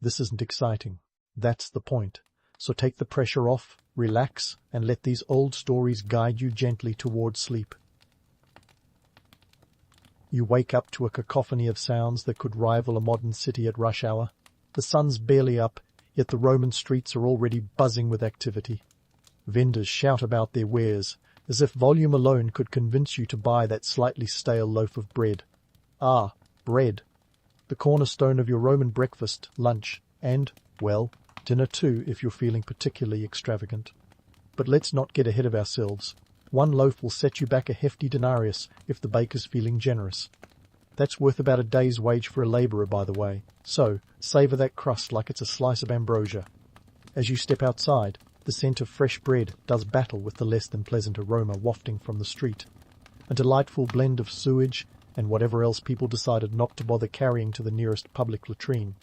This isn't exciting. That's the point. So take the pressure off, relax, and let these old stories guide you gently towards sleep. You wake up to a cacophony of sounds that could rival a modern city at rush hour. The sun's barely up, yet the Roman streets are already buzzing with activity. Vendors shout about their wares, as if volume alone could convince you to buy that slightly stale loaf of bread. Ah, bread. The cornerstone of your Roman breakfast, lunch, and, well, dinner too if you're feeling particularly extravagant. But let's not get ahead of ourselves. One loaf will set you back a hefty denarius if the baker's feeling generous. That's worth about a day's wage for a labourer, by the way, so savour that crust like it's a slice of ambrosia. As you step outside, the scent of fresh bread does battle with the less than pleasant aroma wafting from the street. A delightful blend of sewage and whatever else people decided not to bother carrying to the nearest public latrine.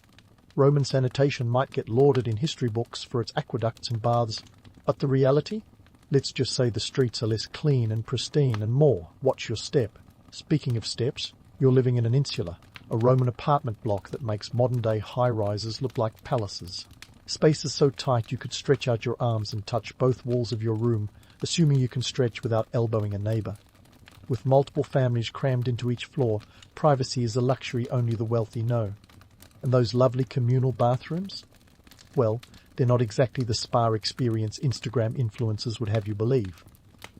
Roman sanitation might get lauded in history books for its aqueducts and baths, but the reality? Let's just say the streets are less clean and pristine and more, watch your step. Speaking of steps, you're living in an insula, a Roman apartment block that makes modern-day high-rises look like palaces. Space is so tight you could stretch out your arms and touch both walls of your room, assuming you can stretch without elbowing a neighbour. With multiple families crammed into each floor, privacy is a luxury only the wealthy know. And those lovely communal bathrooms? Well, they're not exactly the spa experience Instagram influencers would have you believe.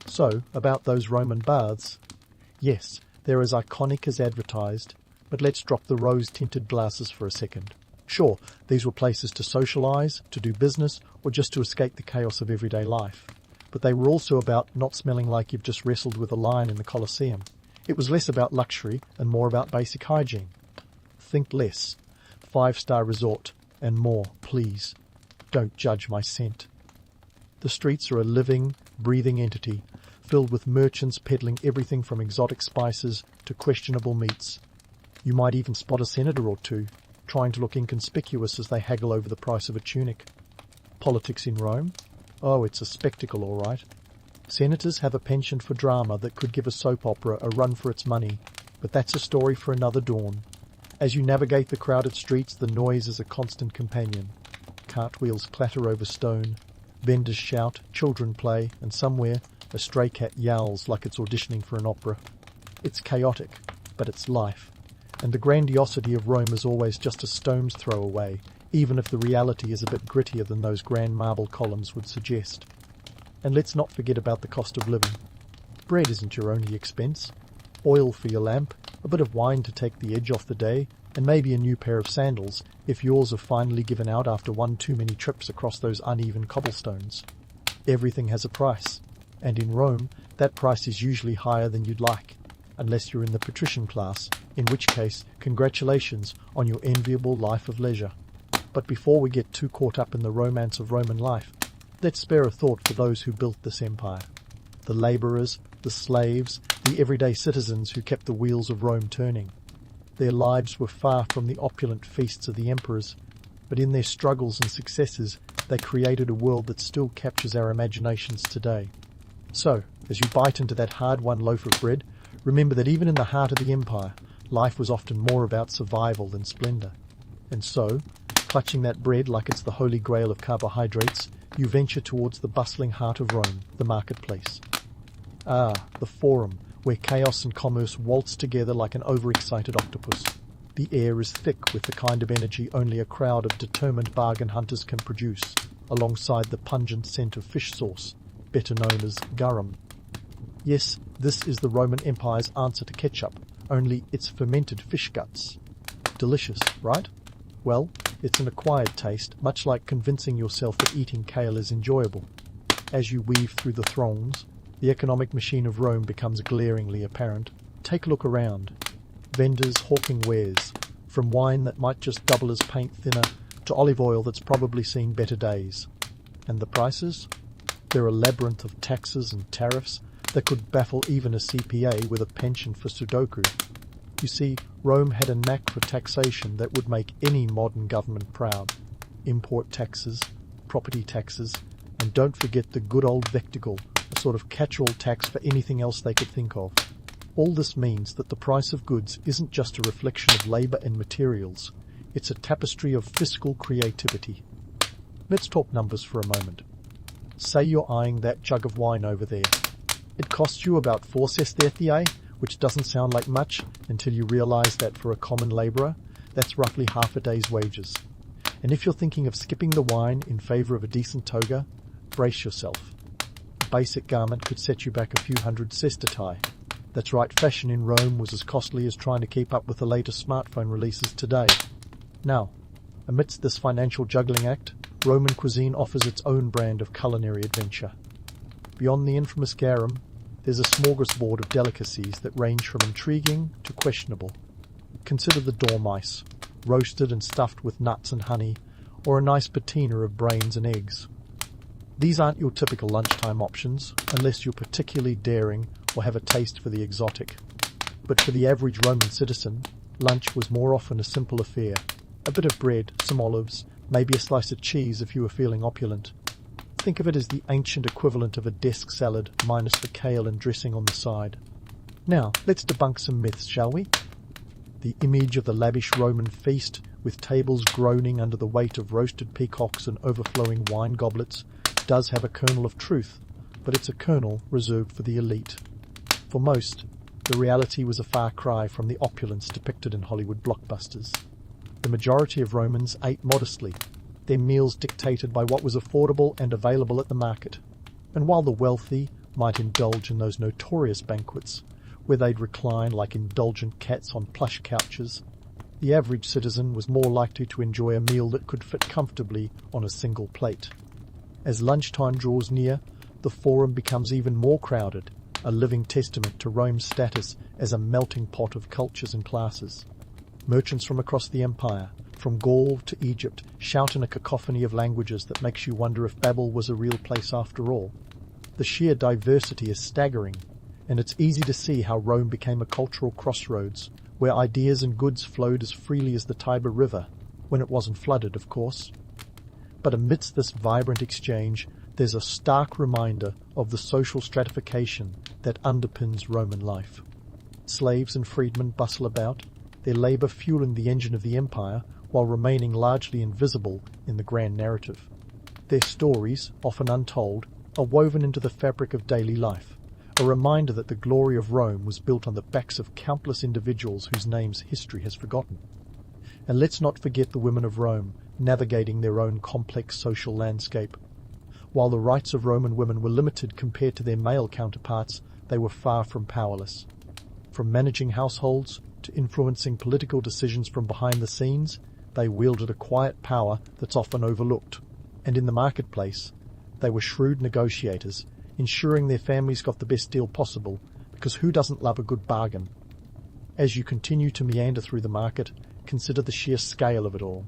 So, about those Roman baths? Yes, they're as iconic as advertised, but let's drop the rose-tinted glasses for a second. Sure, these were places to socialise, to do business, or just to escape the chaos of everyday life. But they were also about not smelling like you've just wrestled with a lion in the Colosseum. It was less about luxury and more about basic hygiene. Think less. 5-star resort, and more, please. Don't judge my scent. The streets are a living, breathing entity, filled with merchants peddling everything from exotic spices to questionable meats. You might even spot a senator or two, trying to look inconspicuous as they haggle over the price of a tunic. Politics in Rome? Oh, it's a spectacle, all right. Senators have a penchant for drama that could give a soap opera a run for its money, but that's a story for another dawn. As you navigate the crowded streets, the noise is a constant companion. Cartwheels clatter over stone, vendors shout, children play, and somewhere a stray cat yowls like it's auditioning for an opera. It's chaotic, but it's life. And the grandiosity of Rome is always just a stone's throw away, even if the reality is a bit grittier than those grand marble columns would suggest. And let's not forget about the cost of living. Bread isn't your only expense. Oil for your lamp, a bit of wine to take the edge off the day, and maybe a new pair of sandals, if yours have finally given out after one too many trips across those uneven cobblestones. Everything has a price, and in Rome, that price is usually higher than you'd like, unless you're in the patrician class, in which case, congratulations on your enviable life of leisure. But before we get too caught up in the romance of Roman life, let's spare a thought for those who built this empire. The labourers, the slaves, the everyday citizens who kept the wheels of Rome turning. Their lives were far from the opulent feasts of the emperors, but in their struggles and successes, they created a world that still captures our imaginations today. So, as you bite into that hard-won loaf of bread, remember that even in the heart of the empire, life was often more about survival than splendour. And so, clutching that bread like it's the holy grail of carbohydrates, you venture towards the bustling heart of Rome, the marketplace. Ah, the forum, where chaos and commerce waltz together like an overexcited octopus. The air is thick with the kind of energy only a crowd of determined bargain hunters can produce, alongside the pungent scent of fish sauce, better known as garum. Yes, this is the Roman Empire's answer to ketchup, only it's fermented fish guts. Delicious, right? Well, it's an acquired taste, much like convincing yourself that eating kale is enjoyable. As you weave through the throngs, the economic machine of Rome becomes glaringly apparent. Take a look around. Vendors hawking wares, from wine that might just double as paint thinner to olive oil that's probably seen better days. And the prices? They're a labyrinth of taxes and tariffs that could baffle even a CPA with a penchant for Sudoku. You see, Rome had a knack for taxation that would make any modern government proud. Import taxes, property taxes, and don't forget the good old vectigal, a sort of catch-all tax for anything else they could think of. All this means that the price of goods isn't just a reflection of labour and materials. It's a tapestry of fiscal creativity. Let's talk numbers for a moment. Say you're eyeing that jug of wine over there. It costs you about 4 sestertii, which doesn't sound like much until you realize that for a common laborer, that's roughly half a day's wages. And if you're thinking of skipping the wine in favor of a decent toga, brace yourself. A basic garment could set you back a few hundred sestertii. That's right, fashion in Rome was as costly as trying to keep up with the latest smartphone releases today. Now, amidst this financial juggling act, Roman cuisine offers its own brand of culinary adventure. Beyond the infamous garum, there's a smorgasbord of delicacies that range from intriguing to questionable. Consider the dormice, roasted and stuffed with nuts and honey, or a nice patina of brains and eggs. These aren't your typical lunchtime options, unless you're particularly daring or have a taste for the exotic. But for the average Roman citizen, lunch was more often a simple affair. A bit of bread, some olives, maybe a slice of cheese if you were feeling opulent. Think of it as the ancient equivalent of a desk salad, minus the kale and dressing on the side. Now, let's debunk some myths, shall we? The image of the lavish Roman feast, with tables groaning under the weight of roasted peacocks and overflowing wine goblets, does have a kernel of truth, but it's a kernel reserved for the elite. For most, the reality was a far cry from the opulence depicted in Hollywood blockbusters. The majority of Romans ate modestly, their meals dictated by what was affordable and available at the market. And while the wealthy might indulge in those notorious banquets, where they'd recline like indulgent cats on plush couches, the average citizen was more likely to enjoy a meal that could fit comfortably on a single plate. As lunchtime draws near, the forum becomes even more crowded, a living testament to Rome's status as a melting pot of cultures and classes. Merchants from across the empire, from Gaul to Egypt, shout in a cacophony of languages that makes you wonder if Babel was a real place after all. The sheer diversity is staggering, and it's easy to see how Rome became a cultural crossroads, where ideas and goods flowed as freely as the Tiber River, when it wasn't flooded, of course. But amidst this vibrant exchange, there's a stark reminder of the social stratification that underpins Roman life. Slaves and freedmen bustle about, their labour fueling the engine of the empire while remaining largely invisible in the grand narrative. Their stories, often untold, are woven into the fabric of daily life, a reminder that the glory of Rome was built on the backs of countless individuals whose names history has forgotten. And let's not forget the women of Rome, navigating their own complex social landscape. While the rights of Roman women were limited compared to their male counterparts, they were far from powerless. From managing households to influencing political decisions from behind the scenes, they wielded a quiet power that's often overlooked. And in the marketplace, they were shrewd negotiators, ensuring their families got the best deal possible, because who doesn't love a good bargain? As you continue to meander through the market, consider the sheer scale of it all.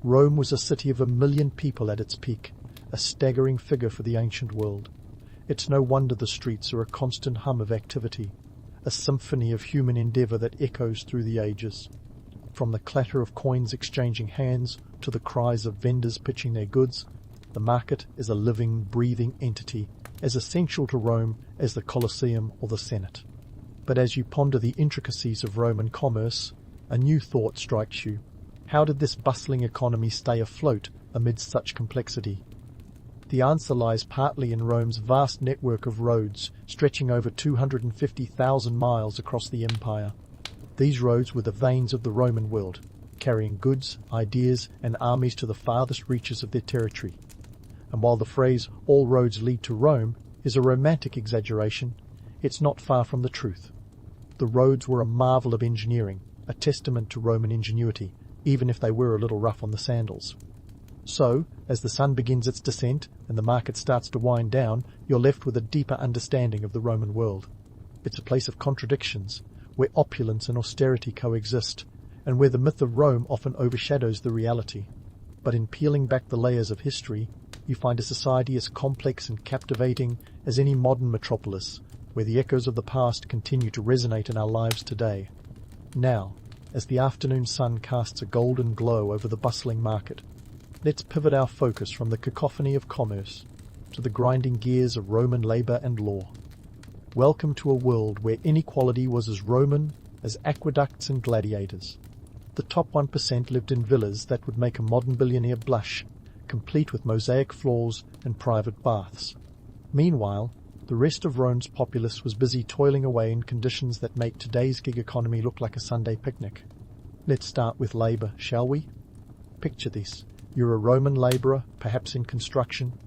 Rome was a city of 1 million people at its peak, a staggering figure for the ancient world. It's no wonder the streets are a constant hum of activity, a symphony of human endeavour that echoes through the ages. From the clatter of coins exchanging hands to the cries of vendors pitching their goods, the market is a living, breathing entity, as essential to Rome as the Colosseum or the Senate. But as you ponder the intricacies of Roman commerce, a new thought strikes you. How did this bustling economy stay afloat amidst such complexity? The answer lies partly in Rome's vast network of roads, stretching over 250,000 miles across the empire. These roads were the veins of the Roman world, carrying goods, ideas, and armies to the farthest reaches of their territory. And while the phrase, "all roads lead to Rome," is a romantic exaggeration, it's not far from the truth. The roads were a marvel of engineering, a testament to Roman ingenuity, even if they were a little rough on the sandals. So, as the sun begins its descent and the market starts to wind down, you're left with a deeper understanding of the Roman world. It's a place of contradictions, where opulence and austerity coexist, and where the myth of Rome often overshadows the reality. But in peeling back the layers of history, you find a society as complex and captivating as any modern metropolis, where the echoes of the past continue to resonate in our lives today. Now, as the afternoon sun casts a golden glow over the bustling market, let's pivot our focus from the cacophony of commerce to the grinding gears of Roman labour and law. Welcome to a world where inequality was as Roman as aqueducts and gladiators. The top 1% lived in villas that would make a modern billionaire blush, complete with mosaic floors and private baths. Meanwhile, the rest of Rome's populace was busy toiling away in conditions that make today's gig economy look like a Sunday picnic. Let's start with labour, shall we? Picture this. You're a Roman labourer, perhaps in construction.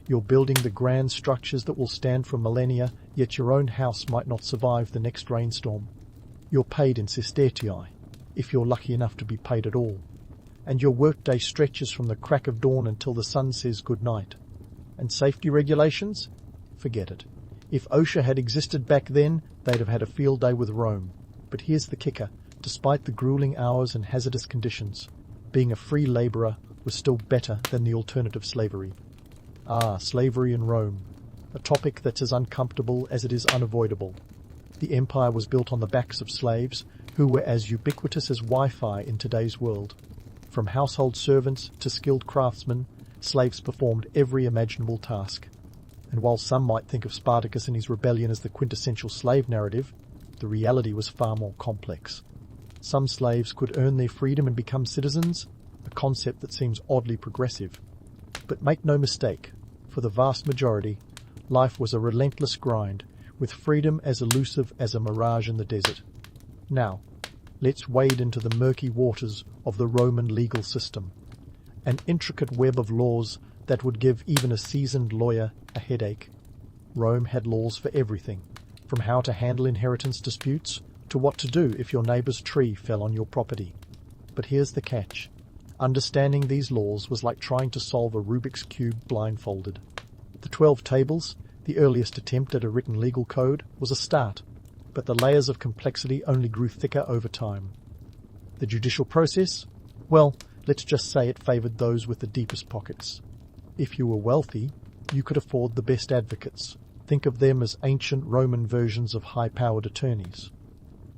You're building the grand structures that will stand for millennia, yet your own house might not survive the next rainstorm. You're paid in sestertii, if you're lucky enough to be paid at all. And your workday stretches from the crack of dawn until the sun says good night. And safety regulations? Forget it. If OSHA had existed back then, they'd have had a field day with Rome. But here's the kicker. Despite the grueling hours and hazardous conditions, being a free labourer was still better than the alternative slavery. Slavery in Rome, a topic that's as uncomfortable as it is unavoidable. The empire was built on the backs of slaves, who were as ubiquitous as Wi-Fi in today's world. From household servants to skilled craftsmen, slaves performed every imaginable task. And while some might think of Spartacus and his rebellion as the quintessential slave narrative, the reality was far more complex. Some slaves could earn their freedom and become citizens, a concept that seems oddly progressive. But make no mistake, for the vast majority, life was a relentless grind, with freedom as elusive as a mirage in the desert. Now, let's wade into the murky waters of the Roman legal system, an intricate web of laws that would give even a seasoned lawyer a headache. Rome had laws for everything, from how to handle inheritance disputes to what to do if your neighbour's tree fell on your property. But here's the catch. Understanding these laws was like trying to solve a Rubik's Cube blindfolded. The 12 Tables, the earliest attempt at a written legal code, was a start, but the layers of complexity only grew thicker over time. The judicial process? Well, let's just say it favoured those with the deepest pockets. If you were wealthy, you could afford the best advocates. Think of them as ancient Roman versions of high-powered attorneys.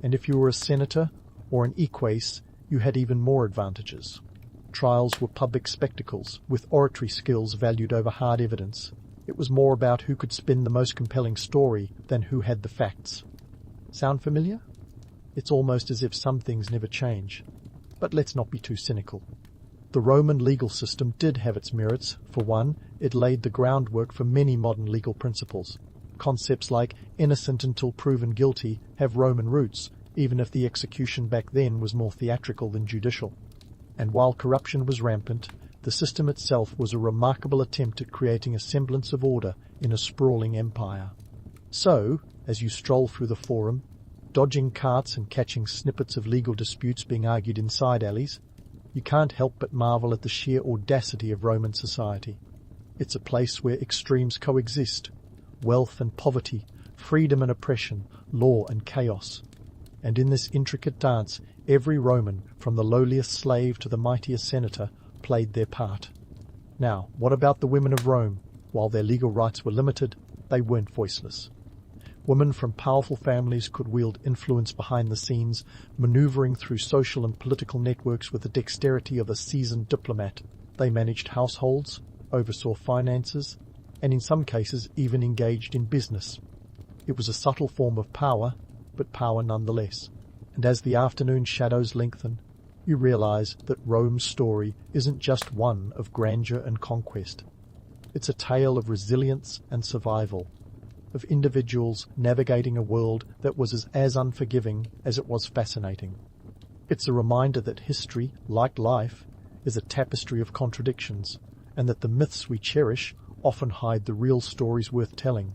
And if you were a senator or an eques, you had even more advantages. Trials were public spectacles, with oratory skills valued over hard evidence. It was more about who could spin the most compelling story than who had the facts. Sound familiar? It's almost as if some things never change. But let's not be too cynical. The Roman legal system did have its merits. For one, it laid the groundwork for many modern legal principles. Concepts like innocent until proven guilty have Roman roots, even if the execution back then was more theatrical than judicial. And while corruption was rampant, the system itself was a remarkable attempt at creating a semblance of order in a sprawling empire. So, as you stroll through the forum, dodging carts and catching snippets of legal disputes being argued in side alleys, you can't help but marvel at the sheer audacity of Roman society. It's a place where extremes coexist: wealth and poverty, freedom and oppression, law and chaos. And in this intricate dance, every Roman, from the lowliest slave to the mightiest senator, played their part. Now, what about the women of Rome? While their legal rights were limited, they weren't voiceless. Women from powerful families could wield influence behind the scenes, maneuvering through social and political networks with the dexterity of a seasoned diplomat. They managed households, oversaw finances, and in some cases even engaged in business. It was a subtle form of power, but power nonetheless. And as the afternoon shadows lengthen, you realize that Rome's story isn't just one of grandeur and conquest. It's a tale of resilience and survival, of individuals navigating a world that was as unforgiving as it was fascinating. It's a reminder that history, like life, is a tapestry of contradictions, and that the myths we cherish often hide the real stories worth telling.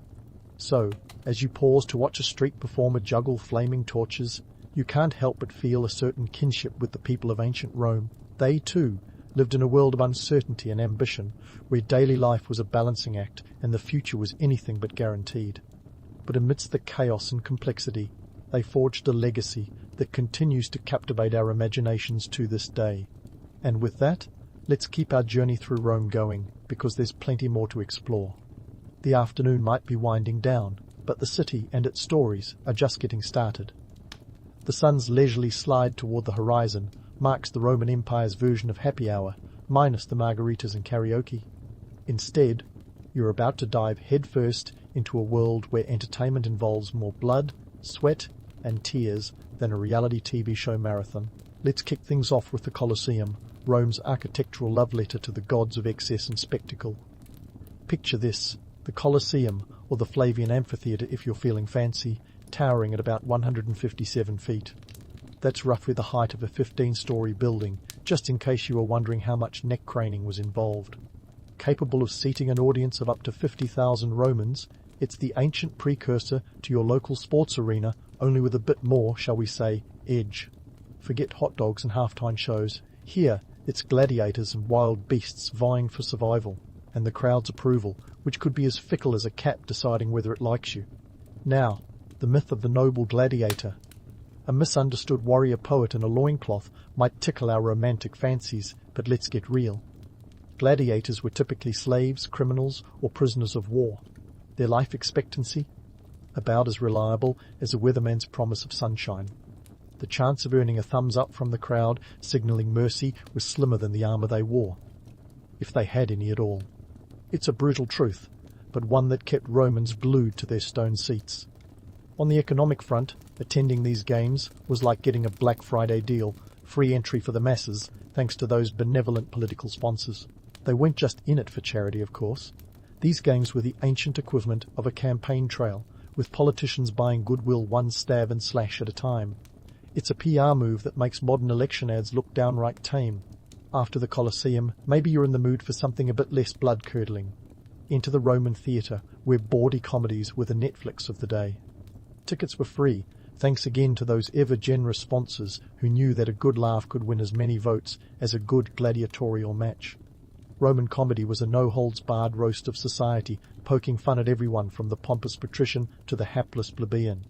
So, as you pause to watch a street performer juggle flaming torches, you can't help but feel a certain kinship with the people of ancient Rome. They, too, lived in a world of uncertainty and ambition, where daily life was a balancing act and the future was anything but guaranteed. But amidst the chaos and complexity, they forged a legacy that continues to captivate our imaginations to this day. And with that, let's keep our journey through Rome going, because there's plenty more to explore. The afternoon might be winding down, but the city and its stories are just getting started. The sun's leisurely slide toward the horizon marks the Roman Empire's version of happy hour, minus the margaritas and karaoke. Instead, you're about to dive headfirst into a world where entertainment involves more blood, sweat, and tears than a reality TV show marathon. Let's kick things off with the Colosseum, Rome's architectural love letter to the gods of excess and spectacle. Picture this, the Colosseum, or the Flavian Amphitheatre if you're feeling fancy, towering at about 157 feet. That's roughly the height of a 15-story building, just in case you were wondering how much neck craning was involved. Capable of seating an audience of up to 50,000 Romans, it's the ancient precursor to your local sports arena, only with a bit more, shall we say, edge. Forget hot dogs and halftime shows. Here, it's gladiators and wild beasts vying for survival, and the crowd's approval, which could be as fickle as a cat deciding whether it likes you. Now, the myth of the noble gladiator. A misunderstood warrior poet in a loincloth might tickle our romantic fancies, but let's get real. Gladiators were typically slaves, criminals, or prisoners of war. Their life expectancy? About as reliable as a weatherman's promise of sunshine. The chance of earning a thumbs up from the crowd, signalling mercy, was slimmer than the armour they wore, if they had any at all. It's a brutal truth, but one that kept Romans glued to their stone seats. On the economic front, attending these games was like getting a Black Friday deal, free entry for the masses, thanks to those benevolent political sponsors. They weren't just in it for charity, of course. These games were the ancient equivalent of a campaign trail, with politicians buying goodwill one stab and slash at a time. It's a PR move that makes modern election ads look downright tame. After the Colosseum, maybe you're in the mood for something a bit less blood-curdling. Enter the Roman theatre, where bawdy comedies were the Netflix of the day. Tickets were free, thanks again to those ever-generous sponsors who knew that a good laugh could win as many votes as a good gladiatorial match. Roman comedy was a no-holds-barred roast of society, poking fun at everyone from the pompous patrician to the hapless plebeian.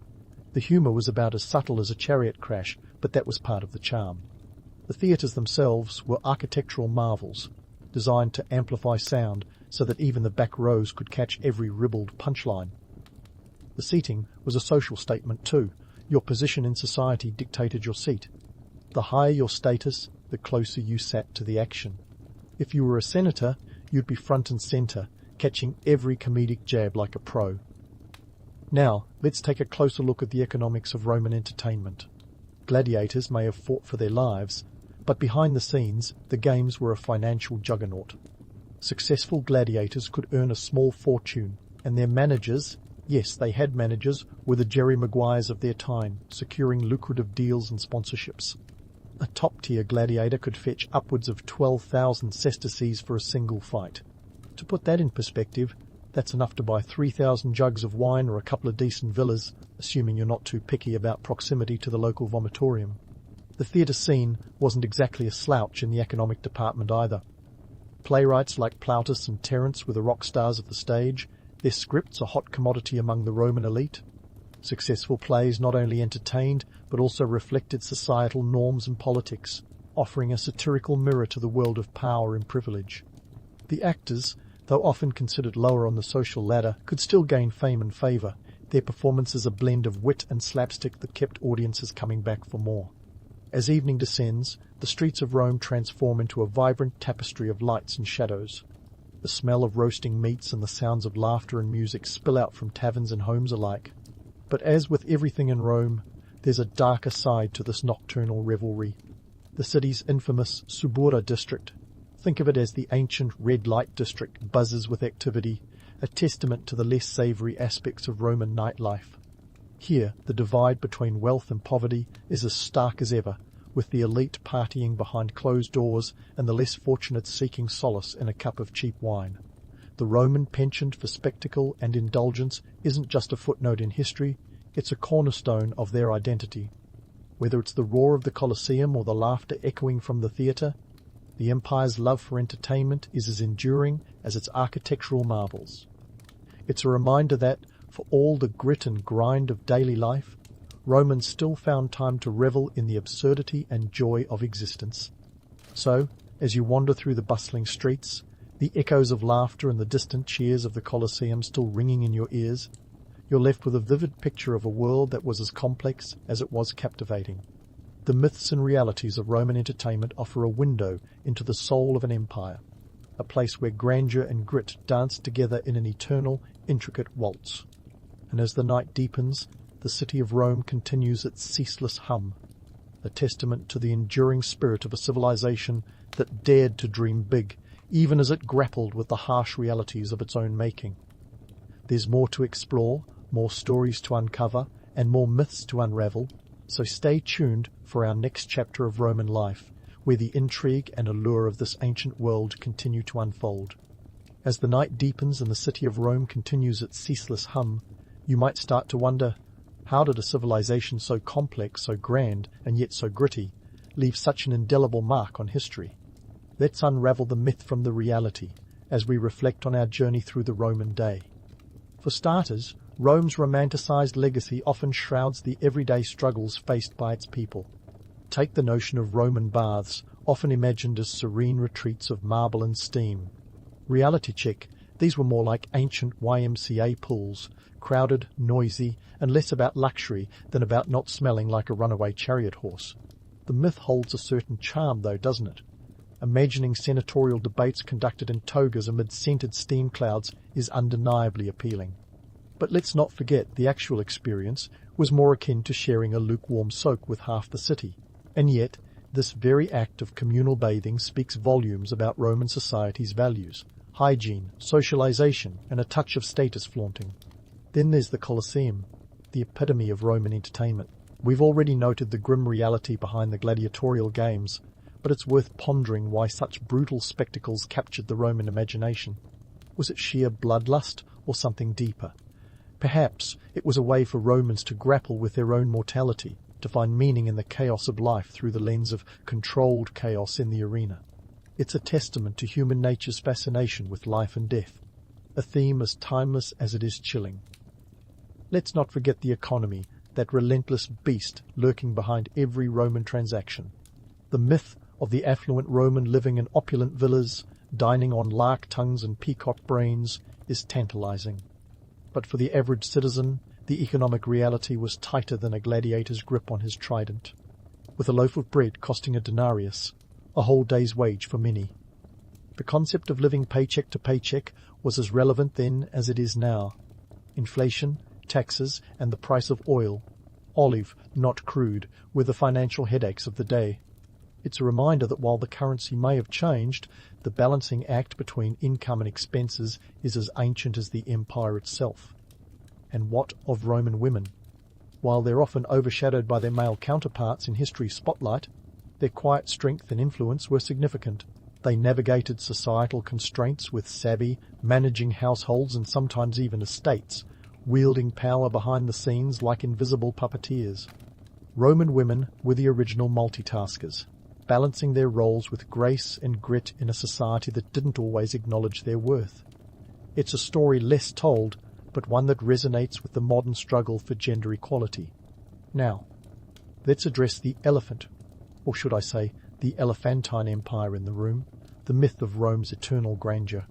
The humour was about as subtle as a chariot crash, but that was part of the charm. The theatres themselves were architectural marvels, designed to amplify sound so that even the back rows could catch every ribald punchline. The seating was a social statement too. Your position in society dictated your seat. The higher your status, the closer you sat to the action. If you were a senator, you'd be front and centre, catching every comedic jab like a pro. Now, let's take a closer look at the economics of Roman entertainment. Gladiators may have fought for their lives, but behind the scenes, the games were a financial juggernaut. Successful gladiators could earn a small fortune, and their managers, yes, they had managers, were the Jerry Maguires of their time, securing lucrative deals and sponsorships. A top-tier gladiator could fetch upwards of 12,000 sesterces for a single fight. To put that in perspective, that's enough to buy 3,000 jugs of wine or a couple of decent villas, assuming you're not too picky about proximity to the local vomitorium. The theatre scene wasn't exactly a slouch in the economic department either. Playwrights like Plautus and Terence were the rock stars of the stage, their scripts a hot commodity among the Roman elite. Successful plays not only entertained, but also reflected societal norms and politics, offering a satirical mirror to the world of power and privilege. The actors, though often considered lower on the social ladder, could still gain fame and favour, their performances a blend of wit and slapstick that kept audiences coming back for more. As evening descends, the streets of Rome transform into a vibrant tapestry of lights and shadows. The smell of roasting meats and the sounds of laughter and music spill out from taverns and homes alike. But as with everything in Rome, there's a darker side to this nocturnal revelry. The city's infamous Subura district, think of it as the ancient red light district, buzzes with activity, a testament to the less savoury aspects of Roman nightlife. Here, the divide between wealth and poverty is as stark as ever, with the elite partying behind closed doors and the less fortunate seeking solace in a cup of cheap wine. The Roman penchant for spectacle and indulgence isn't just a footnote in history, it's a cornerstone of their identity. Whether it's the roar of the Colosseum or the laughter echoing from the theatre, the empire's love for entertainment is as enduring as its architectural marvels. It's a reminder that, for all the grit and grind of daily life, Romans still found time to revel in the absurdity and joy of existence. So, as you wander through the bustling streets, the echoes of laughter and the distant cheers of the Colosseum still ringing in your ears, you're left with a vivid picture of a world that was as complex as it was captivating. The myths and realities of Roman entertainment offer a window into the soul of an empire, a place where grandeur and grit dance together in an eternal, intricate waltz. And as the night deepens, the city of Rome continues its ceaseless hum, a a testament to the enduring spirit of a civilization that dared to dream big, even as it grappled with the harsh realities of its own making. There's more to explore, more stories to uncover, and more myths to unravel, so stay tuned for our next chapter of Roman life, where the intrigue and allure of this ancient world continue to unfold. As the night deepens and the city of Rome continues its ceaseless hum, you might start to wonder, how did a civilization so complex, so grand, and yet so gritty, leave such an indelible mark on history? Let's unravel the myth from the reality as we reflect on our journey through the Roman day. For starters, Rome's romanticized legacy often shrouds the everyday struggles faced by its people. Take the notion of Roman baths, often imagined as serene retreats of marble and steam. Reality check, these were more like ancient YMCA pools, crowded, noisy, and less about luxury than about not smelling like a runaway chariot horse. The myth holds a certain charm, though, doesn't it? Imagining senatorial debates conducted in togas amid scented steam clouds is undeniably appealing. But let's not forget the actual experience was more akin to sharing a lukewarm soak with half the city. And yet, this very act of communal bathing speaks volumes about Roman society's values, hygiene, socialization, and a touch of status flaunting. Then there's the Colosseum, the epitome of Roman entertainment. We've already noted the grim reality behind the gladiatorial games, but it's worth pondering why such brutal spectacles captured the Roman imagination. Was it sheer bloodlust or something deeper? Perhaps it was a way for Romans to grapple with their own mortality, to find meaning in the chaos of life through the lens of controlled chaos in the arena. It's a testament to human nature's fascination with life and death, a theme as timeless as it is chilling. Let's not forget the economy, that relentless beast lurking behind every Roman transaction. The myth of the affluent Roman living in opulent villas, dining on lark tongues and peacock brains, is tantalizing. But for the average citizen, the economic reality was tighter than a gladiator's grip on his trident, with a loaf of bread costing a denarius, a whole day's wage for many. The concept of living paycheck to paycheck was as relevant then as it is now. Inflation, taxes, and the price of oil, olive, not crude, were the financial headaches of the day. It's a reminder that while the currency may have changed, the balancing act between income and expenses is as ancient as the empire itself. And what of Roman women? While they're often overshadowed by their male counterparts in history's spotlight, their quiet strength and influence were significant. They navigated societal constraints with savvy, managing households and sometimes even estates, wielding power behind the scenes like invisible puppeteers. Roman women were the original multitaskers, balancing their roles with grace and grit in a society that didn't always acknowledge their worth. It's a story less told, but one that resonates with the modern struggle for gender equality. Now, let's address the elephant, or should I say, the elephantine empire in the room, the myth of Rome's eternal grandeur.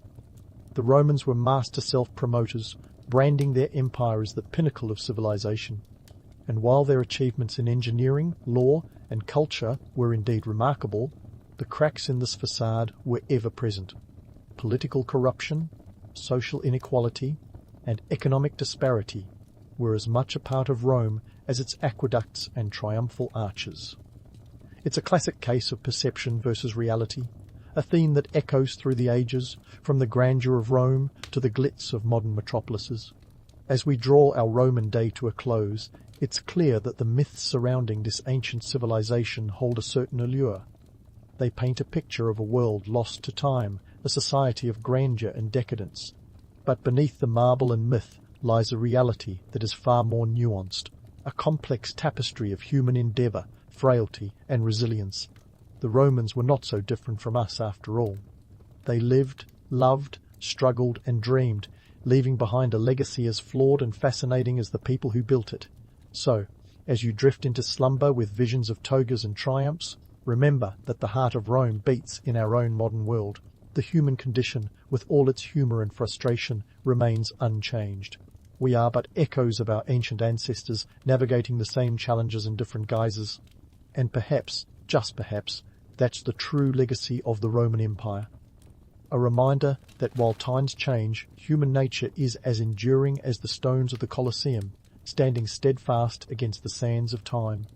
The Romans were master self-promoters, branding their empire as the pinnacle of civilization. And while their achievements in engineering, law, and culture were indeed remarkable, the cracks in this facade were ever present. Political corruption, social inequality, and economic disparity were as much a part of Rome as its aqueducts and triumphal arches. It's a classic case of perception versus reality, a theme that echoes through the ages, from the grandeur of Rome to the glitz of modern metropolises. As we draw our Roman day to a close, it's clear that the myths surrounding this ancient civilization hold a certain allure. They paint a picture of a world lost to time, a society of grandeur and decadence. But beneath the marble and myth lies a reality that is far more nuanced, a complex tapestry of human endeavour, frailty, and resilience. The Romans were not so different from us after all. They lived, loved, struggled, and dreamed, leaving behind a legacy as flawed and fascinating as the people who built it. So, as you drift into slumber with visions of togas and triumphs, remember that the heart of Rome beats in our own modern world. The human condition, with all its humour and frustration, remains unchanged. We are but echoes of our ancient ancestors, navigating the same challenges in different guises. And perhaps, just perhaps, that's the true legacy of the Roman Empire. A reminder that while times change, human nature is as enduring as the stones of the Colosseum, standing steadfast against the sands of time.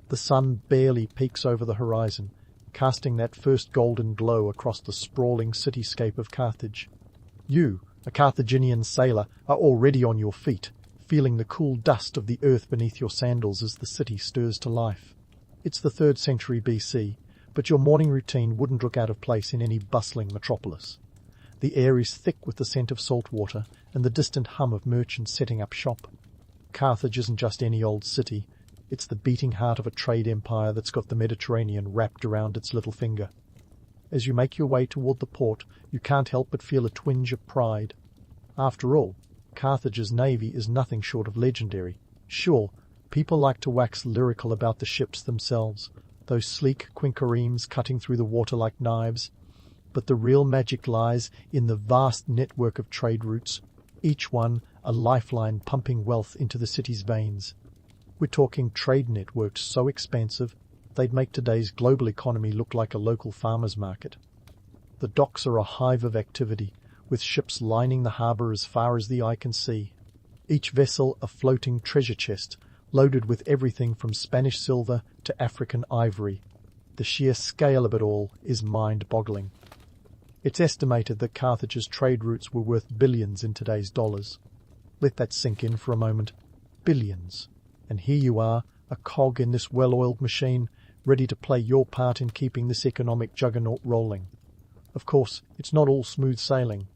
The sun barely peeks over the horizon, casting that first golden glow across the sprawling cityscape of Carthage. You, a Carthaginian sailor, are already on your feet, feeling the cool dust of the earth beneath your sandals as the city stirs to life. It's the 3rd century BC, but your morning routine wouldn't look out of place in any bustling metropolis. The air is thick with the scent of salt water and the distant hum of merchants setting up shop. Carthage isn't just any old city. It's the beating heart of a trade empire that's got the Mediterranean wrapped around its little finger. As you make your way toward the port, you can't help but feel a twinge of pride. After all, Carthage's navy is nothing short of legendary. Sure, people like to wax lyrical about the ships themselves, those sleek quinqueremes cutting through the water like knives, but the real magic lies in the vast network of trade routes, each one a lifeline pumping wealth into the city's veins. We're talking trade networks so expansive they'd make today's global economy look like a local farmer's market. The docks are a hive of activity, with ships lining the harbour as far as the eye can see. Each vessel a floating treasure chest, loaded with everything from Spanish silver to African ivory. The sheer scale of it all is mind-boggling. It's estimated that Carthage's trade routes were worth billions in today's dollars. Let that sink in for a moment. Billions. And here you are, a cog in this well-oiled machine, ready to play your part in keeping this economic juggernaut rolling. Of course, it's not all smooth sailing.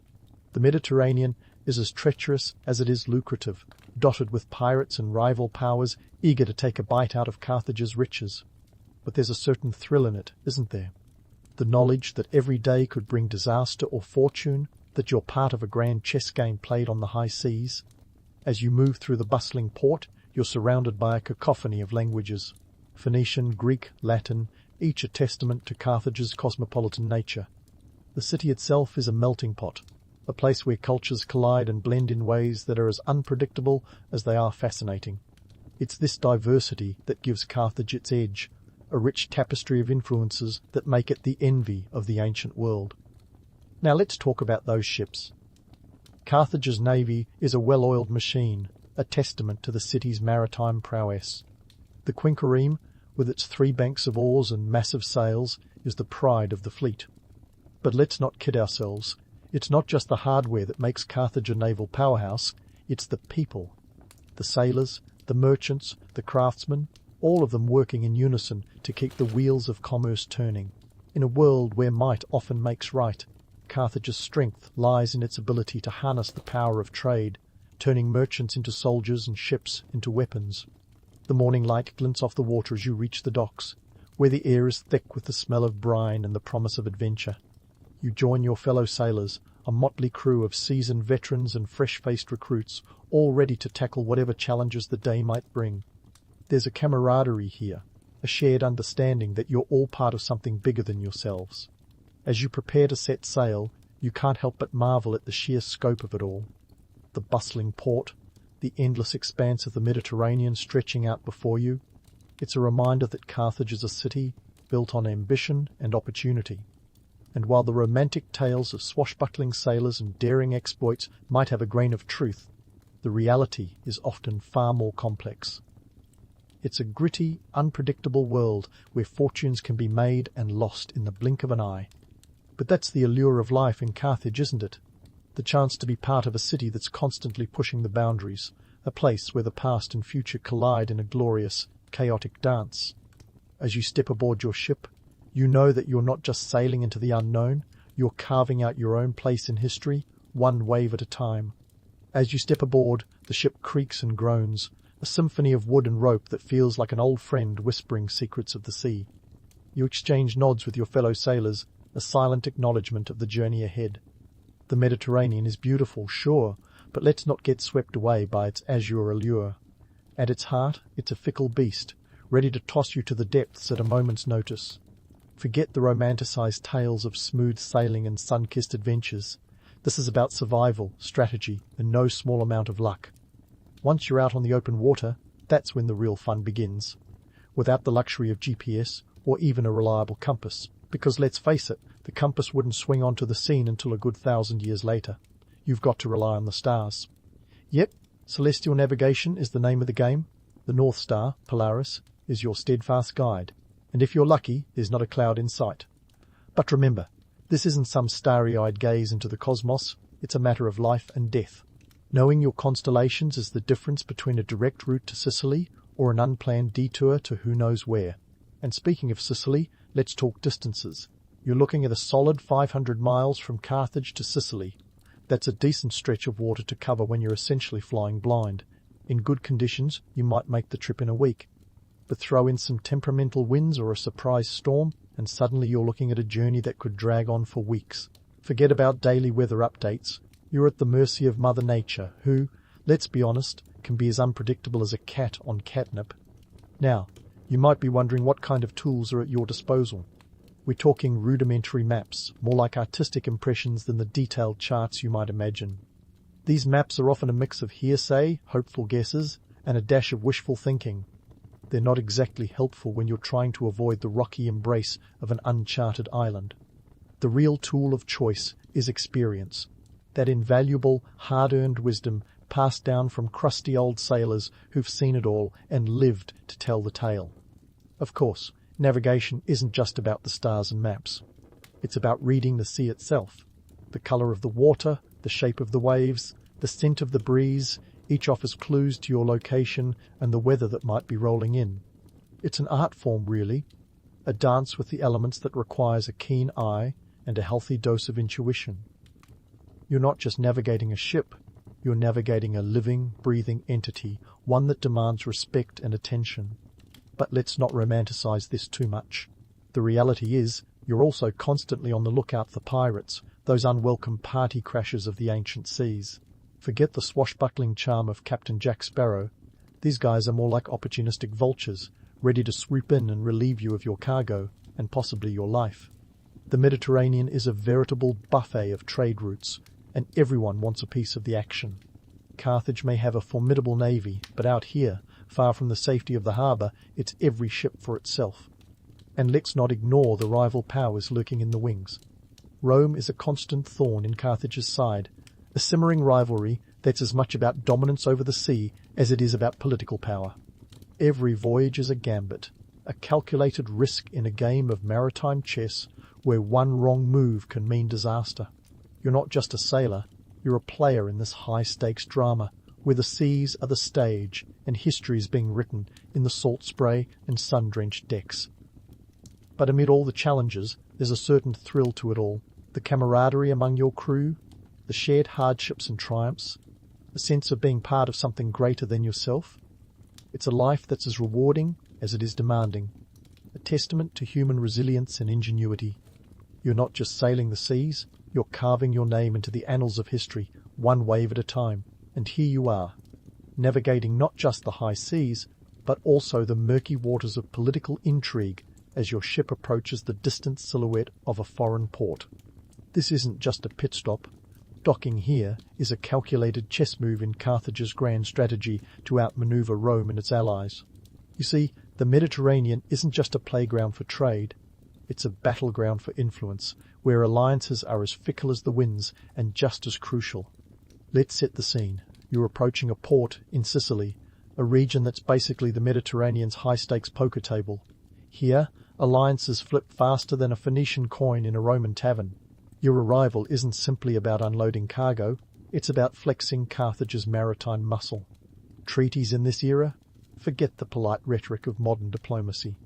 The Mediterranean is as treacherous as it is lucrative, dotted with pirates and rival powers eager to take a bite out of Carthage's riches. But there's a certain thrill in it, isn't there? The knowledge that every day could bring disaster or fortune, that you're part of a grand chess game played on the high seas. As you move through the bustling port, you're surrounded by a cacophony of languages. Phoenician, Greek, Latin, each a testament to Carthage's cosmopolitan nature. The city itself is a melting pot, a place where cultures collide and blend in ways that are as unpredictable as they are fascinating. It's this diversity that gives Carthage its edge, a rich tapestry of influences that make it the envy of the ancient world. Now let's talk about those ships. Carthage's navy is a well-oiled machine, a testament to the city's maritime prowess. The quinquereme, with its 3 banks of oars and massive sails, is the pride of the fleet. But let's not kid ourselves. It's not just the hardware that makes Carthage a naval powerhouse, it's the people. The sailors, the merchants, the craftsmen, all of them working in unison to keep the wheels of commerce turning. In a world where might often makes right, Carthage's strength lies in its ability to harness the power of trade, turning merchants into soldiers and ships into weapons. The morning light glints off the water as you reach the docks, where the air is thick with the smell of brine and the promise of adventure. You join your fellow sailors, a motley crew of seasoned veterans and fresh-faced recruits, all ready to tackle whatever challenges the day might bring. There's a camaraderie here, a shared understanding that you're all part of something bigger than yourselves. As you prepare to set sail, you can't help but marvel at the sheer scope of it all. The bustling port, the endless expanse of the Mediterranean stretching out before you. It's a reminder that Carthage is a city built on ambition and opportunity. And while the romantic tales of swashbuckling sailors and daring exploits might have a grain of truth, the reality is often far more complex. It's a gritty, unpredictable world where fortunes can be made and lost in the blink of an eye. But that's the allure of life in Carthage, isn't it? The chance to be part of a city that's constantly pushing the boundaries, a place where the past and future collide in a glorious, chaotic dance. As you step aboard your ship, you know that you're not just sailing into the unknown, you're carving out your own place in history, one wave at a time. As you step aboard, the ship creaks and groans, a symphony of wood and rope that feels like an old friend whispering secrets of the sea. You exchange nods with your fellow sailors, a silent acknowledgement of the journey ahead. The Mediterranean is beautiful, sure, but let's not get swept away by its azure allure. At its heart, it's a fickle beast, ready to toss you to the depths at a moment's notice. Forget the romanticized tales of smooth sailing and sun-kissed adventures. This is about survival, strategy, and no small amount of luck. Once you're out on the open water, that's when the real fun begins. Without the luxury of GPS or even a reliable compass, because let's face it, the compass wouldn't swing onto the scene until a good 1,000 years later. You've got to rely on the stars. Yep, celestial navigation is the name of the game. The North Star, Polaris, is your steadfast guide, and if you're lucky, there's not a cloud in sight. But remember, this isn't some starry-eyed gaze into the cosmos, it's a matter of life and death. Knowing your constellations is the difference between a direct route to Sicily or an unplanned detour to who knows where. And speaking of Sicily, let's talk distances. You're looking at a solid 500 miles from Carthage to Sicily. That's a decent stretch of water to cover when you're essentially flying blind. In good conditions, you might make the trip in a week. But throw in some temperamental winds or a surprise storm, and suddenly you're looking at a journey that could drag on for weeks. Forget about daily weather updates. You're at the mercy of Mother Nature, who, let's be honest, can be as unpredictable as a cat on catnip. Now, you might be wondering what kind of tools are at your disposal. We're talking rudimentary maps, more like artistic impressions than the detailed charts you might imagine. These maps are often a mix of hearsay, hopeful guesses, and a dash of wishful thinking. They're not exactly helpful when you're trying to avoid the rocky embrace of an uncharted island. The real tool of choice is experience, that invaluable, hard-earned wisdom passed down from crusty old sailors who've seen it all and lived to tell the tale. Of course, navigation isn't just about the stars and maps. It's about reading the sea itself. The colour of the water, the shape of the waves, the scent of the breeze, each offers clues to your location and the weather that might be rolling in. It's an art form, really, a dance with the elements that requires a keen eye and a healthy dose of intuition. You're not just navigating a ship, you're navigating a living, breathing entity, one that demands respect and attention. But let's not romanticize this too much. The reality is, you're also constantly on the lookout for pirates, those unwelcome party crashers of the ancient seas. Forget the swashbuckling charm of Captain Jack Sparrow. These guys are more like opportunistic vultures, ready to swoop in and relieve you of your cargo, and possibly your life. The Mediterranean is a veritable buffet of trade routes, and everyone wants a piece of the action. Carthage may have a formidable navy, but out here, far from the safety of the harbour, it's every ship for itself. And let's not ignore the rival powers lurking in the wings. Rome is a constant thorn in Carthage's side, a simmering rivalry that's as much about dominance over the sea as it is about political power. Every voyage is a gambit, a calculated risk in a game of maritime chess where one wrong move can mean disaster. You're not just a sailor, you're a player in this high-stakes drama, where the seas are the stage and history is being written in the salt spray and sun-drenched decks. But amid all the challenges, there's a certain thrill to it all. The camaraderie among your crew, the shared hardships and triumphs, a sense of being part of something greater than yourself. It's a life that's as rewarding as it is demanding, a testament to human resilience and ingenuity. You're not just sailing the seas, you're carving your name into the annals of history, one wave at a time. And here you are, navigating not just the high seas, but also the murky waters of political intrigue as your ship approaches the distant silhouette of a foreign port. This isn't just a pit stop. Docking here is a calculated chess move in Carthage's grand strategy to outmaneuver Rome and its allies. You see, the Mediterranean isn't just a playground for trade, it's a battleground for influence, where alliances are as fickle as the winds and just as crucial. Let's set the scene. You're approaching a port in Sicily, a region that's basically the Mediterranean's high-stakes poker table. Here, alliances flip faster than a Phoenician coin in a Roman tavern. Your arrival isn't simply about unloading cargo, it's about flexing Carthage's maritime muscle. Treaties in this era? Forget the polite rhetoric of modern diplomacy.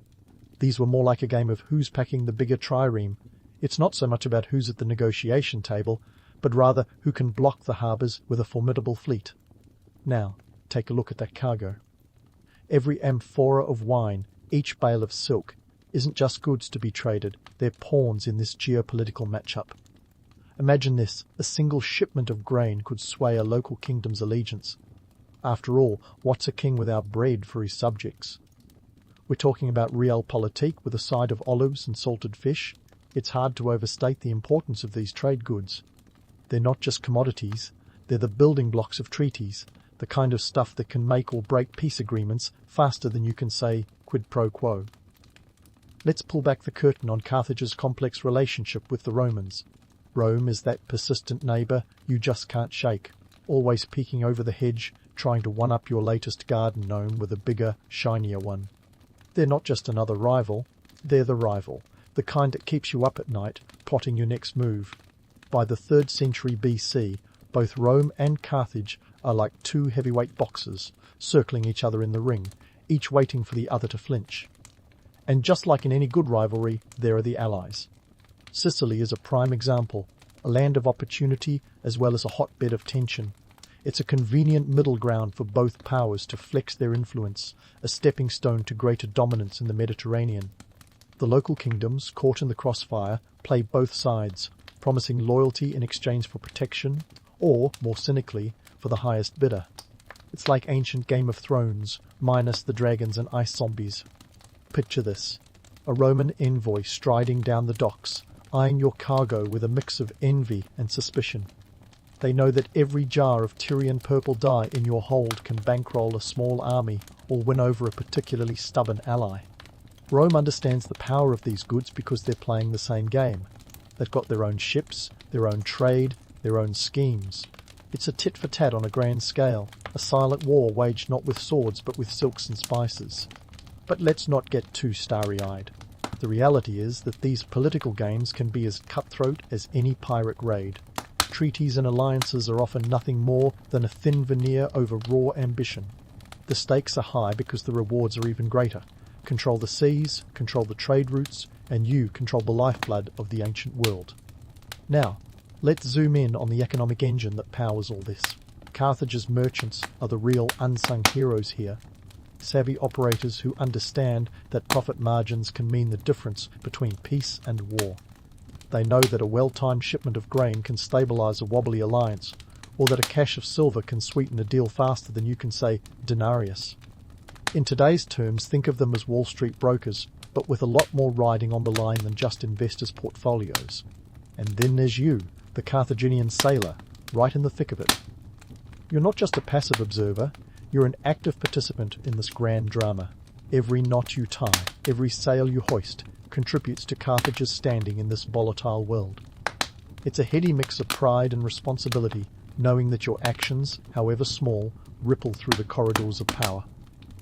These were more like a game of who's packing the bigger trireme. It's not so much about who's at the negotiation table, but rather who can block the harbours with a formidable fleet. Now, take a look at that cargo. Every amphora of wine, each bale of silk, isn't just goods to be traded, they're pawns in this geopolitical matchup. Imagine this, a single shipment of grain could sway a local kingdom's allegiance. After all, what's a king without bread for his subjects? We're talking about realpolitik with a side of olives and salted fish. It's hard to overstate the importance of these trade goods. They're not just commodities, they're the building blocks of treaties, the kind of stuff that can make or break peace agreements faster than you can say quid pro quo. Let's pull back the curtain on Carthage's complex relationship with the Romans. Rome is that persistent neighbour you just can't shake, always peeking over the hedge, trying to one-up your latest garden gnome with a bigger, shinier one. They're not just another rival, they're the rival, the kind that keeps you up at night, plotting your next move. By the 3rd century BC, both Rome and Carthage are like two heavyweight boxers, circling each other in the ring, each waiting for the other to flinch. And just like in any good rivalry, there are the allies. Sicily is a prime example, a land of opportunity as well as a hotbed of tension. It's a convenient middle ground for both powers to flex their influence, a stepping stone to greater dominance in the Mediterranean. The local kingdoms, caught in the crossfire, play both sides, promising loyalty in exchange for protection, or, more cynically, for the highest bidder. It's like ancient Game of Thrones, minus the dragons and ice zombies. Picture this: a Roman envoy striding down the docks, eyeing your cargo with a mix of envy and suspicion. They know that every jar of Tyrian purple dye in your hold can bankroll a small army or win over a particularly stubborn ally. Rome understands the power of these goods because they're playing the same game. They've got their own ships, their own trade, their own schemes. It's a tit-for-tat on a grand scale, a silent war waged not with swords but with silks and spices. But let's not get too starry-eyed. The reality is that these political games can be as cutthroat as any pirate raid. Treaties and alliances are often nothing more than a thin veneer over raw ambition. The stakes are high because the rewards are even greater. Control the seas, control the trade routes, and you control the lifeblood of the ancient world. Now, let's zoom in on the economic engine that powers all this. Carthage's merchants are the real unsung heroes here. Savvy operators who understand that profit margins can mean the difference between peace and war. They know that a well-timed shipment of grain can stabilize a wobbly alliance, or that a cache of silver can sweeten a deal faster than you can say denarius. In today's terms, think of them as Wall Street brokers, but with a lot more riding on the line than just investors' portfolios. And then there's you, the Carthaginian sailor, right in the thick of it. You're not just a passive observer, you're an active participant in this grand drama. Every knot you tie, every sail you hoist, contributes to Carthage's standing in this volatile world. It's a heady mix of pride and responsibility, knowing that your actions, however small, ripple through the corridors of power.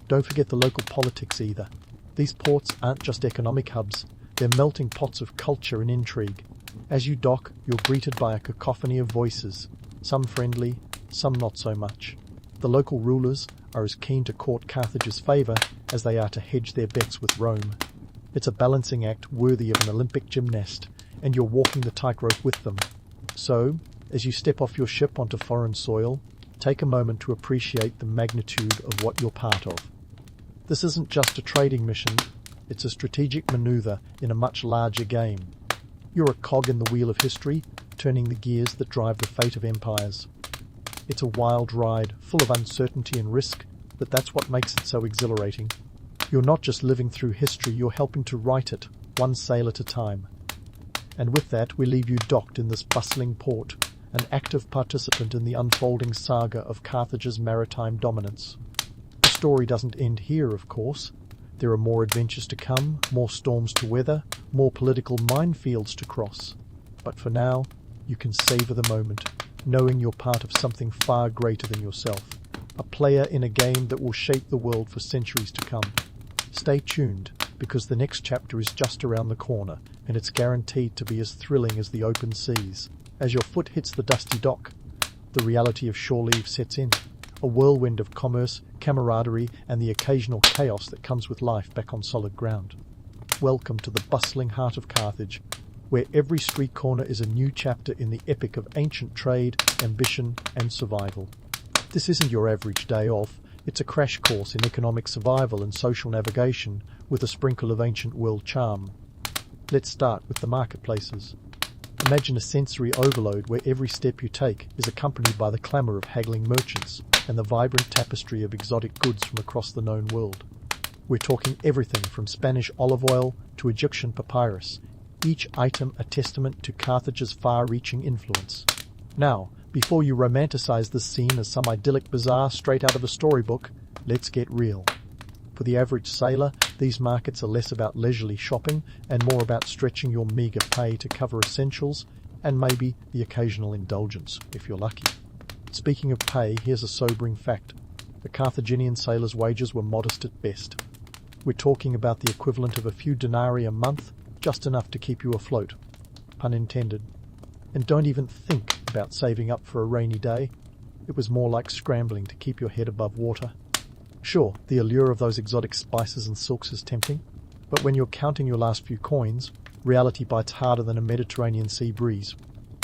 Don't forget the local politics either. These ports aren't just economic hubs, they're melting pots of culture and intrigue. As you dock, you're greeted by a cacophony of voices, some friendly, some not so much. The local rulers are as keen to court Carthage's favour as they are to hedge their bets with Rome. It's a balancing act worthy of an Olympic gymnast, and you're walking the tightrope with them. So, as you step off your ship onto foreign soil, take a moment to appreciate the magnitude of what you're part of. This isn't just a trading mission, it's a strategic maneuver in a much larger game. You're a cog in the wheel of history, turning the gears that drive the fate of empires. It's a wild ride, full of uncertainty and risk, but that's what makes it so exhilarating. You're not just living through history, you're helping to write it, one sail at a time. And with that, we leave you docked in this bustling port, an active participant in the unfolding saga of Carthage's maritime dominance. The story doesn't end here, of course. There are more adventures to come, more storms to weather, more political minefields to cross. But for now, you can savor the moment, knowing you're part of something far greater than yourself, a player in a game that will shape the world for centuries to come. Stay tuned, because the next chapter is just around the corner, and it's guaranteed to be as thrilling as the open seas. As your foot hits the dusty dock, the reality of shore leave sets in, a whirlwind of commerce, camaraderie, and the occasional chaos that comes with life back on solid ground. Welcome to the bustling heart of Carthage, where every street corner is a new chapter in the epic of ancient trade, ambition, and survival. This isn't your average day off. It's a crash course in economic survival and social navigation with a sprinkle of ancient world charm. Let's start with the marketplaces. Imagine a sensory overload where every step you take is accompanied by the clamour of haggling merchants and the vibrant tapestry of exotic goods from across the known world. We're talking everything from Spanish olive oil to Egyptian papyrus, each item a testament to Carthage's far-reaching influence. Now, before you romanticize this scene as some idyllic bazaar straight out of a storybook, let's get real. For the average sailor, these markets are less about leisurely shopping and more about stretching your meagre pay to cover essentials and maybe the occasional indulgence, if you're lucky. Speaking of pay, here's a sobering fact. The Carthaginian sailors' wages were modest at best. We're talking about the equivalent of a few denarii a month, just enough to keep you afloat. Pun intended. And don't even think about saving up for a rainy day. It was more like scrambling to keep your head above water. Sure, the allure of those exotic spices and silks is tempting, but when you're counting your last few coins, reality bites harder than a Mediterranean sea breeze.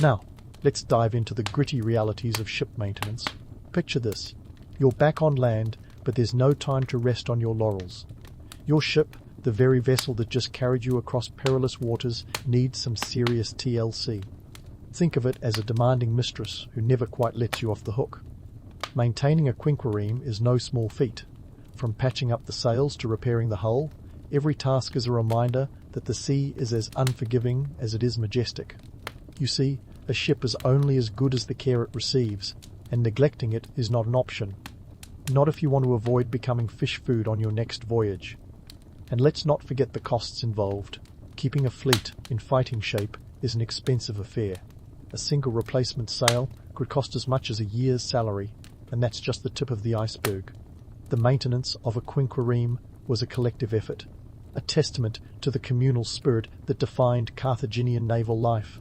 Now, let's dive into the gritty realities of ship maintenance. Picture this. You're back on land, but there's no time to rest on your laurels. Your ship, the very vessel that just carried you across perilous waters, needs some serious TLC. Think of it as a demanding mistress who never quite lets you off the hook. Maintaining a quinquereme is no small feat. From patching up the sails to repairing the hull, every task is a reminder that the sea is as unforgiving as it is majestic. You see, a ship is only as good as the care it receives, and neglecting it is not an option. Not if you want to avoid becoming fish food on your next voyage. And let's not forget the costs involved. Keeping a fleet in fighting shape is an expensive affair. A single replacement sail could cost as much as a year's salary, and that's just the tip of the iceberg. The maintenance of a quinquereme was a collective effort, a testament to the communal spirit that defined Carthaginian naval life.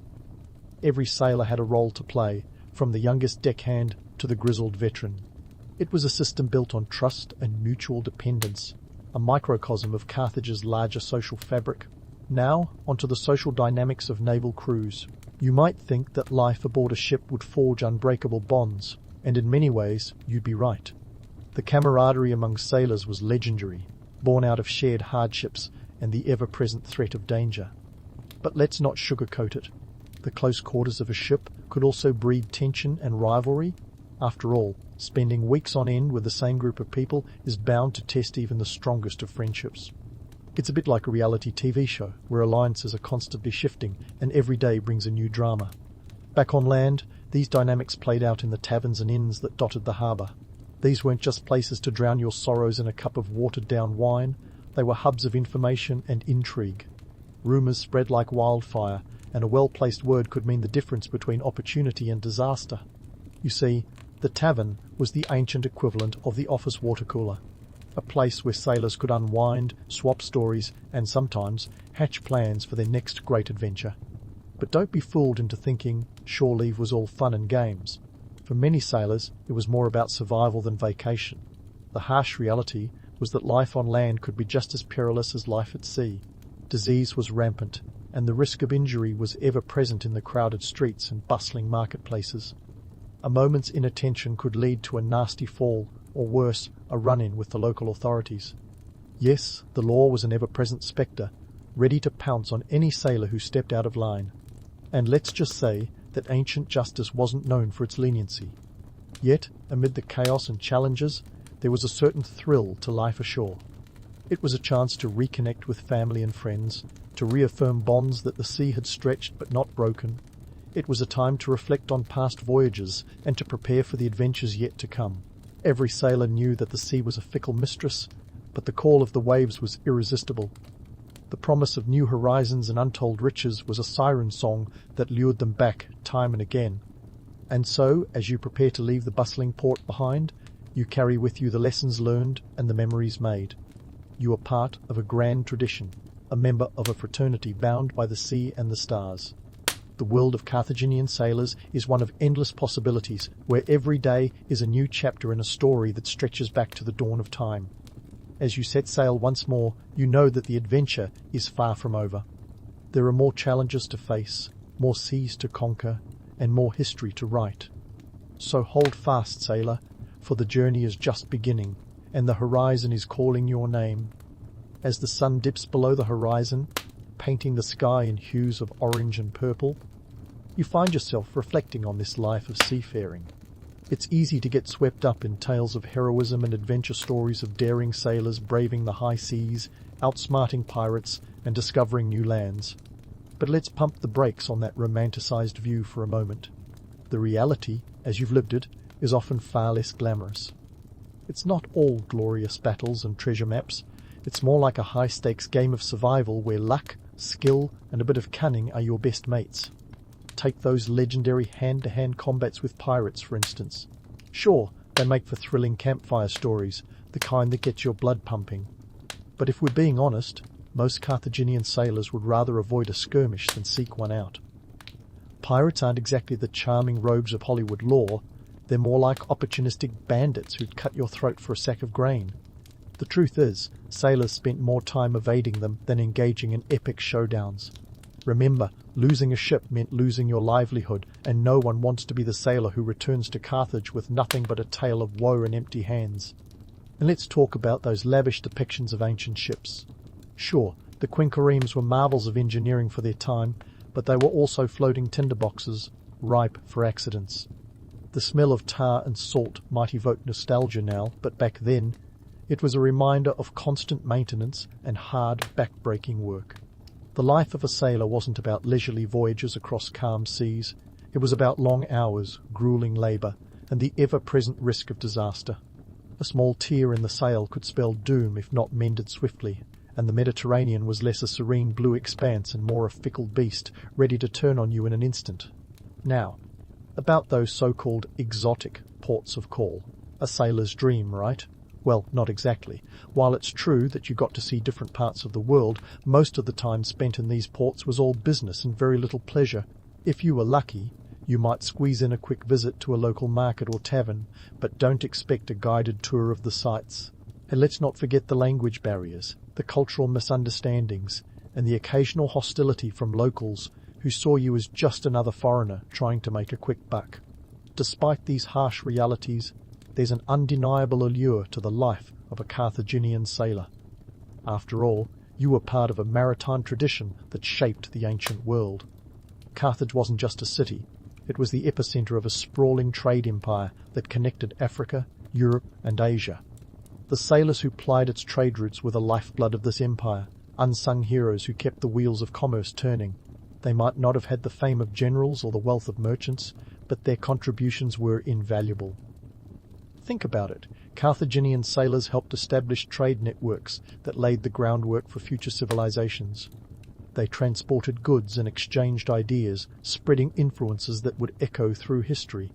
Every sailor had a role to play, from the youngest deckhand to the grizzled veteran. It was a system built on trust and mutual dependence, a microcosm of Carthage's larger social fabric. Now, onto the social dynamics of naval crews. You might think that life aboard a ship would forge unbreakable bonds, and in many ways, you'd be right. The camaraderie among sailors was legendary, born out of shared hardships and the ever-present threat of danger. But let's not sugarcoat it. The close quarters of a ship could also breed tension and rivalry. After all, spending weeks on end with the same group of people is bound to test even the strongest of friendships. It's a bit like a reality TV show, where alliances are constantly shifting and every day brings a new drama. Back on land, these dynamics played out in the taverns and inns that dotted the harbour. These weren't just places to drown your sorrows in a cup of watered-down wine, they were hubs of information and intrigue. Rumours spread like wildfire, and a well-placed word could mean the difference between opportunity and disaster. You see, the tavern was the ancient equivalent of the office water cooler, a place where sailors could unwind, swap stories, and sometimes hatch plans for their next great adventure. But don't be fooled into thinking shore leave was all fun and games. For many sailors, it was more about survival than vacation. The harsh reality was that life on land could be just as perilous as life at sea. Disease was rampant, and the risk of injury was ever present in the crowded streets and bustling marketplaces. A moment's inattention could lead to a nasty fall, or worse, a run-in with the local authorities. Yes, the law was an ever-present spectre, ready to pounce on any sailor who stepped out of line. And let's just say that ancient justice wasn't known for its leniency. Yet, amid the chaos and challenges, there was a certain thrill to life ashore. It was a chance to reconnect with family and friends, to reaffirm bonds that the sea had stretched but not broken. It was a time to reflect on past voyages and to prepare for the adventures yet to come. Every sailor knew that the sea was a fickle mistress, but the call of the waves was irresistible. The promise of new horizons and untold riches was a siren song that lured them back time and again. And so, as you prepare to leave the bustling port behind, you carry with you the lessons learned and the memories made. You are part of a grand tradition, a member of a fraternity bound by the sea and the stars. The world of Carthaginian sailors is one of endless possibilities, where every day is a new chapter in a story that stretches back to the dawn of time. As you set sail once more, you know that the adventure is far from over. There are more challenges to face, more seas to conquer, and more history to write. So hold fast, sailor, for the journey is just beginning, and the horizon is calling your name. As the sun dips below the horizon, painting the sky in hues of orange and purple, you find yourself reflecting on this life of seafaring. It's easy to get swept up in tales of heroism and adventure stories of daring sailors braving the high seas, outsmarting pirates, and discovering new lands. But let's pump the brakes on that romanticized view for a moment. The reality, as you've lived it, is often far less glamorous. It's not all glorious battles and treasure maps. It's more like a high-stakes game of survival where luck, skill, and a bit of cunning are your best mates. Take those legendary hand-to-hand combats with pirates, for instance. Sure, they make for thrilling campfire stories, the kind that gets your blood pumping. But if we're being honest, most Carthaginian sailors would rather avoid a skirmish than seek one out. Pirates aren't exactly the charming rogues of Hollywood lore. They're more like opportunistic bandits who'd cut your throat for a sack of grain. The truth is, sailors spent more time evading them than engaging in epic showdowns. Remember, losing a ship meant losing your livelihood, and no one wants to be the sailor who returns to Carthage with nothing but a tale of woe and empty hands. And let's talk about those lavish depictions of ancient ships. Sure, the quinqueremes were marvels of engineering for their time, but they were also floating tinderboxes, ripe for accidents. The smell of tar and salt might evoke nostalgia now, but back then, it was a reminder of constant maintenance and hard, back-breaking work. The life of a sailor wasn't about leisurely voyages across calm seas. It was about long hours, grueling labour, and the ever-present risk of disaster. A small tear in the sail could spell doom if not mended swiftly, and the Mediterranean was less a serene blue expanse and more a fickle beast, ready to turn on you in an instant. Now, about those so-called exotic ports of call. A sailor's dream, right? Well, not exactly. While it's true that you got to see different parts of the world, most of the time spent in these ports was all business and very little pleasure. If you were lucky, you might squeeze in a quick visit to a local market or tavern, but don't expect a guided tour of the sights. And let's not forget the language barriers, the cultural misunderstandings, and the occasional hostility from locals who saw you as just another foreigner trying to make a quick buck. Despite these harsh realities, there's an undeniable allure to the life of a Carthaginian sailor. After all, you were part of a maritime tradition that shaped the ancient world. Carthage wasn't just a city, it was the epicenter of a sprawling trade empire that connected Africa, Europe, and Asia. The sailors who plied its trade routes were the lifeblood of this empire, unsung heroes who kept the wheels of commerce turning. They might not have had the fame of generals or the wealth of merchants, but their contributions were invaluable. Think about it. Carthaginian sailors helped establish trade networks that laid the groundwork for future civilizations. They transported goods and exchanged ideas, spreading influences that would echo through history.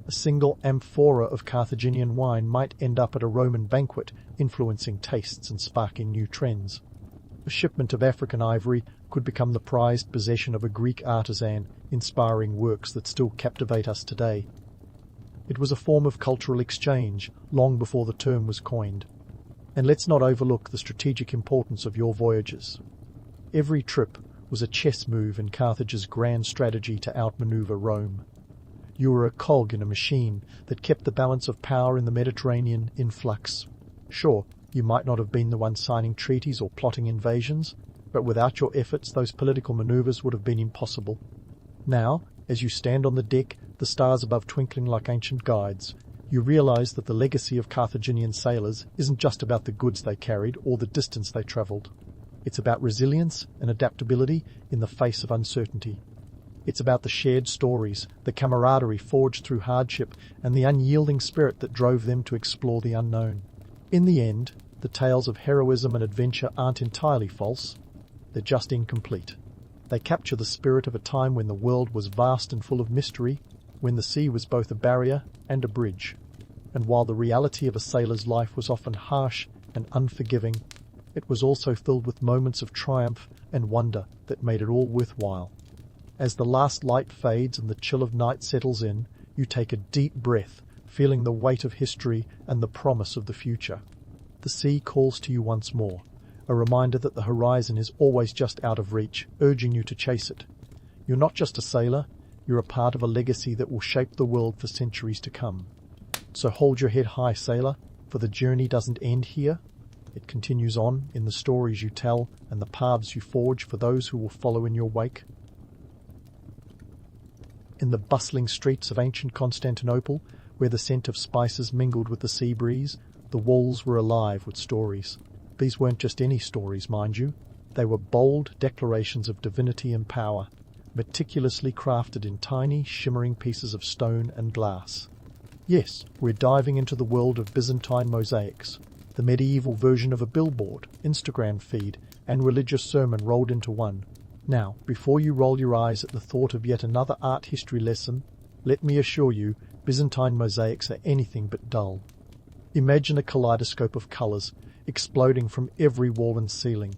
A single amphora of Carthaginian wine might end up at a Roman banquet, influencing tastes and sparking new trends. A shipment of African ivory could become the prized possession of a Greek artisan, inspiring works that still captivate us today. It was a form of cultural exchange, long before the term was coined. And let's not overlook the strategic importance of your voyages. Every trip was a chess move in Carthage's grand strategy to outmaneuver Rome. You were a cog in a machine that kept the balance of power in the Mediterranean in flux. Sure, you might not have been the one signing treaties or plotting invasions, but without your efforts those political maneuvers would have been impossible. Now, as you stand on the deck, the stars above twinkling like ancient guides, you realize that the legacy of Carthaginian sailors isn't just about the goods they carried or the distance they traveled. It's about resilience and adaptability in the face of uncertainty. It's about the shared stories, the camaraderie forged through hardship, and the unyielding spirit that drove them to explore the unknown. In the end, the tales of heroism and adventure aren't entirely false. They're just incomplete. They capture the spirit of a time when the world was vast and full of mystery, when the sea was both a barrier and a bridge. And while the reality of a sailor's life was often harsh and unforgiving, it was also filled with moments of triumph and wonder that made it all worthwhile. As the last light fades and the chill of night settles in, you take a deep breath, feeling the weight of history and the promise of the future. The sea calls to you once more, a reminder that the horizon is always just out of reach, urging you to chase it. You're not just a sailor, you're a part of a legacy that will shape the world for centuries to come. So hold your head high, sailor, for the journey doesn't end here. It continues on in the stories you tell and the paths you forge for those who will follow in your wake. In the bustling streets of ancient Constantinople, where the scent of spices mingled with the sea breeze, the walls were alive with stories. These weren't just any stories, mind you. They were bold declarations of divinity and power, meticulously crafted in tiny, shimmering pieces of stone and glass. Yes, we're diving into the world of Byzantine mosaics, the medieval version of a billboard, Instagram feed, and religious sermon rolled into one. Now, before you roll your eyes at the thought of yet another art history lesson, let me assure you, Byzantine mosaics are anything but dull. Imagine a kaleidoscope of colours, exploding from every wall and ceiling,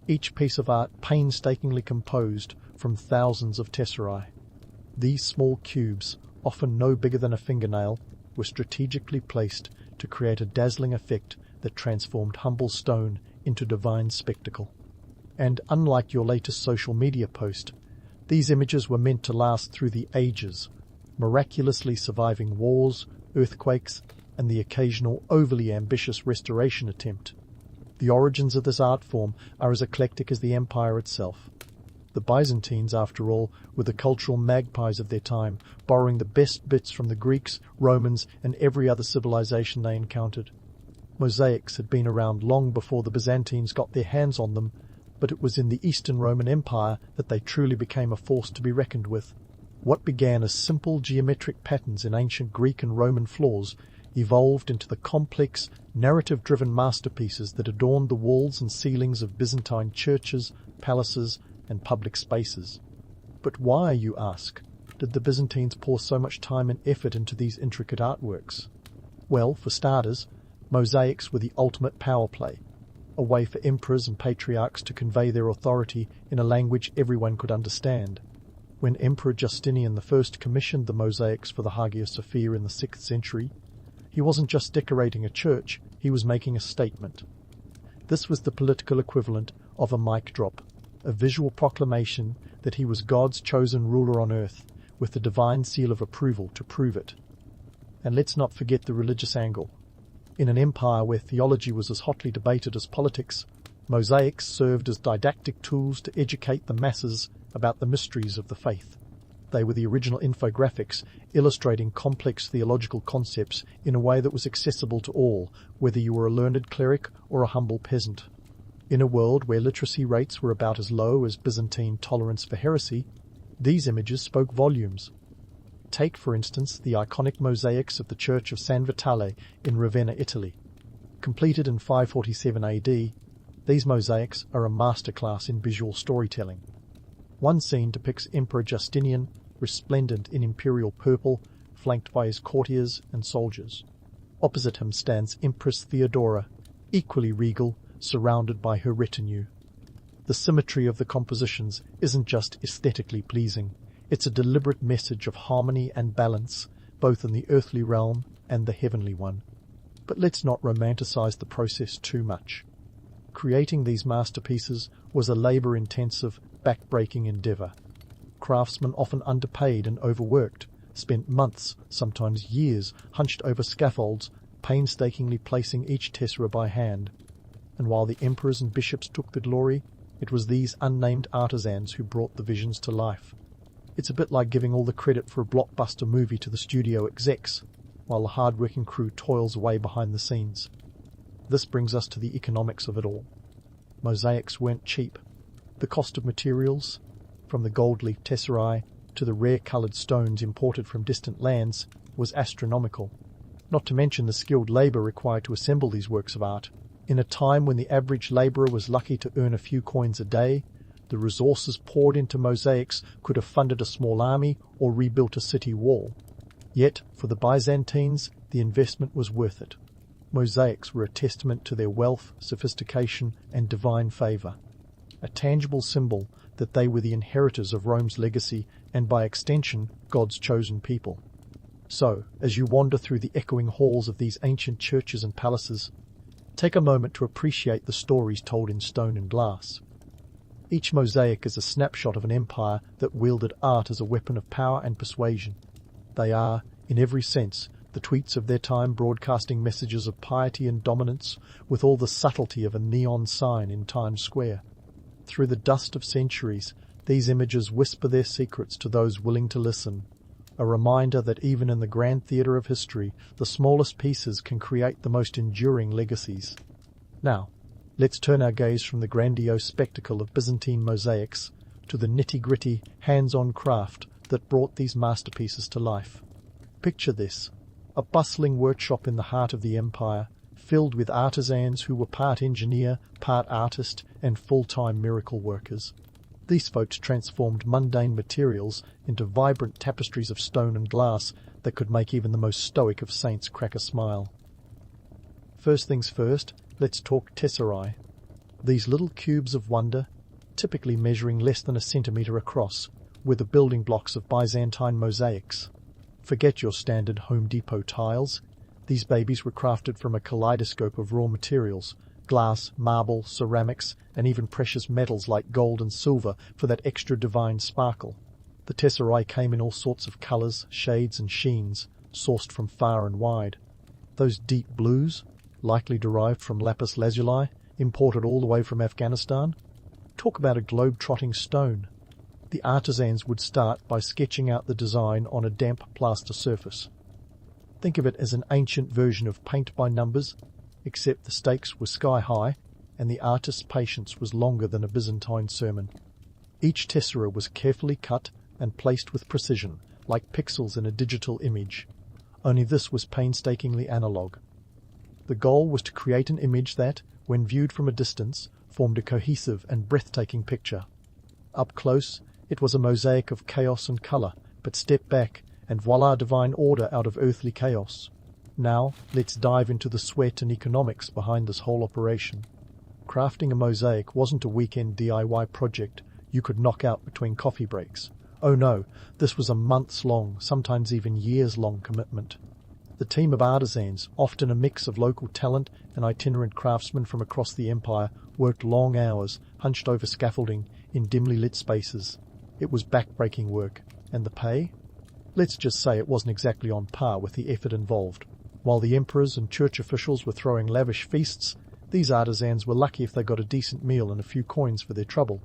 each piece of art painstakingly composed from thousands of tesserae. These small cubes, often no bigger than a fingernail, were strategically placed to create a dazzling effect that transformed humble stone into divine spectacle. And unlike your latest social media post, these images were meant to last through the ages, miraculously surviving wars, earthquakes, and the occasional overly ambitious restoration attempt. The origins of this art form are as eclectic as the empire itself. The Byzantines, after all, were the cultural magpies of their time, borrowing the best bits from the Greeks, Romans, and every other civilization they encountered. Mosaics had been around long before the Byzantines got their hands on them, but it was in the Eastern Roman Empire that they truly became a force to be reckoned with. What began as simple geometric patterns in ancient Greek and Roman floors evolved into the complex, narrative-driven masterpieces that adorned the walls and ceilings of Byzantine churches, palaces, and public spaces. But why, you ask, did the Byzantines pour so much time and effort into these intricate artworks? Well, for starters, mosaics were the ultimate power play, a way for emperors and patriarchs to convey their authority in a language everyone could understand. When Emperor Justinian I commissioned the mosaics for the Hagia Sophia in the 6th century, he wasn't just decorating a church, he was making a statement. This was the political equivalent of a mic drop, a visual proclamation that he was God's chosen ruler on earth, with the divine seal of approval to prove it. And let's not forget the religious angle. In an empire where theology was as hotly debated as politics, mosaics served as didactic tools to educate the masses about the mysteries of the faith. They were the original infographics, illustrating complex theological concepts in a way that was accessible to all, whether you were a learned cleric or a humble peasant. In a world where literacy rates were about as low as Byzantine tolerance for heresy, these images spoke volumes. Take, for instance, the iconic mosaics of the Church of San Vitale in Ravenna, Italy. Completed in 547 AD, these mosaics are a masterclass in visual storytelling. One scene depicts Emperor Justinian, resplendent in imperial purple, flanked by his courtiers and soldiers. Opposite him stands Empress Theodora, equally regal, surrounded by her retinue. The symmetry of the compositions isn't just aesthetically pleasing, it's a deliberate message of harmony and balance, both in the earthly realm and the heavenly one. But let's not romanticize the process too much. Creating these masterpieces was a labor-intensive, back-breaking endeavor. Craftsmen, often underpaid and overworked, spent months, sometimes years, hunched over scaffolds, painstakingly placing each tessera by hand. And while the emperors and bishops took the glory, it was these unnamed artisans who brought the visions to life. It's a bit like giving all the credit for a blockbuster movie to the studio execs, while the hard-working crew toils away behind the scenes. This brings us to the economics of it all. Mosaics weren't cheap. The cost of materials, from the gold-leaf tesserae to the rare-coloured stones imported from distant lands, was astronomical. Not to mention the skilled labour required to assemble these works of art. In a time when the average labourer was lucky to earn a few coins a day, the resources poured into mosaics could have funded a small army or rebuilt a city wall. Yet, for the Byzantines, the investment was worth it. Mosaics were a testament to their wealth, sophistication, and divine favour, a tangible symbol that they were the inheritors of Rome's legacy and, by extension, God's chosen people. So, as you wander through the echoing halls of these ancient churches and palaces, take a moment to appreciate the stories told in stone and glass. Each mosaic is a snapshot of an empire that wielded art as a weapon of power and persuasion. They are, in every sense, the tweets of their time, broadcasting messages of piety and dominance with all the subtlety of a neon sign in Times Square. Through the dust of centuries, these images whisper their secrets to those willing to listen, a reminder that even in the grand theatre of history, the smallest pieces can create the most enduring legacies. Now, let's turn our gaze from the grandiose spectacle of Byzantine mosaics to the nitty-gritty, hands-on craft that brought these masterpieces to life. Picture this: a bustling workshop in the heart of the empire, filled with artisans who were part engineer, part artist, and full-time miracle workers. These folks transformed mundane materials into vibrant tapestries of stone and glass that could make even the most stoic of saints crack a smile. First things first, let's talk tesserae. These little cubes of wonder, typically measuring less than a centimetre across, were the building blocks of Byzantine mosaics. Forget your standard Home Depot tiles. These babies were crafted from a kaleidoscope of raw materials: glass, marble, ceramics, and even precious metals like gold and silver for that extra divine sparkle. The tesserae came in all sorts of colours, shades and sheens, sourced from far and wide. Those deep blues, likely derived from lapis lazuli, imported all the way from Afghanistan. Talk about a globe-trotting stone. The artisans would start by sketching out the design on a damp plaster surface. Think of it as an ancient version of paint by numbers, except the stakes were sky-high and the artist's patience was longer than a Byzantine sermon. Each tessera was carefully cut and placed with precision, like pixels in a digital image. Only this was painstakingly analog. The goal was to create an image that, when viewed from a distance, formed a cohesive and breathtaking picture. Up close, it was a mosaic of chaos and colour, but step back, and voila, divine order out of earthly chaos. Now, let's dive into the sweat and economics behind this whole operation. Crafting a mosaic wasn't a weekend DIY project you could knock out between coffee breaks. Oh no, this was a months-long, sometimes even years-long commitment. The team of artisans, often a mix of local talent and itinerant craftsmen from across the empire, worked long hours, hunched over scaffolding in dimly lit spaces. It was back-breaking work. And the pay? Let's just say it wasn't exactly on par with the effort involved. While the emperors and church officials were throwing lavish feasts, these artisans were lucky if they got a decent meal and a few coins for their trouble.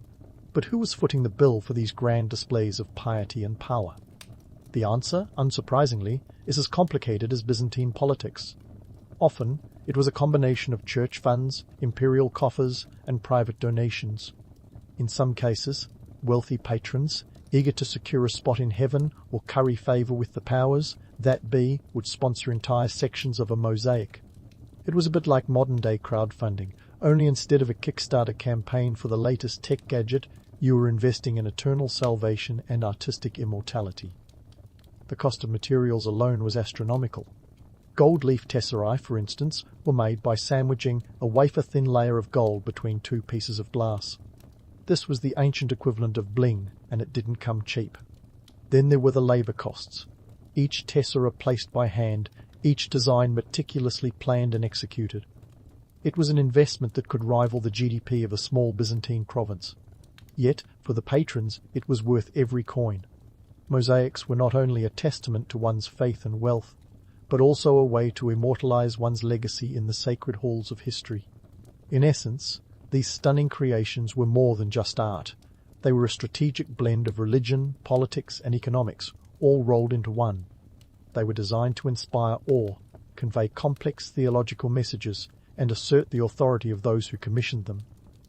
But who was footing the bill for these grand displays of piety and power? The answer, unsurprisingly, is as complicated as Byzantine politics. Often, it was a combination of church funds, imperial coffers, and private donations. In some cases, wealthy patrons, eager to secure a spot in heaven or curry favour with the powers that be, would sponsor entire sections of a mosaic. It was a bit like modern-day crowdfunding, only instead of a Kickstarter campaign for the latest tech gadget, you were investing in eternal salvation and artistic immortality. The cost of materials alone was astronomical. Gold leaf tesserae, for instance, were made by sandwiching a wafer-thin layer of gold between two pieces of glass. This was the ancient equivalent of bling, and it didn't come cheap. Then there were the labour costs. Each tessera placed by hand, each design meticulously planned and executed. It was an investment that could rival the GDP of a small Byzantine province. Yet, for the patrons, it was worth every coin. Mosaics were not only a testament to one's faith and wealth, but also a way to immortalize one's legacy in the sacred halls of history. In essence, these stunning creations were more than just art. They were a strategic blend of religion, politics, and economics, all rolled into one. They were designed to inspire awe, convey complex theological messages, and assert the authority of those who commissioned them.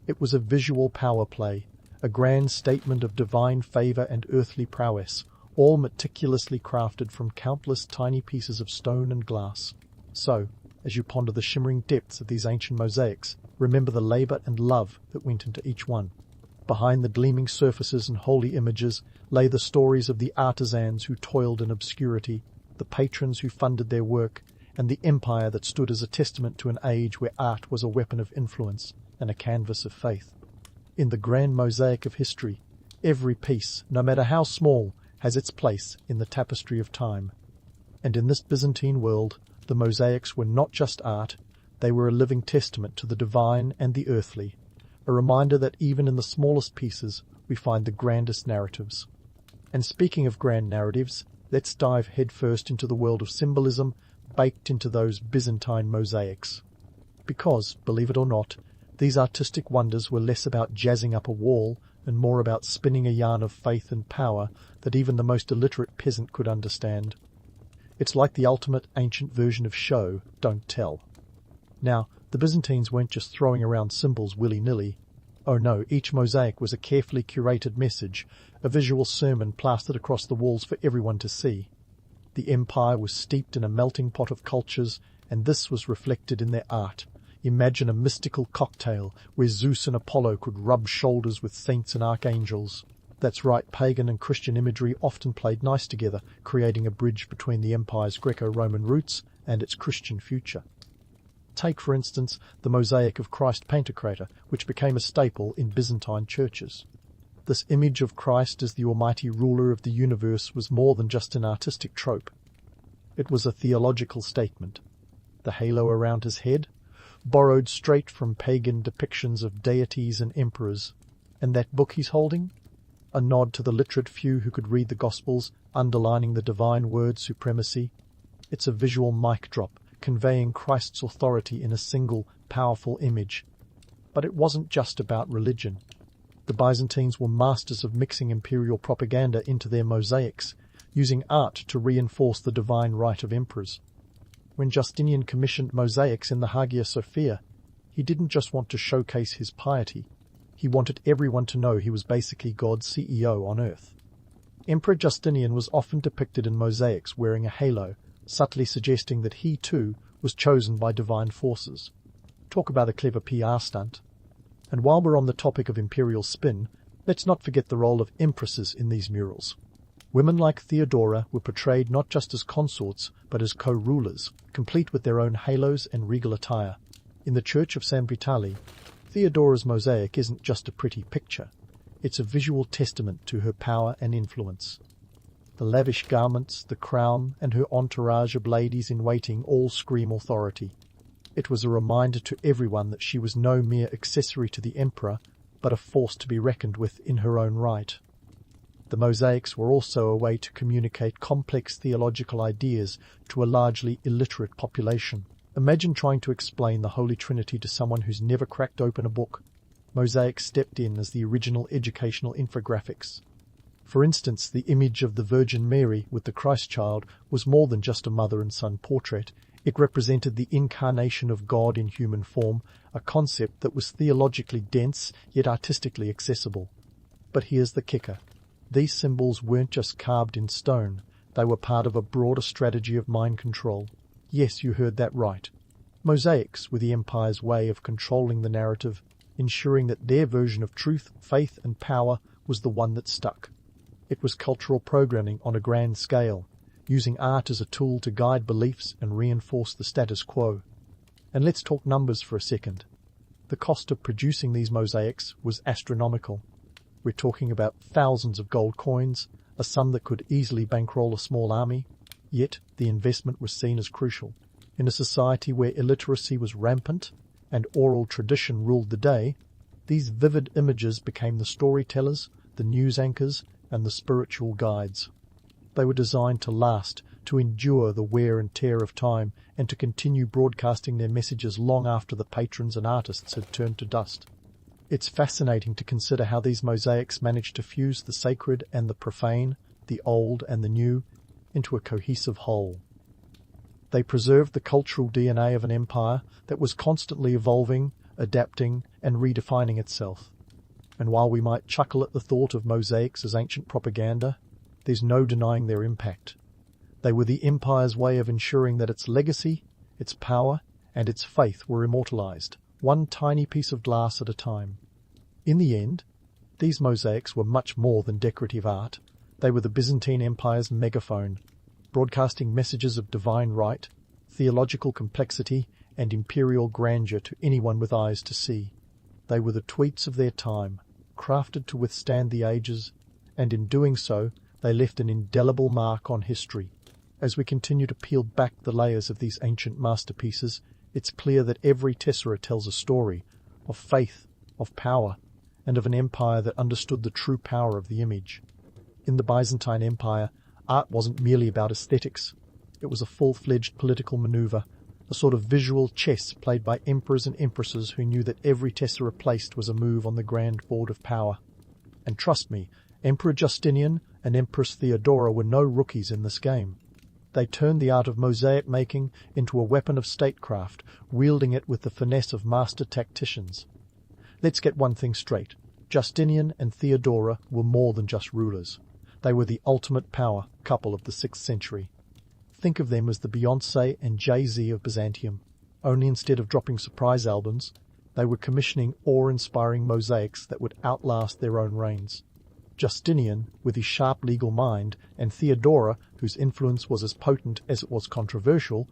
It was a visual power play, a grand statement of divine favour and earthly prowess, all meticulously crafted from countless tiny pieces of stone and glass. So, as you ponder the shimmering depths of these ancient mosaics, remember the labour and love that went into each one. Behind the gleaming surfaces and holy images lay the stories of the artisans who toiled in obscurity, the patrons who funded their work, and the empire that stood as a testament to an age where art was a weapon of influence and a canvas of faith. In the grand mosaic of history, every piece, no matter how small, has its place in the tapestry of time. And in this Byzantine world, the mosaics were not just art, they were a living testament to the divine and the earthly, a reminder that even in the smallest pieces we find the grandest narratives. And speaking of grand narratives, let's dive headfirst into the world of symbolism baked into those Byzantine mosaics. Because, believe it or not, these artistic wonders were less about jazzing up a wall and more about spinning a yarn of faith and power that even the most illiterate peasant could understand. It's like the ultimate ancient version of show, don't tell. Now, the Byzantines weren't just throwing around symbols willy-nilly. Oh no, each mosaic was a carefully curated message, a visual sermon plastered across the walls for everyone to see. The empire was steeped in a melting pot of cultures, and this was reflected in their art. Imagine a mystical cocktail where Zeus and Apollo could rub shoulders with saints and archangels. That's right, pagan and Christian imagery often played nice together, creating a bridge between the empire's Greco-Roman roots and its Christian future. Take, for instance, the mosaic of Christ Pantocrator, which became a staple in Byzantine churches. This image of Christ as the almighty ruler of the universe was more than just an artistic trope. It was a theological statement. The halo around his head, borrowed straight from pagan depictions of deities and emperors. And that book he's holding? A nod to the literate few who could read the Gospels, underlining the divine word supremacy. It's a visual mic drop, conveying Christ's authority in a single, powerful image. But it wasn't just about religion. The Byzantines were masters of mixing imperial propaganda into their mosaics, using art to reinforce the divine right of emperors. When Justinian commissioned mosaics in the Hagia Sophia, he didn't just want to showcase his piety. He wanted everyone to know he was basically God's CEO on earth. Emperor Justinian was often depicted in mosaics wearing a halo, subtly suggesting that he, too, was chosen by divine forces. Talk about a clever PR stunt. And while we're on the topic of imperial spin, let's not forget the role of empresses in these murals. Women like Theodora were portrayed not just as consorts, but as co-rulers, complete with their own halos and regal attire. In the Church of San Vitale, Theodora's mosaic isn't just a pretty picture. It's a visual testament to her power and influence. The lavish garments, the crown, and her entourage of ladies-in-waiting all scream authority. It was a reminder to everyone that she was no mere accessory to the emperor, but a force to be reckoned with in her own right. The mosaics were also a way to communicate complex theological ideas to a largely illiterate population. Imagine trying to explain the Holy Trinity to someone who's never cracked open a book. Mosaics stepped in as the original educational infographics. For instance, the image of the Virgin Mary with the Christ child was more than just a mother and son portrait. It represented the incarnation of God in human form, a concept that was theologically dense yet artistically accessible. But here's the kicker. These symbols weren't just carved in stone. They were part of a broader strategy of mind control. Yes, you heard that right. Mosaics were the empire's way of controlling the narrative, ensuring that their version of truth, faith, and power was the one that stuck. It was cultural programming on a grand scale, using art as a tool to guide beliefs and reinforce the status quo. And let's talk numbers for a second. The cost of producing these mosaics was astronomical. We're talking about thousands of gold coins, a sum that could easily bankroll a small army. Yet the investment was seen as crucial. In a society where illiteracy was rampant and oral tradition ruled the day, these vivid images became the storytellers, the news anchors, and the spiritual guides. They were designed to last, to endure the wear and tear of time, and to continue broadcasting their messages long after the patrons and artists had turned to dust. It's fascinating to consider how these mosaics managed to fuse the sacred and the profane, the old and the new, into a cohesive whole. They preserved the cultural DNA of an empire that was constantly evolving, adapting, and redefining itself. And while we might chuckle at the thought of mosaics as ancient propaganda, there's no denying their impact. They were the empire's way of ensuring that its legacy, its power, and its faith were immortalized, one tiny piece of glass at a time. In the end, these mosaics were much more than decorative art. They were the Byzantine Empire's megaphone, broadcasting messages of divine right, theological complexity, and imperial grandeur to anyone with eyes to see. They were the tweets of their time, crafted to withstand the ages, and in doing so, they left an indelible mark on history. As we continue to peel back the layers of these ancient masterpieces, it's clear that every tessera tells a story of faith, of power, and of an empire that understood the true power of the image. In the Byzantine Empire, art wasn't merely about aesthetics. It was a full-fledged political maneuver, a sort of visual chess played by emperors and empresses who knew that every tessera placed was a move on the grand board of power. And trust me, Emperor Justinian and Empress Theodora were no rookies in this game. They turned the art of mosaic making into a weapon of statecraft, wielding it with the finesse of master tacticians. Let's get one thing straight. Justinian and Theodora were more than just rulers. They were the ultimate power couple of the 6th century. Think of them as the Beyoncé and Jay-Z of Byzantium. Only instead of dropping surprise albums, they were commissioning awe-inspiring mosaics that would outlast their own reigns. Justinian, with his sharp legal mind, and Theodora, whose influence was as potent as it was controversial,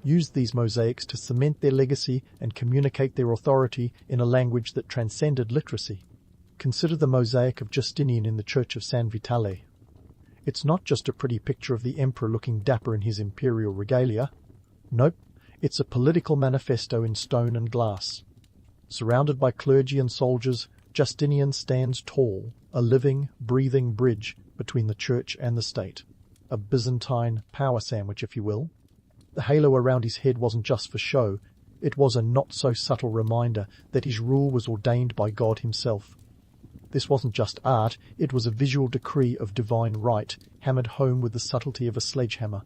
used these mosaics to cement their legacy and communicate their authority in a language that transcended literacy. Consider the mosaic of Justinian in the Church of San Vitale. It's not just a pretty picture of the emperor looking dapper in his imperial regalia. Nope, it's a political manifesto in stone and glass. Surrounded by clergy and soldiers, Justinian stands tall, a living, breathing bridge between the church and the state. A Byzantine power sandwich, if you will. The halo around his head wasn't just for show, it was a not-so-subtle reminder that his rule was ordained by God himself. This wasn't just art, it was a visual decree of divine right, hammered home with the subtlety of a sledgehammer.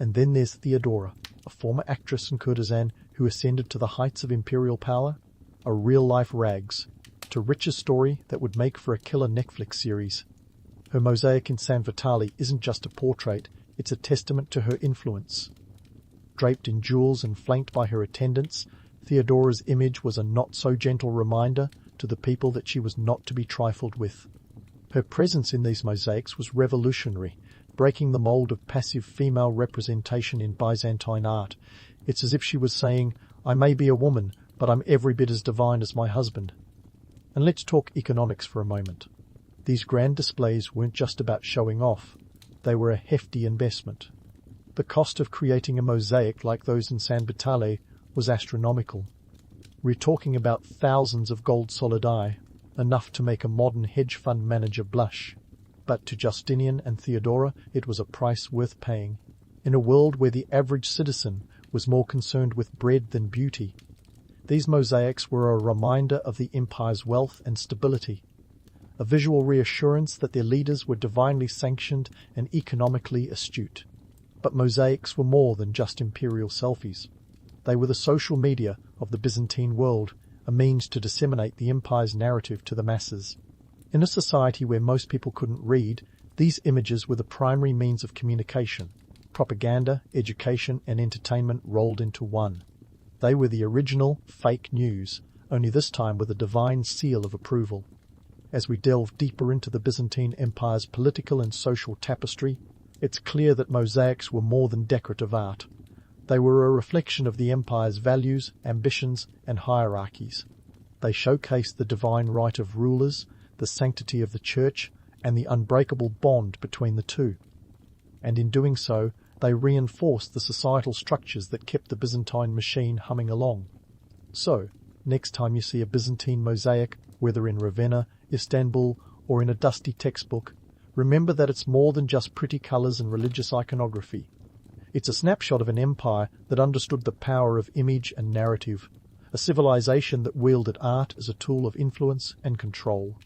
And then there's Theodora, a former actress and courtesan who ascended to the heights of imperial power, a real-life rags, to richer story that would make for a killer Netflix series. Her mosaic in San Vitale isn't just a portrait, it's a testament to her influence. Draped in jewels and flanked by her attendants, Theodora's image was a not-so-gentle reminder to the people that she was not to be trifled with. Her presence in these mosaics was revolutionary, breaking the mold of passive female representation in Byzantine art. It's as if she was saying, I may be a woman, but I'm every bit as divine as my husband. And let's talk economics for a moment. These grand displays weren't just about showing off, they were a hefty investment. The cost of creating a mosaic like those in San Vitale was astronomical. We're talking about thousands of gold solidi, enough to make a modern hedge fund manager blush. But to Justinian and Theodora, it was a price worth paying. In a world where the average citizen was more concerned with bread than beauty, these mosaics were a reminder of the empire's wealth and stability, a visual reassurance that their leaders were divinely sanctioned and economically astute. But mosaics were more than just imperial selfies. They were the social media of the Byzantine world, a means to disseminate the empire's narrative to the masses. In a society where most people couldn't read, these images were the primary means of communication. Propaganda, education, and entertainment rolled into one. They were the original fake news, only this time with a divine seal of approval. As we delve deeper into the Byzantine Empire's political and social tapestry, it's clear that mosaics were more than decorative art. They were a reflection of the empire's values, ambitions, and hierarchies. They showcased the divine right of rulers, the sanctity of the church, and the unbreakable bond between the two. And in doing so, they reinforced the societal structures that kept the Byzantine machine humming along. So, next time you see a Byzantine mosaic, whether in Ravenna, Istanbul, or in a dusty textbook, remember that it's more than just pretty colours and religious iconography. It's a snapshot of an empire that understood the power of image and narrative, a civilization that wielded art as a tool of influence and control.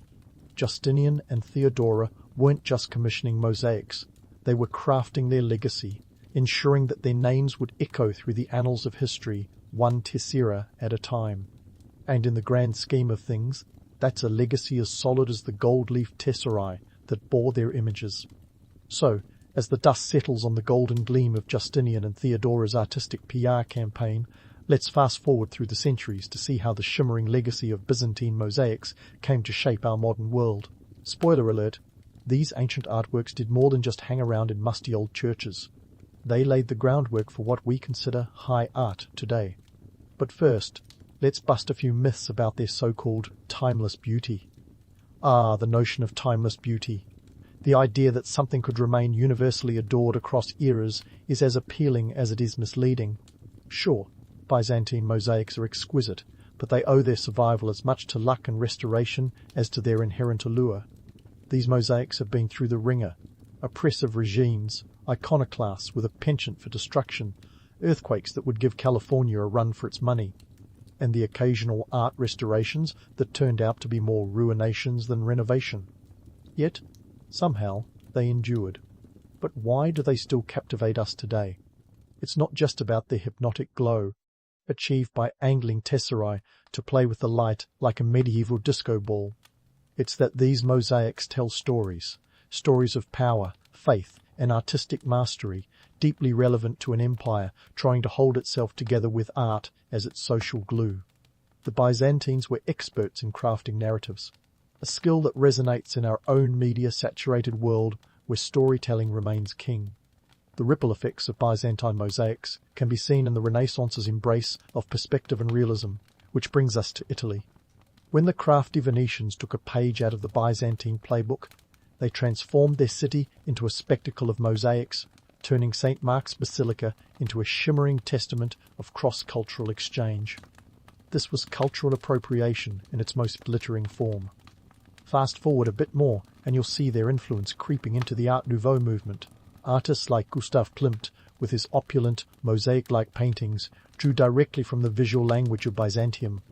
Justinian and Theodora weren't just commissioning mosaics, they were crafting their legacy, ensuring that their names would echo through the annals of history, one tessera at a time. And in the grand scheme of things, that's a legacy as solid as the gold-leaf tesserae that bore their images. So, as the dust settles on the golden gleam of Justinian and Theodora's artistic PR campaign, let's fast forward through the centuries to see how the shimmering legacy of Byzantine mosaics came to shape our modern world. Spoiler alert, these ancient artworks did more than just hang around in musty old churches. They laid the groundwork for what we consider high art today. But first, let's bust a few myths about their so-called timeless beauty. The notion of timeless beauty. The idea that something could remain universally adored across eras is as appealing as it is misleading. Sure, Byzantine mosaics are exquisite, but they owe their survival as much to luck and restoration as to their inherent allure. These mosaics have been through the ringer, oppressive regimes, iconoclasts with a penchant for destruction, earthquakes that would give California a run for its money, and the occasional art restorations that turned out to be more ruinations than renovation. Yet, somehow, they endured. But why do they still captivate us today? It's not just about their hypnotic glow, achieved by angling tesserae to play with the light like a medieval disco ball. It's that these mosaics tell stories, stories of power, faith, and artistic mastery, deeply relevant to an empire trying to hold itself together with art as its social glue. The Byzantines were experts in crafting narratives, a skill that resonates in our own media-saturated world where storytelling remains king. The ripple effects of Byzantine mosaics can be seen in the Renaissance's embrace of perspective and realism, which brings us to Italy. When the crafty Venetians took a page out of the Byzantine playbook, they transformed their city into a spectacle of mosaics, turning St. Mark's Basilica into a shimmering testament of cross-cultural exchange. This was cultural appropriation in its most glittering form. Fast forward a bit more, and you'll see their influence creeping into the Art Nouveau movement. Artists like Gustav Klimt, with his opulent, mosaic-like paintings, drew directly from the visual language of Byzantium.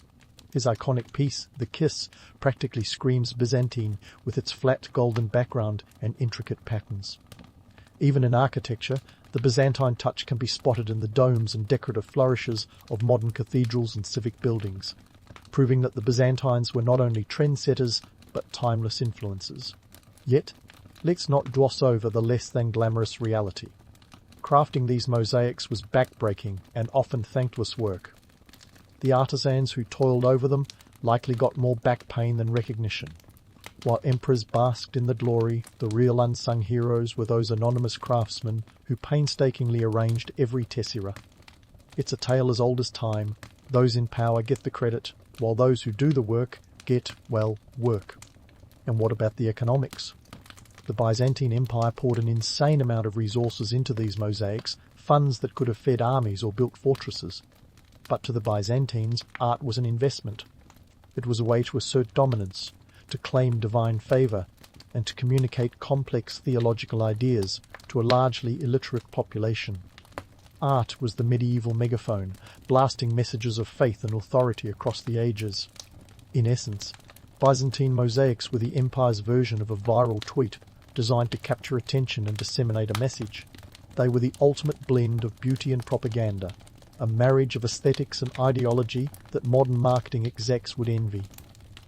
His iconic piece, The Kiss, practically screams Byzantine with its flat golden background and intricate patterns. Even in architecture, the Byzantine touch can be spotted in the domes and decorative flourishes of modern cathedrals and civic buildings, proving that the Byzantines were not only trendsetters, but timeless influences. Yet, let's not gloss over the less-than-glamorous reality. Crafting these mosaics was back-breaking and often thankless work. The artisans who toiled over them likely got more back pain than recognition. While emperors basked in the glory, the real unsung heroes were those anonymous craftsmen who painstakingly arranged every tessera. It's a tale as old as time. Those in power get the credit, while those who do the work get, well, work. And what about the economics? The Byzantine Empire poured an insane amount of resources into these mosaics, funds that could have fed armies or built fortresses. But to the Byzantines, art was an investment. It was a way to assert dominance, to claim divine favour, and to communicate complex theological ideas to a largely illiterate population. Art was the medieval megaphone, blasting messages of faith and authority across the ages. In essence, Byzantine mosaics were the empire's version of a viral tweet, designed to capture attention and disseminate a message. They were the ultimate blend of beauty and propaganda, a marriage of aesthetics and ideology that modern marketing execs would envy.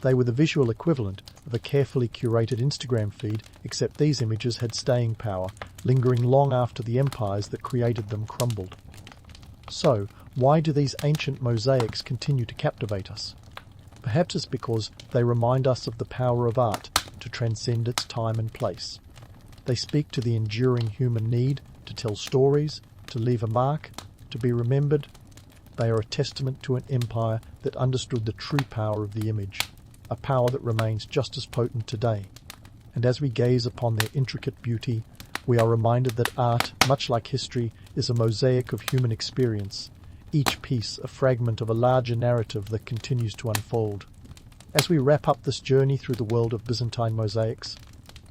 They were the visual equivalent of a carefully curated Instagram feed, except these images had staying power, lingering long after the empires that created them crumbled. So, why do these ancient mosaics continue to captivate us? Perhaps it's because they remind us of the power of art to transcend its time and place. They speak to the enduring human need to tell stories, to leave a mark, to be remembered. They are a testament to an empire that understood the true power of the image, a power that remains just as potent today. And as we gaze upon their intricate beauty, we are reminded that art, much like history, is a mosaic of human experience, each piece a fragment of a larger narrative that continues to unfold. As we wrap up this journey through the world of Byzantine mosaics,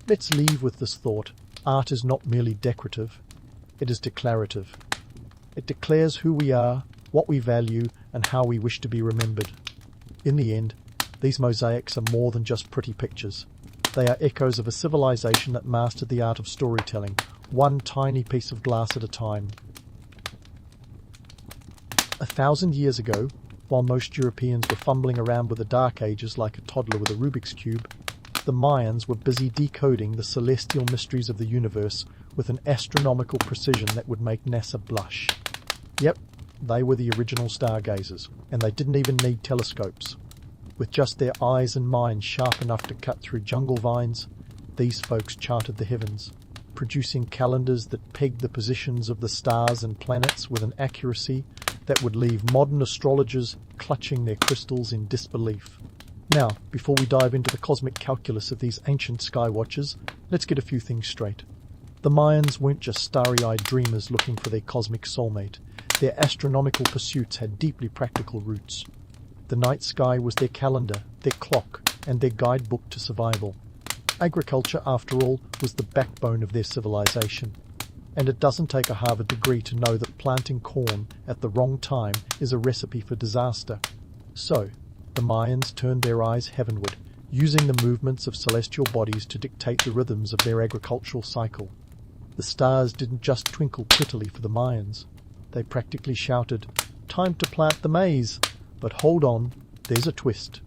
let's leave with this thought: art is not merely decorative, it is declarative. It declares who we are, what we value, and how we wish to be remembered. In the end, these mosaics are more than just pretty pictures. They are echoes of a civilization that mastered the art of storytelling, one tiny piece of glass at a time. 1,000 years ago, while most Europeans were fumbling around with the Dark Ages like a toddler with a Rubik's Cube, the Mayans were busy decoding the celestial mysteries of the universe with an astronomical precision that would make NASA blush. Yep, they were the original stargazers, and they didn't even need telescopes. With just their eyes and minds sharp enough to cut through jungle vines, these folks charted the heavens, producing calendars that pegged the positions of the stars and planets with an accuracy that would leave modern astrologers clutching their crystals in disbelief. Now, before we dive into the cosmic calculus of these ancient sky watchers, let's get a few things straight. The Mayans weren't just starry-eyed dreamers looking for their cosmic soulmate. Their astronomical pursuits had deeply practical roots. The night sky was their calendar, their clock, and their guidebook to survival. Agriculture, after all, was the backbone of their civilization. And it doesn't take a Harvard degree to know that planting corn at the wrong time is a recipe for disaster. So, the Mayans turned their eyes heavenward, using the movements of celestial bodies to dictate the rhythms of their agricultural cycle. The stars didn't just twinkle prettily for the Mayans. They practically shouted, "Time to plant the maize!" But hold on, there's a twist.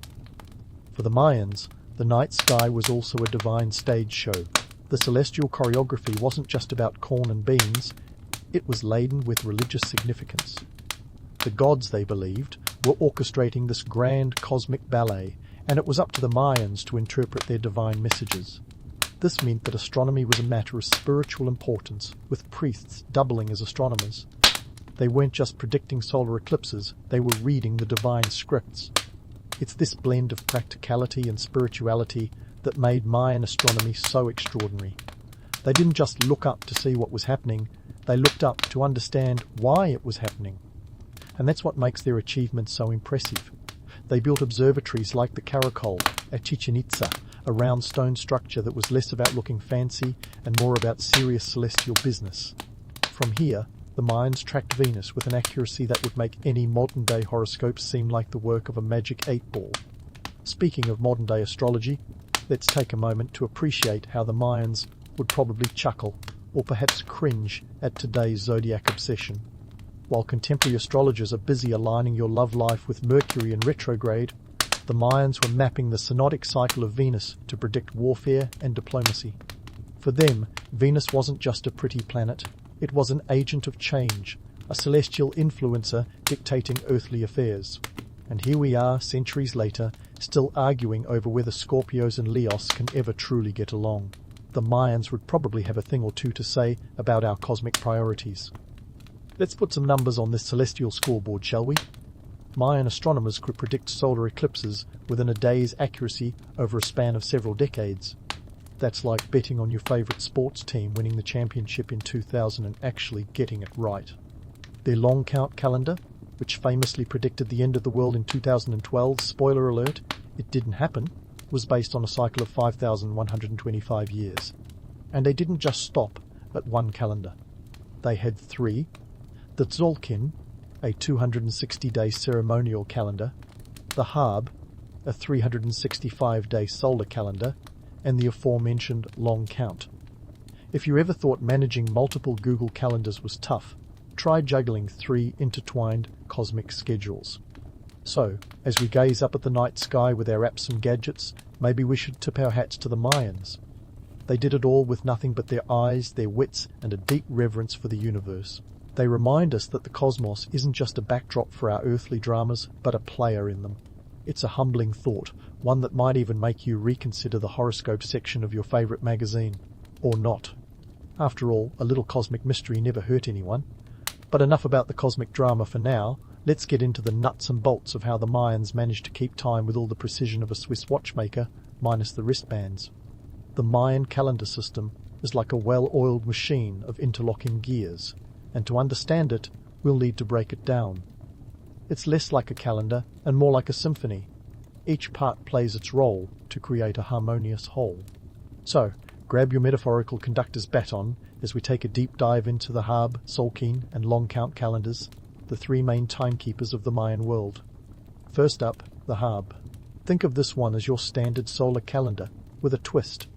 For the Mayans, the night sky was also a divine stage show. The celestial choreography wasn't just about corn and beans, it was laden with religious significance. The gods, they believed, were orchestrating this grand cosmic ballet, and it was up to the Mayans to interpret their divine messages. This meant that astronomy was a matter of spiritual importance, with priests doubling as astronomers. They weren't just predicting solar eclipses, they were reading the divine scripts. It's this blend of practicality and spirituality that made Mayan astronomy so extraordinary. They didn't just look up to see what was happening, they looked up to understand why it was happening. And that's what makes their achievements so impressive. They built observatories like the Caracal at Chichen Itza, a round stone structure that was less about looking fancy and more about serious celestial business. From here, the Mayans tracked Venus with an accuracy that would make any modern-day horoscope seem like the work of a magic 8-ball. Speaking of modern-day astrology, let's take a moment to appreciate how the Mayans would probably chuckle or perhaps cringe at today's zodiac obsession. While contemporary astrologers are busy aligning your love life with Mercury in retrograde, the Mayans were mapping the synodic cycle of Venus to predict warfare and diplomacy. For them, Venus wasn't just a pretty planet, it was an agent of change, a celestial influencer dictating earthly affairs. And here we are, centuries later, still arguing over whether Scorpios and Leos can ever truly get along. The Mayans would probably have a thing or two to say about our cosmic priorities. Let's put some numbers on this celestial scoreboard, shall we? Mayan astronomers could predict solar eclipses within a day's accuracy over a span of several decades. That's like betting on your favourite sports team winning the championship in 2000 and actually getting it right. Their long count calendar, which famously predicted the end of the world in 2012, spoiler alert, it didn't happen, was based on a cycle of 5,125 years. And they didn't just stop at one calendar. They had three: the Tzolk'in, a 260-day ceremonial calendar, the Harb, a 365-day solar calendar, and the aforementioned long count. If you ever thought managing multiple Google calendars was tough, try juggling three intertwined cosmic schedules. So, as we gaze up at the night sky with our apps and gadgets, maybe we should tip our hats to the Mayans. They did it all with nothing but their eyes, their wits, and a deep reverence for the universe. They remind us that the cosmos isn't just a backdrop for our earthly dramas, but a player in them. It's a humbling thought, one that might even make you reconsider the horoscope section of your favourite magazine. Or not. After all, a little cosmic mystery never hurt anyone. But enough about the cosmic drama for now. Let's get into the nuts and bolts of how the Mayans managed to keep time with all the precision of a Swiss watchmaker, minus the wristbands. The Mayan calendar system is like a well-oiled machine of interlocking gears, and to understand it, we'll need to break it down. It's less like a calendar and more like a symphony. Each part plays its role to create a harmonious whole. So, grab your metaphorical conductor's baton as we take a deep dive into the Harb, Tzolk'in, and long count calendars, the three main timekeepers of the Mayan world. First up, the Harb. Think of this one as your standard solar calendar, with a twist.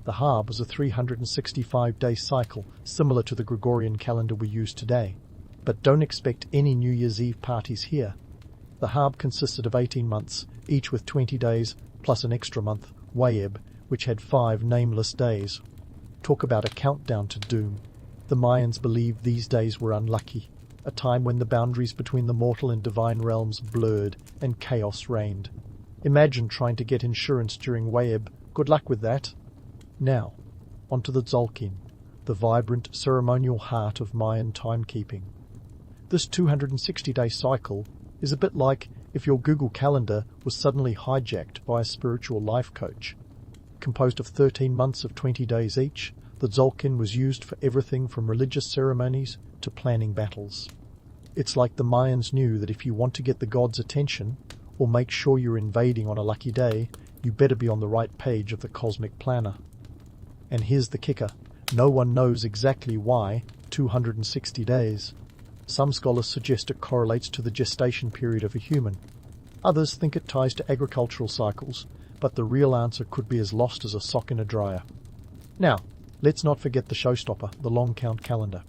The Harb was a 365-day cycle, similar to the Gregorian calendar we use today. But don't expect any New Year's Eve parties here. The Harb consisted of 18 months, each with 20 days, plus an extra month, Wayeb, which had 5 nameless days. Talk about a countdown to doom. The Mayans believed these days were unlucky, a time when the boundaries between the mortal and divine realms blurred and chaos reigned. Imagine trying to get insurance during Wayeb. Good luck with that. Now, onto the Tzolk'in, the vibrant ceremonial heart of Mayan timekeeping. This 260-day cycle is a bit like if your Google Calendar was suddenly hijacked by a spiritual life coach. Composed of 13 months of 20 days each, the Tzolk'in was used for everything from religious ceremonies to planning battles. It's like the Mayans knew that if you want to get the gods' attention, or make sure you're invading on a lucky day, you better be on the right page of the cosmic planner. And here's the kicker. No one knows exactly why 260 days. Some scholars suggest it correlates to the gestation period of a human. Others think it ties to agricultural cycles, but the real answer could be as lost as a sock in a dryer. Now, let's not forget the showstopper, the long count calendar.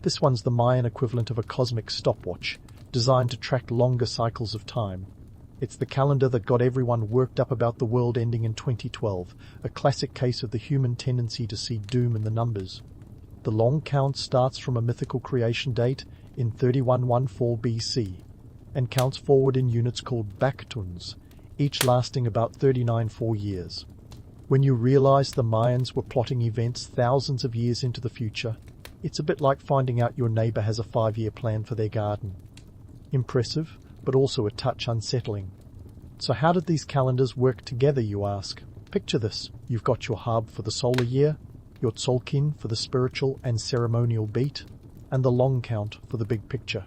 This one's the Mayan equivalent of a cosmic stopwatch, designed to track longer cycles of time. It's the calendar that got everyone worked up about the world ending in 2012, a classic case of the human tendency to see doom in the numbers. The long count starts from a mythical creation date in 3114 BC and counts forward in units called baktuns, each lasting about 39 years. When you realize the Mayans were plotting events thousands of years into the future, it's a bit like finding out your neighbor has a 5-year plan for their garden. Impressive, but also a touch unsettling. So how did these calendars work together, you ask? Picture this. You've got your hub for the solar year, your tzolkin for the spiritual and ceremonial beat, and the long count for the big picture.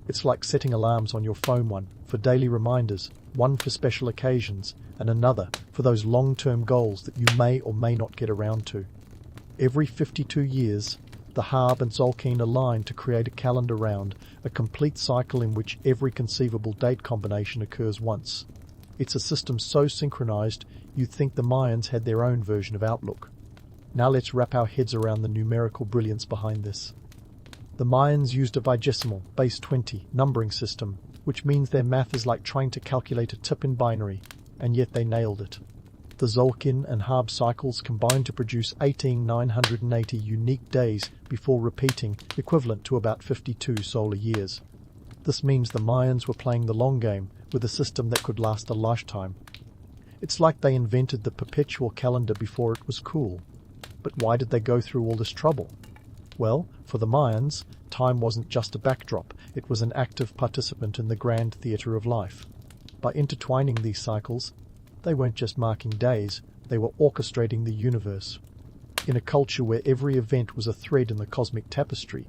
It's like setting alarms on your phone, one for daily reminders, one for special occasions, and another for those long-term goals that you may or may not get around to. Every 52 years, the Harb and Tzolk'in align to create a calendar round, a complete cycle in which every conceivable date combination occurs once. It's a system so synchronized you'd think the Mayans had their own version of Outlook. Now let's wrap our heads around the numerical brilliance behind this. The Mayans used a vigesimal, base 20, numbering system, which means their math is like trying to calculate a tip in binary, and yet they nailed it. The Tzolk'in and Harb cycles combined to produce 18,980 unique days before repeating, equivalent to about 52 solar years. This means the Mayans were playing the long game with a system that could last a lifetime. It's like they invented the perpetual calendar before it was cool. But why did they go through all this trouble? Well, for the Mayans, time wasn't just a backdrop, it was an active participant in the grand theatre of life. By intertwining these cycles, they weren't just marking days, they were orchestrating the universe. In a culture where every event was a thread in the cosmic tapestry,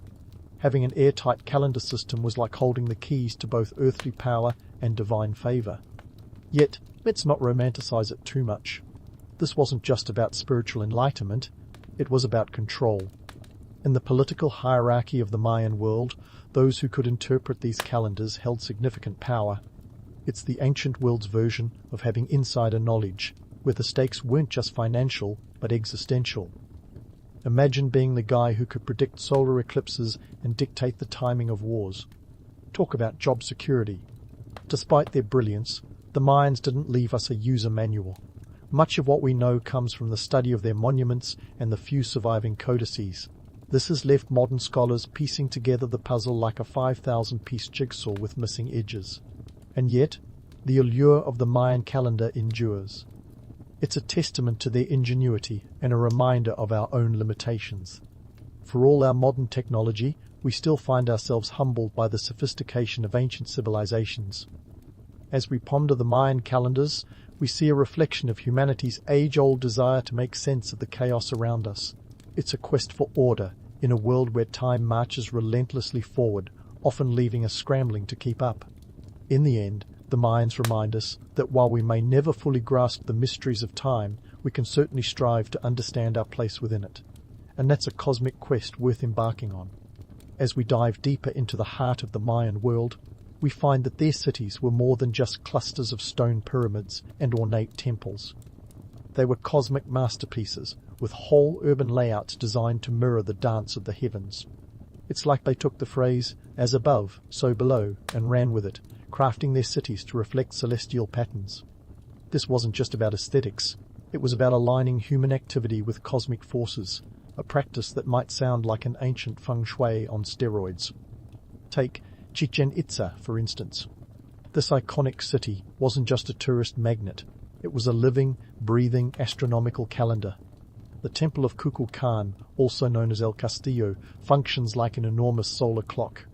having an airtight calendar system was like holding the keys to both earthly power and divine favor. Yet, let's not romanticize it too much. This wasn't just about spiritual enlightenment, it was about control. In the political hierarchy of the Mayan world, those who could interpret these calendars held significant power. It's the ancient world's version of having insider knowledge, where the stakes weren't just financial, but existential. Imagine being the guy who could predict solar eclipses and dictate the timing of wars. Talk about job security. Despite their brilliance, the Mayans didn't leave us a user manual. Much of what we know comes from the study of their monuments and the few surviving codices. This has left modern scholars piecing together the puzzle like a 5,000-piece jigsaw with missing edges. And yet, the allure of the Mayan calendar endures. It's a testament to their ingenuity and a reminder of our own limitations. For all our modern technology, we still find ourselves humbled by the sophistication of ancient civilizations. As we ponder the Mayan calendars, we see a reflection of humanity's age-old desire to make sense of the chaos around us. It's a quest for order in a world where time marches relentlessly forward, often leaving us scrambling to keep up. In the end, the Mayans remind us that while we may never fully grasp the mysteries of time, we can certainly strive to understand our place within it. And that's a cosmic quest worth embarking on. As we dive deeper into the heart of the Mayan world, we find that their cities were more than just clusters of stone pyramids and ornate temples. They were cosmic masterpieces, with whole urban layouts designed to mirror the dance of the heavens. It's like they took the phrase, "as above, so below," and ran with it, crafting their cities to reflect celestial patterns. This wasn't just about aesthetics, it was about aligning human activity with cosmic forces, a practice that might sound like an ancient feng shui on steroids. Take Chichen Itza, for instance. This iconic city wasn't just a tourist magnet, it was a living, breathing astronomical calendar. The Temple of Kukulkan, also known as El Castillo, functions like an enormous solar clock.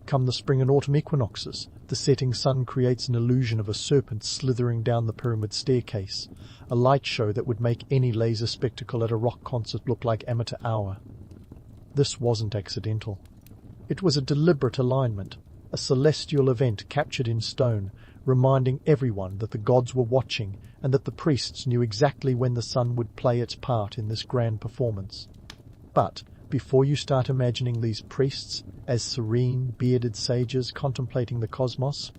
Come the spring and autumn equinoxes, the setting sun creates an illusion of a serpent slithering down the pyramid staircase, a light show that would make any laser spectacle at a rock concert look like amateur hour. This wasn't accidental. It was a deliberate alignment, a celestial event captured in stone, reminding everyone that the gods were watching and that the priests knew exactly when the sun would play its part in this grand performance. But before you start imagining these priests as serene, bearded sages contemplating the cosmos,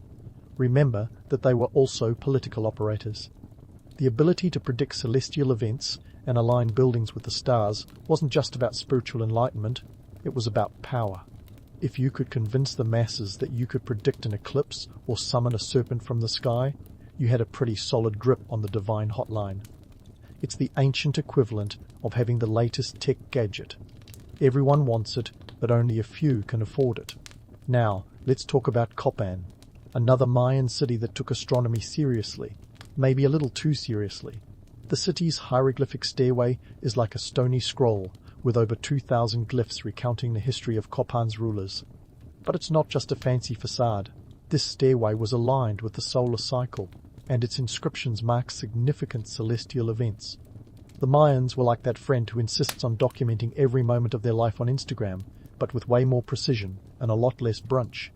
remember that they were also political operators. The ability to predict celestial events and align buildings with the stars wasn't just about spiritual enlightenment, it was about power. If you could convince the masses that you could predict an eclipse or summon a serpent from the sky, you had a pretty solid grip on the divine hotline. It's the ancient equivalent of having the latest tech gadget. Everyone wants it, but only a few can afford it. Now, let's talk about Copan, another Mayan city that took astronomy seriously, maybe a little too seriously. The city's hieroglyphic stairway is like a stony scroll, with over 2,000 glyphs recounting the history of Copan's rulers. But it's not just a fancy facade. This stairway was aligned with the solar cycle, and its inscriptions mark significant celestial events. The Mayans were like that friend who insists on documenting every moment of their life on Instagram, but with way more precision and a lot less brunch.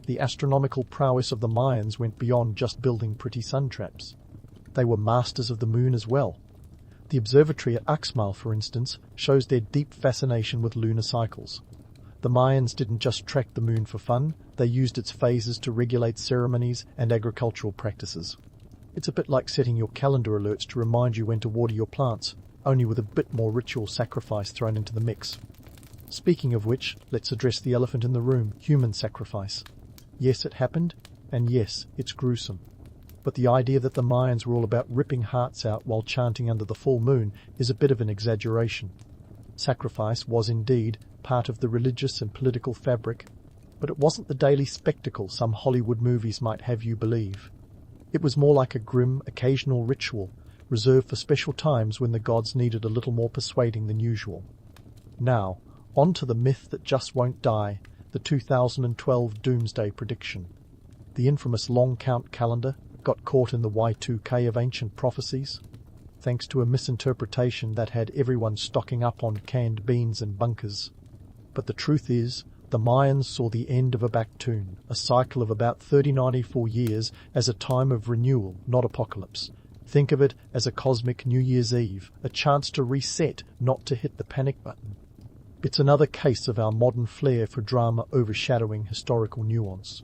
The astronomical prowess of the Mayans went beyond just building pretty sun traps. They were masters of the moon as well. The observatory at Uxmal, for instance, shows their deep fascination with lunar cycles. The Mayans didn't just track the moon for fun, they used its phases to regulate ceremonies and agricultural practices. It's a bit like setting your calendar alerts to remind you when to water your plants, only with a bit more ritual sacrifice thrown into the mix. Speaking of which, let's address the elephant in the room, human sacrifice. Yes, it happened, and yes, it's gruesome. But the idea that the Mayans were all about ripping hearts out while chanting under the full moon is a bit of an exaggeration. Sacrifice was indeed part of the religious and political fabric, but it wasn't the daily spectacle some Hollywood movies might have you believe. It was more like a grim, occasional ritual, reserved for special times when the gods needed a little more persuading than usual. Now, on to the myth that just won't die, the 2012 Doomsday Prediction. The infamous long count calendar got caught in the Y2K of ancient prophecies, thanks to a misinterpretation that had everyone stocking up on canned beans and bunkers. But the truth is, the Mayans saw the end of a Bakhtun, a cycle of about 3094 years, as a time of renewal, not apocalypse. Think of it as a cosmic New Year's Eve, a chance to reset, not to hit the panic button. It's another case of our modern flair for drama overshadowing historical nuance.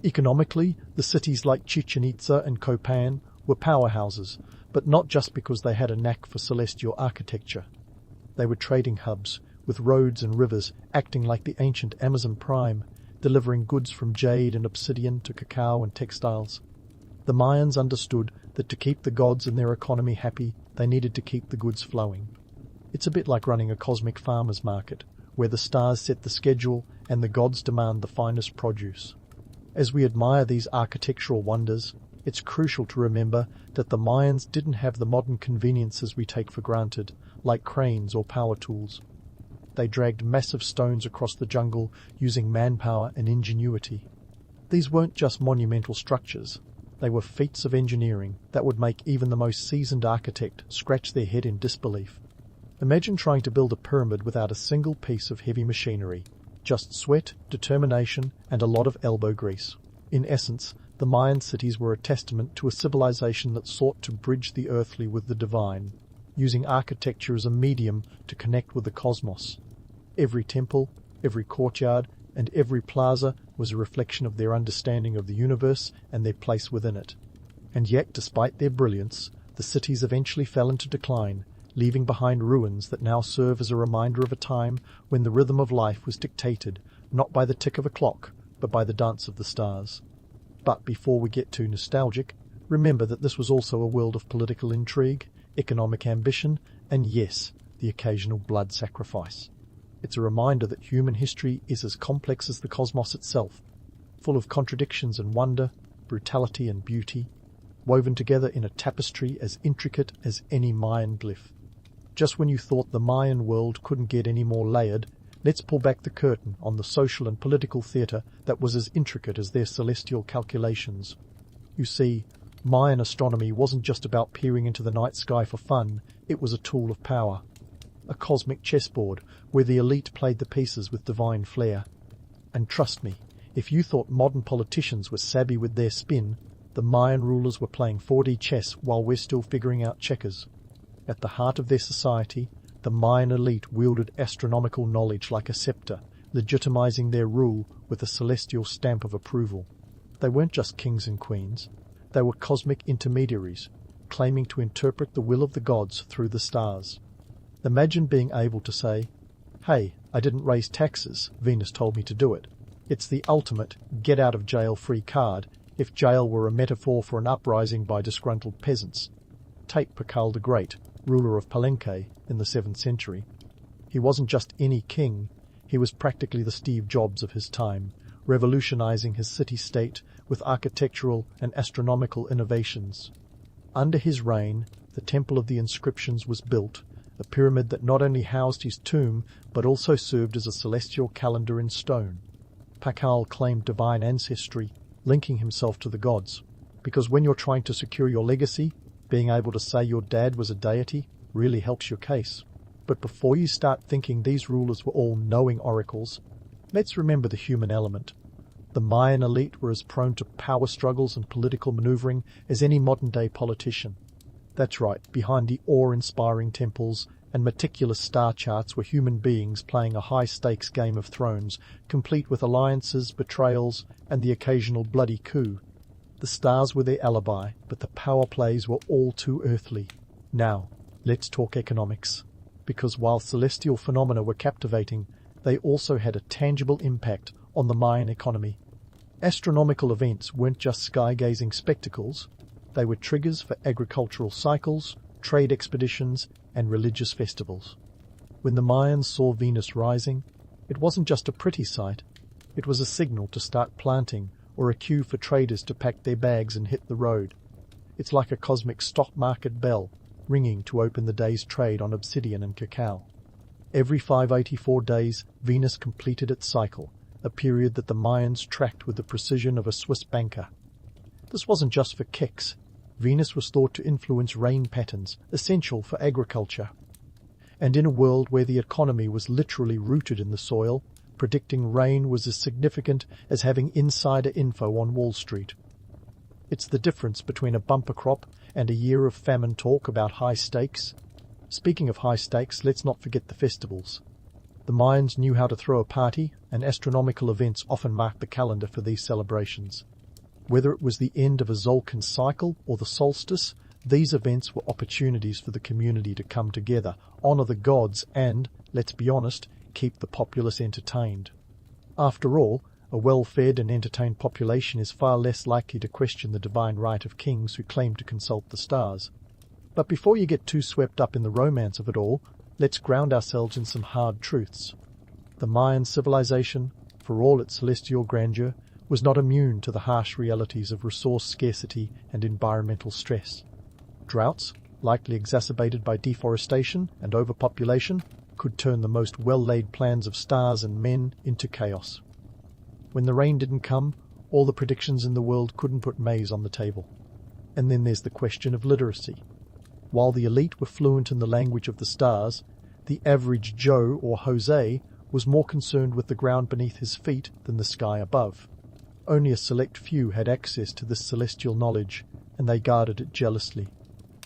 Economically, the cities like Chichen Itza and Copan were powerhouses, but not just because they had a knack for celestial architecture. They were trading hubs, with roads and rivers acting like the ancient Amazon Prime, delivering goods from jade and obsidian to cacao and textiles. The Mayans understood that to keep the gods and their economy happy, they needed to keep the goods flowing. It's a bit like running a cosmic farmer's market, where the stars set the schedule and the gods demand the finest produce. As we admire these architectural wonders, it's crucial to remember that the Mayans didn't have the modern conveniences we take for granted, like cranes or power tools. They dragged massive stones across the jungle using manpower and ingenuity. These weren't just monumental structures. They were feats of engineering that would make even the most seasoned architect scratch their head in disbelief. Imagine trying to build a pyramid without a single piece of heavy machinery, just sweat, determination, and a lot of elbow grease. In essence, the Mayan cities were a testament to a civilization that sought to bridge the earthly with the divine, using architecture as a medium to connect with the cosmos. Every temple, every courtyard, and every plaza was a reflection of their understanding of the universe and their place within it. And yet, despite their brilliance, the cities eventually fell into decline, leaving behind ruins that now serve as a reminder of a time when the rhythm of life was dictated not by the tick of a clock, but by the dance of the stars. But before we get too nostalgic, remember that this was also a world of political intrigue, economic ambition, and yes, the occasional blood sacrifice. It's a reminder that human history is as complex as the cosmos itself, full of contradictions and wonder, brutality and beauty, woven together in a tapestry as intricate as any Mayan glyph. Just when you thought the Mayan world couldn't get any more layered, let's pull back the curtain on the social and political theatre that was as intricate as their celestial calculations. You see, Mayan astronomy wasn't just about peering into the night sky for fun, it was a tool of power. A cosmic chessboard where the elite played the pieces with divine flair. And trust me, if you thought modern politicians were savvy with their spin, the Mayan rulers were playing 4D chess while we're still figuring out checkers. At the heart of their society, the Mayan elite wielded astronomical knowledge like a scepter, legitimizing their rule with a celestial stamp of approval. They weren't just kings and queens. They were cosmic intermediaries, claiming to interpret the will of the gods through the stars. Imagine being able to say, "Hey, I didn't raise taxes, Venus told me to do it." It's the ultimate get-out-of-jail-free card, if jail were a metaphor for an uprising by disgruntled peasants. Take Pakal the Great, ruler of Palenque in the 7th century. He wasn't just any king, he was practically the Steve Jobs of his time, revolutionizing his city-state with architectural and astronomical innovations. Under his reign, the Temple of the Inscriptions was built, a pyramid that not only housed his tomb but also served as a celestial calendar in stone. Pakal claimed divine ancestry, linking himself to the gods, because when you're trying to secure your legacy, being able to say your dad was a deity really helps your case. But before you start thinking these rulers were all knowing oracles, let's remember the human element. The Mayan elite were as prone to power struggles and political maneuvering as any modern-day politician. That's right, behind the awe-inspiring temples and meticulous star charts were human beings playing a high-stakes Game of Thrones, complete with alliances, betrayals, and the occasional bloody coup. The stars were their alibi, but the power plays were all too earthly. Now, let's talk economics. Because while celestial phenomena were captivating, they also had a tangible impact on the Mayan economy. Astronomical events weren't just sky-gazing spectacles. They were triggers for agricultural cycles, trade expeditions, and religious festivals. When the Mayans saw Venus rising, it wasn't just a pretty sight. It was a signal to start planting or a cue for traders to pack their bags and hit the road. It's like a cosmic stock market bell, ringing to open the day's trade on obsidian and cacao. Every 584 days, Venus completed its cycle, a period that the Mayans tracked with the precision of a Swiss banker. This wasn't just for kicks. Venus was thought to influence rain patterns, essential for agriculture. And in a world where the economy was literally rooted in the soil, predicting rain was as significant as having insider info on Wall Street. It's the difference between a bumper crop and a year of famine talk about high stakes. Speaking of high stakes, let's not forget the festivals. The Mayans knew how to throw a party, and astronomical events often marked the calendar for these celebrations. Whether it was the end of a Zolkin cycle or the solstice, these events were opportunities for the community to come together, honor the gods and, let's be honest, keep the populace entertained. After all, a well-fed and entertained population is far less likely to question the divine right of kings who claim to consult the stars. But before you get too swept up in the romance of it all, let's ground ourselves in some hard truths. The Mayan civilization, for all its celestial grandeur, was not immune to the harsh realities of resource scarcity and environmental stress. Droughts, likely exacerbated by deforestation and overpopulation, could turn the most well-laid plans of stars and men into chaos. When the rain didn't come, all the predictions in the world couldn't put maize on the table. And then there's the question of literacy. While the elite were fluent in the language of the stars, the average Joe or Jose was more concerned with the ground beneath his feet than the sky above. Only a select few had access to this celestial knowledge, and they guarded it jealously.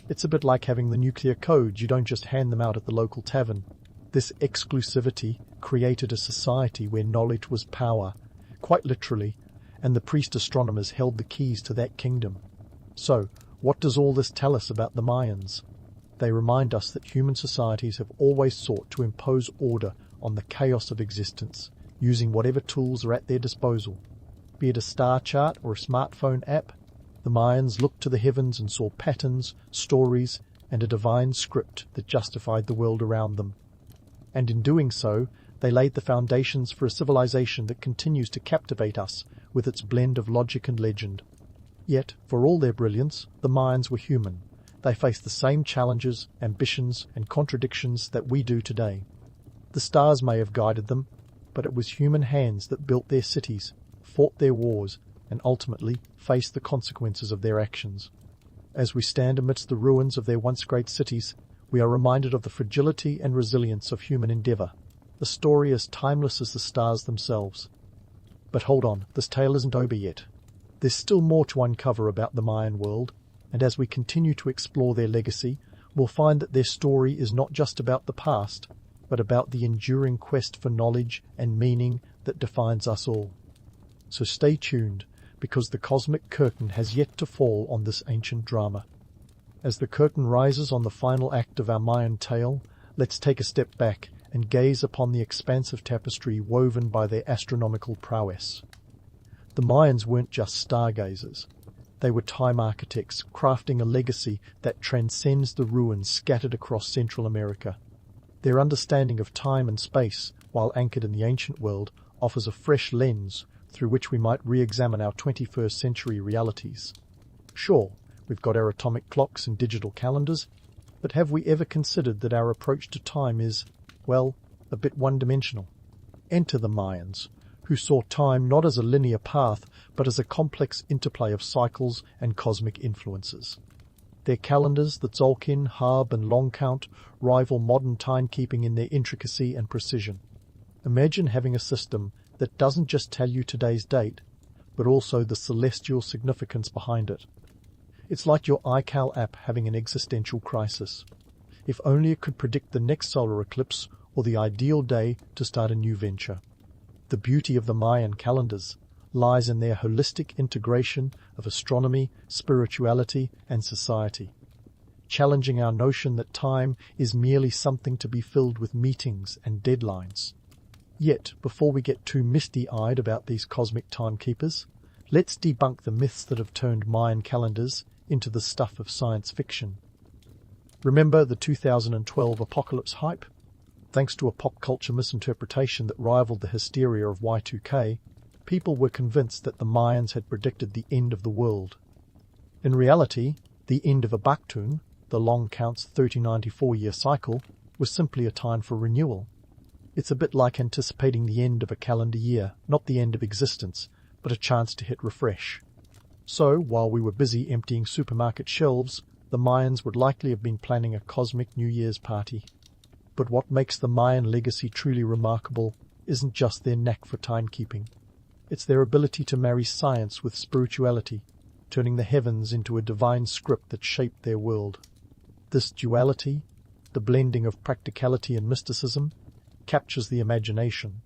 It's a bit like having the nuclear codes. You don't just hand them out at the local tavern. This exclusivity created a society where knowledge was power, quite literally, and the priest astronomers held the keys to that kingdom. So, what does all this tell us about the Mayans? They remind us that human societies have always sought to impose order on the chaos of existence, using whatever tools are at their disposal. Be it a star chart or a smartphone app, the Mayans looked to the heavens and saw patterns, stories, and a divine script that justified the world around them. And in doing so, they laid the foundations for a civilization that continues to captivate us with its blend of logic and legend. Yet, for all their brilliance, the Mayans were human. They faced the same challenges, ambitions, and contradictions that we do today. The stars may have guided them, but it was human hands that built their cities, fought their wars, and ultimately faced the consequences of their actions. As we stand amidst the ruins of their once great cities, we are reminded of the fragility and resilience of human endeavor, a story as timeless as the stars themselves. But hold on, this tale isn't over yet. There's still more to uncover about the Mayan world, and as we continue to explore their legacy, we'll find that their story is not just about the past, but about the enduring quest for knowledge and meaning that defines us all. So stay tuned, because the cosmic curtain has yet to fall on this ancient drama. As the curtain rises on the final act of our Mayan tale, let's take a step back and gaze upon the expansive tapestry woven by their astronomical prowess. The Mayans weren't just stargazers. They were time architects, crafting a legacy that transcends the ruins scattered across Central America. Their understanding of time and space, while anchored in the ancient world, offers a fresh lens through which we might re-examine our 21st century realities. Sure, we've got our atomic clocks and digital calendars, But have we ever considered that our approach to time is, well, a bit one-dimensional? Enter the Mayans, who saw time not as a linear path, but as a complex interplay of cycles and cosmic influences. Their calendars, the Tzolk'in, Hab, and Long Count, rival modern timekeeping in their intricacy and precision. Imagine having a system that doesn't just tell you today's date, but also the celestial significance behind it. It's like your iCal app having an existential crisis. If only it could predict the next solar eclipse or the ideal day to start a new venture. The beauty of the Mayan calendars lies in their holistic integration of astronomy, spirituality, and society, challenging our notion that time is merely something to be filled with meetings and deadlines. Yet, before we get too misty-eyed about these cosmic timekeepers, let's debunk the myths that have turned Mayan calendars into the stuff of science fiction. Remember the 2012 apocalypse hype? Thanks to a pop culture misinterpretation that rivaled the hysteria of Y2K, people were convinced that the Mayans had predicted the end of the world. In reality, the end of a Baktun, the Long Count's 3094-year cycle, was simply a time for renewal. It's a bit like anticipating the end of a calendar year, not the end of existence, but a chance to hit refresh. So, while we were busy emptying supermarket shelves, the Mayans would likely have been planning a cosmic New Year's party. But what makes the Mayan legacy truly remarkable isn't just their knack for timekeeping. It's their ability to marry science with spirituality, turning the heavens into a divine script that shaped their world. This duality, the blending of practicality and mysticism, captures the imagination.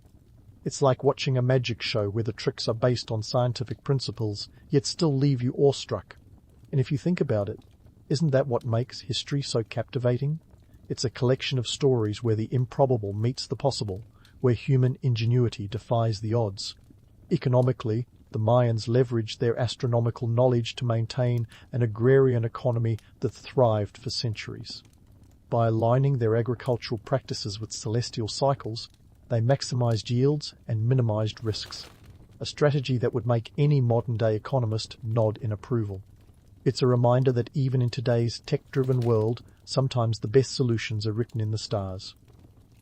It's like watching a magic show where the tricks are based on scientific principles, yet still leave you awestruck. And if you think about it, isn't that what makes history so captivating? It's a collection of stories where the improbable meets the possible, where human ingenuity defies the odds. Economically, the Mayans leveraged their astronomical knowledge to maintain an agrarian economy that thrived for centuries. By aligning their agricultural practices with celestial cycles, they maximized yields and minimized risks, a strategy that would make any modern-day economist nod in approval. It's a reminder that even in today's tech-driven world, sometimes the best solutions are written in the stars.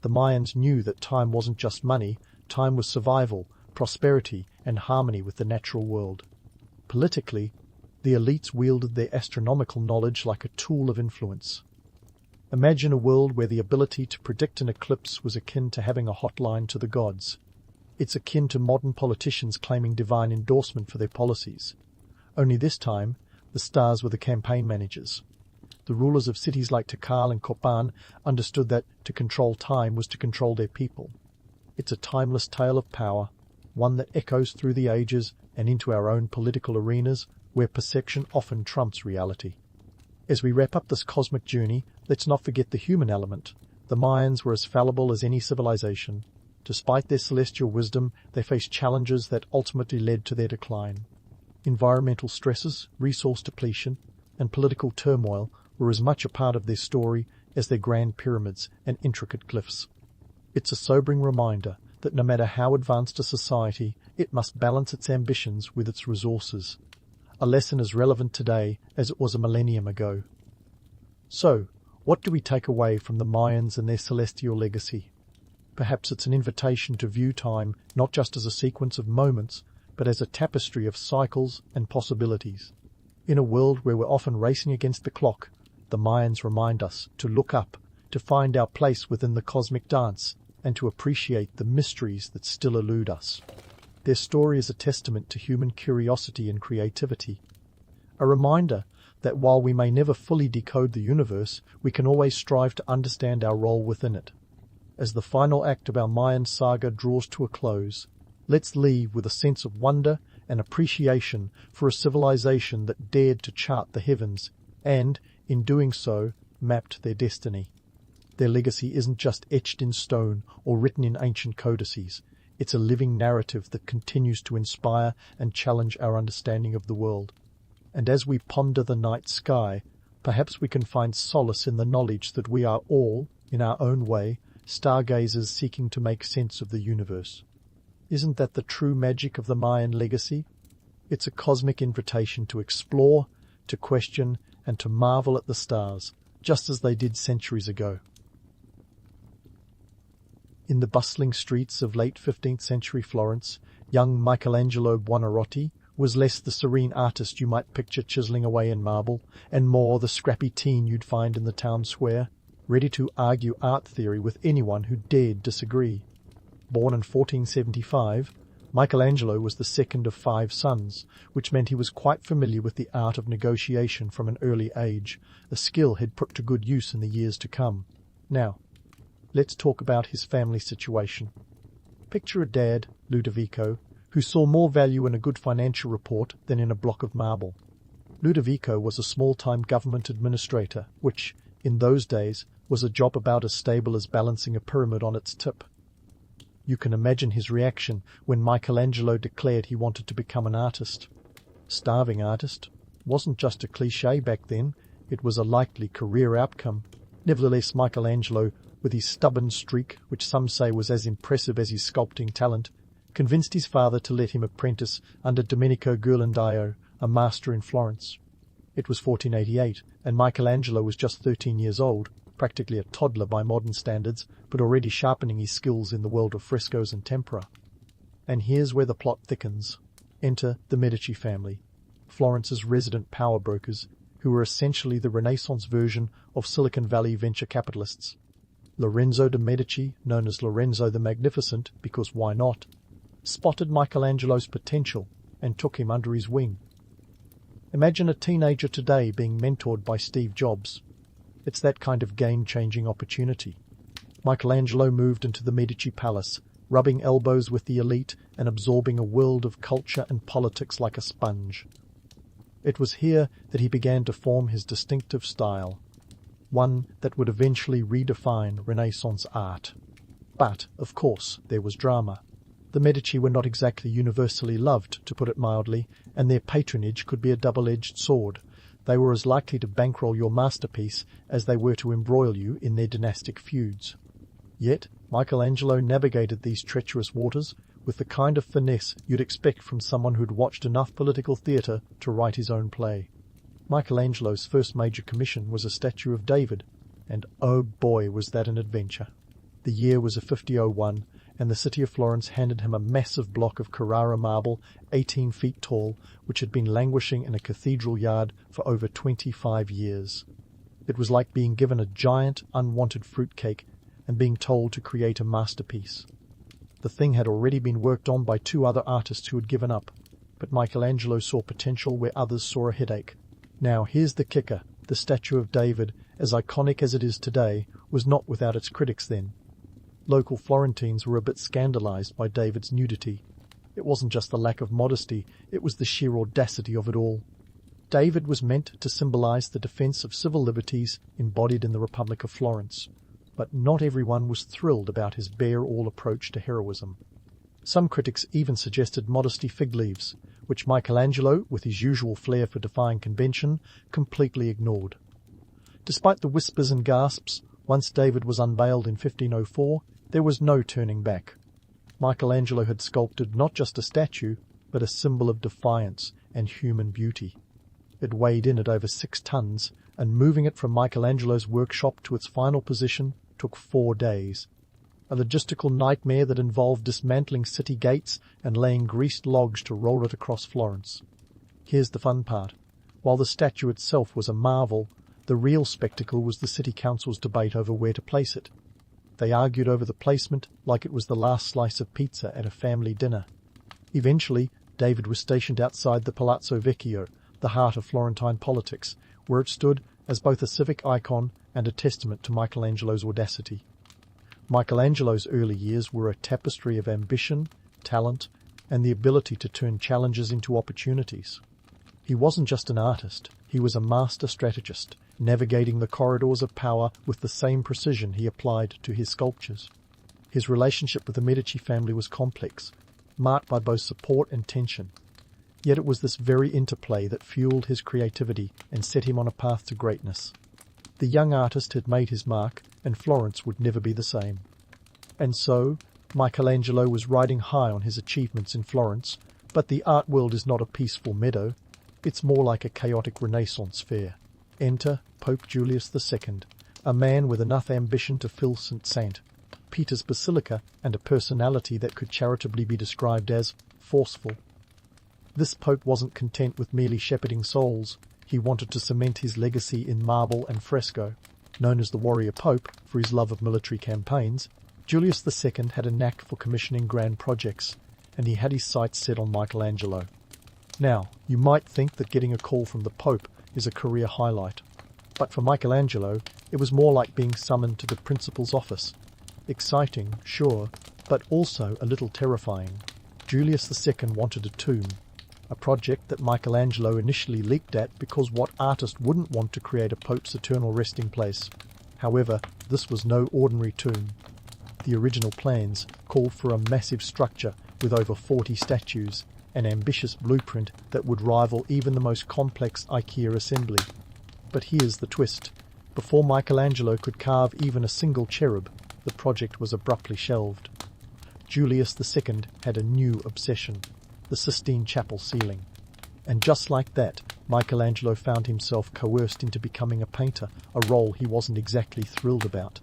The Mayans knew that time wasn't just money, time was survival, prosperity, and harmony with the natural world. Politically, the elites wielded their astronomical knowledge like a tool of influence. Imagine a world where the ability to predict an eclipse was akin to having a hotline to the gods. It's akin to modern politicians claiming divine endorsement for their policies. Only this time, the stars were the campaign managers. The rulers of cities like Tikal and Kopan understood that to control time was to control their people. It's a timeless tale of power, one that echoes through the ages and into our own political arenas, where perception often trumps reality. As we wrap up this cosmic journey, let's not forget the human element. The Mayans were as fallible as any civilization. Despite their celestial wisdom, they faced challenges that ultimately led to their decline. Environmental stresses, resource depletion, and political turmoil were as much a part of their story as their grand pyramids and intricate glyphs. It's a sobering reminder that no matter how advanced a society, it must balance its ambitions with its resources. A lesson as relevant today as it was a millennium ago. So, what do we take away from the Mayans and their celestial legacy? Perhaps it's an invitation to view time not just as a sequence of moments, but as a tapestry of cycles and possibilities. In a world where we're often racing against the clock, the Mayans remind us to look up, to find our place within the cosmic dance, and to appreciate the mysteries that still elude us. Their story is a testament to human curiosity and creativity, a reminder that while we may never fully decode the universe, we can always strive to understand our role within it. As the final act of our Mayan saga draws to a close, let's leave with a sense of wonder and appreciation for a civilization that dared to chart the heavens and, in doing so, mapped their destiny. Their legacy isn't just etched in stone or written in ancient codices. It's a living narrative that continues to inspire and challenge our understanding of the world. And as we ponder the night sky, perhaps we can find solace in the knowledge that we are all, in our own way, stargazers seeking to make sense of the universe. Isn't that the true magic of the Mayan legacy? It's a cosmic invitation to explore, to question, and to marvel at the stars, just as they did centuries ago. In the bustling streets of late 15th century Florence, young Michelangelo Buonarroti was less the serene artist you might picture chiseling away in marble, and more the scrappy teen you'd find in the town square, ready to argue art theory with anyone who dared disagree. Born in 1475, Michelangelo was the second of 5 sons, which meant he was quite familiar with the art of negotiation from an early age, a skill he'd put to good use in the years to come. Now, let's talk about his family situation. Picture a dad, Ludovico, who saw more value in a good financial report than in a block of marble. Ludovico was a small-time government administrator, which, in those days, was a job about as stable as balancing a pyramid on its tip. You can imagine his reaction when Michelangelo declared he wanted to become an artist. Starving artist wasn't just a cliché back then, it was a likely career outcome. Nevertheless, Michelangelo, with his stubborn streak, which some say was as impressive as his sculpting talent, convinced his father to let him apprentice under Domenico Ghirlandaio, a master in Florence. It was 1488, and Michelangelo was just 13 years old, practically a toddler by modern standards, but already sharpening his skills in the world of frescoes and tempera. And here's where the plot thickens. Enter the Medici family, Florence's resident power brokers, who were essentially the Renaissance version of Silicon Valley venture capitalists. Lorenzo de' Medici, known as Lorenzo the Magnificent, because why not, spotted Michelangelo's potential and took him under his wing. Imagine a teenager today being mentored by Steve Jobs. It's that kind of game-changing opportunity. Michelangelo moved into the Medici palace, rubbing elbows with the elite and absorbing a world of culture and politics like a sponge. It was here that he began to form his distinctive style, one that would eventually redefine Renaissance art. But, of course, there was drama. The Medici were not exactly universally loved, to put it mildly, and their patronage could be a double-edged sword. They were as likely to bankroll your masterpiece as they were to embroil you in their dynastic feuds. Yet, Michelangelo navigated these treacherous waters with the kind of finesse you'd expect from someone who'd watched enough political theatre to write his own play. Michelangelo's first major commission was a statue of David, and oh boy was that an adventure. The year was 5001, and the city of Florence handed him a massive block of Carrara marble, 18 feet tall, which had been languishing in a cathedral yard for over 25 years. It was like being given a giant, unwanted fruitcake and being told to create a masterpiece. The thing had already been worked on by 2 other artists who had given up, but Michelangelo saw potential where others saw a headache. Now here's the kicker. The statue of David, as iconic as it is today, was not without its critics then. Local Florentines were a bit scandalized by David's nudity. It wasn't just the lack of modesty, it was the sheer audacity of it all. David was meant to symbolize the defense of civil liberties embodied in the Republic of Florence. But not everyone was thrilled about his bare-all approach to heroism. Some critics even suggested modesty fig leaves, which Michelangelo, with his usual flair for defying convention, completely ignored. Despite the whispers and gasps, once David was unveiled in 1504, there was no turning back. Michelangelo had sculpted not just a statue, but a symbol of defiance and human beauty. It weighed in at over 6 tons, and moving it from Michelangelo's workshop to its final position took 4 days. A logistical nightmare that involved dismantling city gates and laying greased logs to roll it across Florence. Here's the fun part. While the statue itself was a marvel, the real spectacle was the city council's debate over where to place it. They argued over the placement like it was the last slice of pizza at a family dinner. Eventually, David was stationed outside the Palazzo Vecchio, the heart of Florentine politics, where it stood as both a civic icon and a testament to Michelangelo's audacity. Michelangelo's early years were a tapestry of ambition, talent, and the ability to turn challenges into opportunities. He wasn't just an artist, he was a master strategist, navigating the corridors of power with the same precision he applied to his sculptures. His relationship with the Medici family was complex, marked by both support and tension. Yet it was this very interplay that fueled his creativity and set him on a path to greatness. The young artist had made his mark, and Florence would never be the same. And so, Michelangelo was riding high on his achievements in Florence, but the art world is not a peaceful meadow. It's more like a chaotic Renaissance fair. Enter Pope Julius II, a man with enough ambition to fill St. Peter's Basilica and a personality that could charitably be described as forceful. This pope wasn't content with merely shepherding souls. He wanted to cement his legacy in marble and fresco. Known as the warrior pope for his love of military campaigns, Julius II had a knack for commissioning grand projects, and he had his sights set on Michelangelo. Now, you might think that getting a call from the pope is a career highlight, but for Michelangelo, it was more like being summoned to the principal's office. Exciting, sure, but also a little terrifying. Julius II wanted a tomb, a project that Michelangelo initially leaped at because what artist wouldn't want to create a pope's eternal resting place? However, this was no ordinary tomb. The original plans called for a massive structure with over 40 statues, an ambitious blueprint that would rival even the most complex IKEA assembly. But here's the twist. Before Michelangelo could carve even a single cherub, the project was abruptly shelved. Julius II had a new obsession, the Sistine Chapel ceiling. And just like that, Michelangelo found himself coerced into becoming a painter, a role he wasn't exactly thrilled about.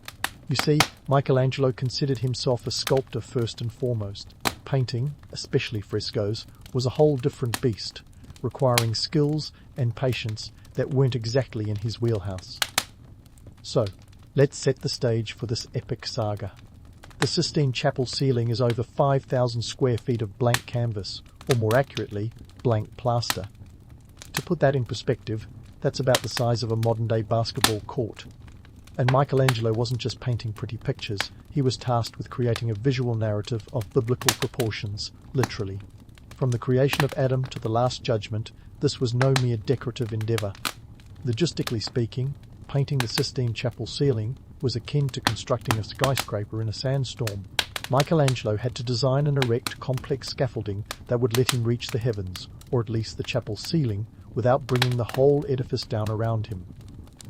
You see, Michelangelo considered himself a sculptor first and foremost. Painting, especially frescoes, was a whole different beast, requiring skills and patience that weren't exactly in his wheelhouse. So, let's set the stage for this epic saga. The Sistine Chapel ceiling is over 5,000 square feet of blank canvas, or more accurately, blank plaster. To put that in perspective, that's about the size of a modern-day basketball court. And Michelangelo wasn't just painting pretty pictures, he was tasked with creating a visual narrative of biblical proportions, literally. From the creation of Adam to the Last Judgment, this was no mere decorative endeavor. Logistically speaking, painting the Sistine Chapel ceiling was akin to constructing a skyscraper in a sandstorm. Michelangelo had to design and erect complex scaffolding that would let him reach the heavens, or at least the chapel ceiling, without bringing the whole edifice down around him.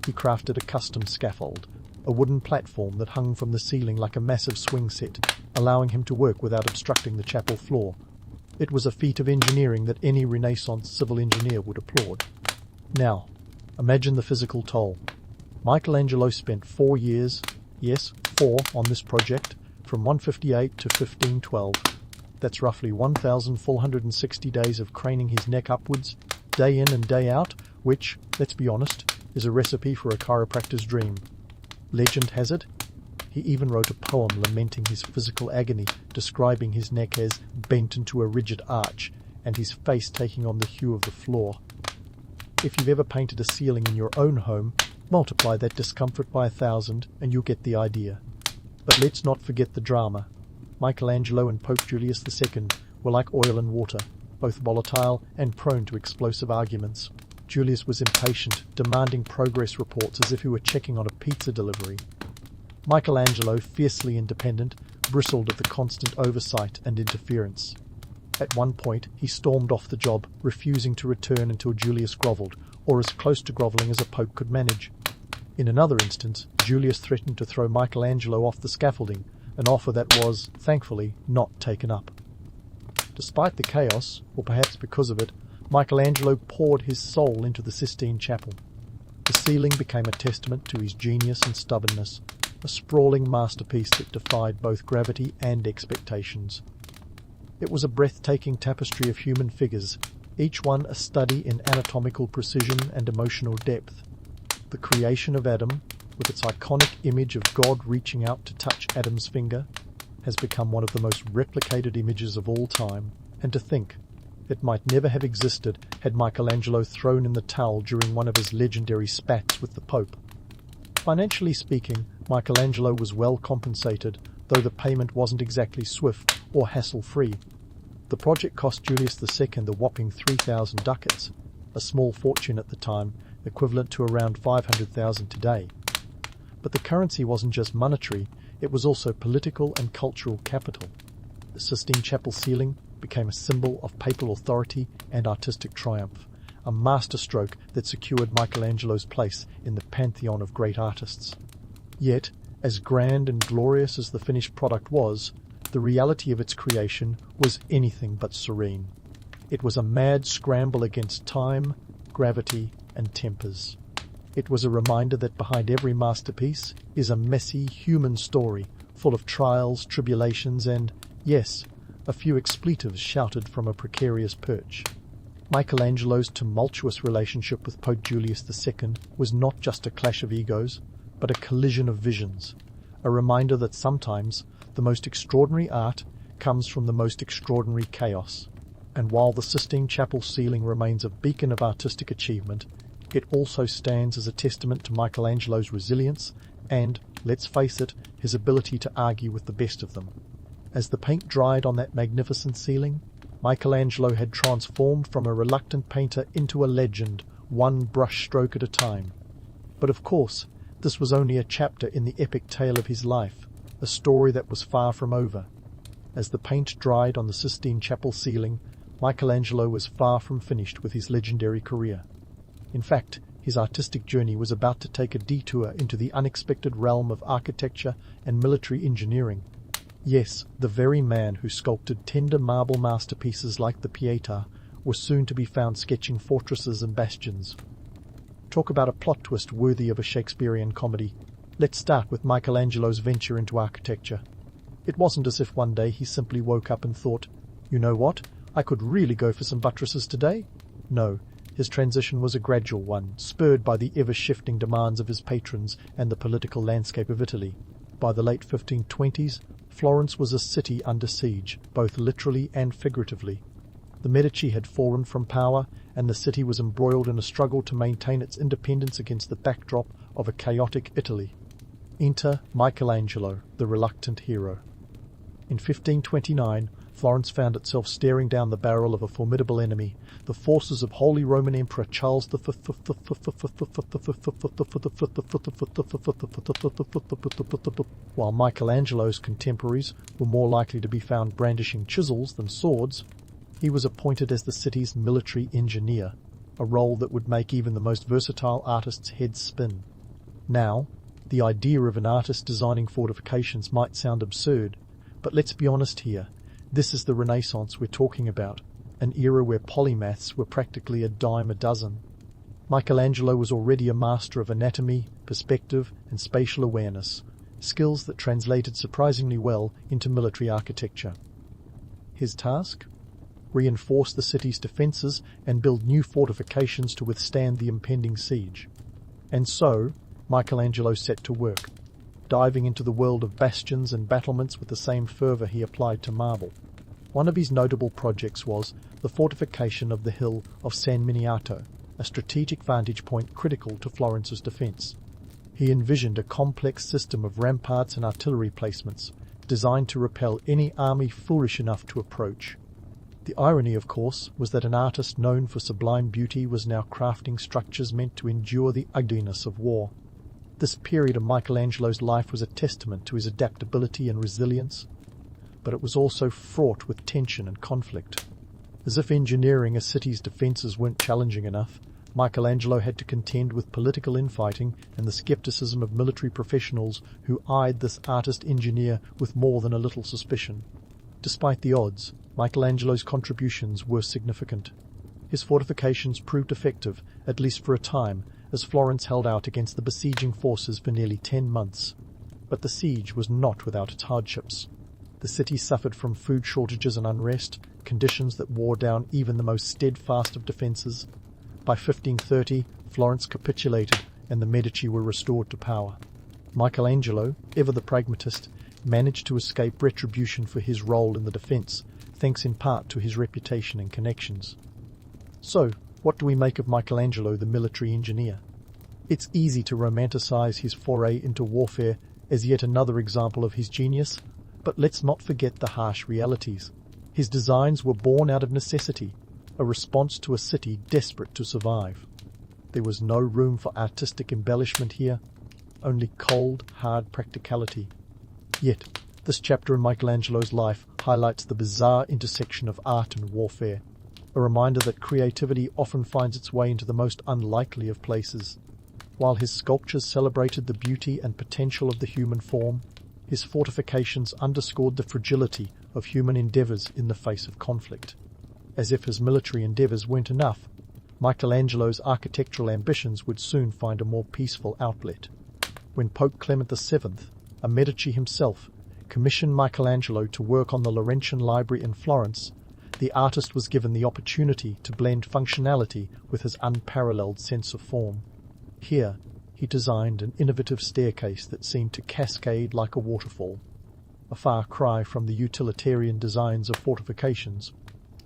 He crafted a custom scaffold, a wooden platform that hung from the ceiling like a massive swing set, allowing him to work without obstructing the chapel floor. It was a feat of engineering that any Renaissance civil engineer would applaud. Now, imagine the physical toll. Michelangelo spent 4 years, yes, 4, on this project, from 158 to 1512. That's roughly 1,460 days of craning his neck upwards, day in and day out, which, let's be honest, is a recipe for a chiropractor's dream. Legend has it, he even wrote a poem lamenting his physical agony, describing his neck as bent into a rigid arch, and his face taking on the hue of the floor. If you've ever painted a ceiling in your own home, multiply that discomfort by 1,000 and you'll get the idea. But let's not forget the drama. Michelangelo and Pope Julius II were like oil and water, both volatile and prone to explosive arguments. Julius was impatient, demanding progress reports as if he were checking on a pizza delivery. Michelangelo, fiercely independent, bristled at the constant oversight and interference. At one point, he stormed off the job, refusing to return until Julius grovelled, or as close to grovelling as a pope could manage. In another instance, Julius threatened to throw Michelangelo off the scaffolding, an offer that was, thankfully, not taken up. Despite the chaos, or perhaps because of it, Michelangelo poured his soul into the Sistine Chapel. The ceiling became a testament to his genius and stubbornness, a sprawling masterpiece that defied both gravity and expectations. It was a breathtaking tapestry of human figures, each one a study in anatomical precision and emotional depth. The creation of Adam, with its iconic image of God reaching out to touch Adam's finger, has become one of the most replicated images of all time, and to think, it might never have existed had Michelangelo thrown in the towel during one of his legendary spats with the Pope. Financially speaking, Michelangelo was well compensated, though the payment wasn't exactly swift or hassle-free. The project cost Julius II a whopping 3,000 ducats, a small fortune at the time, equivalent to around 500,000 today. But the currency wasn't just monetary, it was also political and cultural capital. The Sistine Chapel ceiling became a symbol of papal authority and artistic triumph, a masterstroke that secured Michelangelo's place in the pantheon of great artists. Yet, as grand and glorious as the finished product was, the reality of its creation was anything but serene. It was a mad scramble against time, gravity, and tempers. It was a reminder that behind every masterpiece is a messy human story, full of trials, tribulations, and, yes, a few expletives shouted from a precarious perch. Michelangelo's tumultuous relationship with Pope Julius II was not just a clash of egos, but a collision of visions, a reminder that sometimes the most extraordinary art comes from the most extraordinary chaos. And while the Sistine Chapel ceiling remains a beacon of artistic achievement, it also stands as a testament to Michelangelo's resilience and, let's face it, his ability to argue with the best of them. As the paint dried on that magnificent ceiling, Michelangelo had transformed from a reluctant painter into a legend, one brush stroke at a time. But of course, this was only a chapter in the epic tale of his life, a story that was far from over. As the paint dried on the Sistine Chapel ceiling, Michelangelo was far from finished with his legendary career. In fact, his artistic journey was about to take a detour into the unexpected realm of architecture and military engineering. Yes, the very man who sculpted tender marble masterpieces like the Pietà was soon to be found sketching fortresses and bastions. Talk about a plot twist worthy of a Shakespearean comedy. Let's start with Michelangelo's venture into architecture. It wasn't as if one day he simply woke up and thought, you know what, I could really go for some buttresses today. No, his transition was a gradual one, spurred by the ever-shifting demands of his patrons and the political landscape of Italy. By the late 1520s, Florence was a city under siege, both literally and figuratively. The Medici had fallen from power, and the city was embroiled in a struggle to maintain its independence against the backdrop of a chaotic Italy. Enter Michelangelo, the reluctant hero. In 1529, Florence found itself staring down the barrel of a formidable enemy, the forces of Holy Roman Emperor Charles V. While Michelangelo's contemporaries were more likely to be found brandishing chisels than swords, he was appointed as the city's military engineer, a role that would make even the most versatile artist's head spin. Now, the idea of an artist designing fortifications might sound absurd, but let's be honest here. This is the Renaissance we're talking about, an era where polymaths were practically a dime a dozen. Michelangelo was already a master of anatomy, perspective, and spatial awareness, skills that translated surprisingly well into military architecture. His task? Reinforce the city's defences and build new fortifications to withstand the impending siege. And so, Michelangelo set to work, diving into the world of bastions and battlements with the same fervour he applied to marble. One of his notable projects was the fortification of the hill of San Miniato, a strategic vantage point critical to Florence's defence. He envisioned a complex system of ramparts and artillery placements, designed to repel any army foolish enough to approach. The irony, of course, was that an artist known for sublime beauty was now crafting structures meant to endure the ugliness of war. This period of Michelangelo's life was a testament to his adaptability and resilience, but it was also fraught with tension and conflict. As if engineering a city's defences weren't challenging enough, Michelangelo had to contend with political infighting and the skepticism of military professionals who eyed this artist-engineer with more than a little suspicion. Despite the odds, Michelangelo's contributions were significant. His fortifications proved effective, at least for a time, as Florence held out against the besieging forces for nearly 10 months. But the siege was not without its hardships. The city suffered from food shortages and unrest, conditions that wore down even the most steadfast of defences. By 1530, Florence capitulated and the Medici were restored to power. Michelangelo, ever the pragmatist, managed to escape retribution for his role in the defence, thanks in part to his reputation and connections. So, what do we make of Michelangelo, the military engineer? It's easy to romanticize his foray into warfare as yet another example of his genius, but let's not forget the harsh realities. His designs were born out of necessity, a response to a city desperate to survive. There was no room for artistic embellishment here, only cold, hard practicality. Yet, this chapter in Michelangelo's life highlights the bizarre intersection of art and warfare, a reminder that creativity often finds its way into the most unlikely of places. While his sculptures celebrated the beauty and potential of the human form, his fortifications underscored the fragility of human endeavours in the face of conflict. As if his military endeavours weren't enough, Michelangelo's architectural ambitions would soon find a more peaceful outlet. When Pope Clement VII, a Medici himself, commissioned Michelangelo to work on the Laurentian Library in Florence, the artist was given the opportunity to blend functionality with his unparalleled sense of form. Here, he designed an innovative staircase that seemed to cascade like a waterfall, a far cry from the utilitarian designs of fortifications.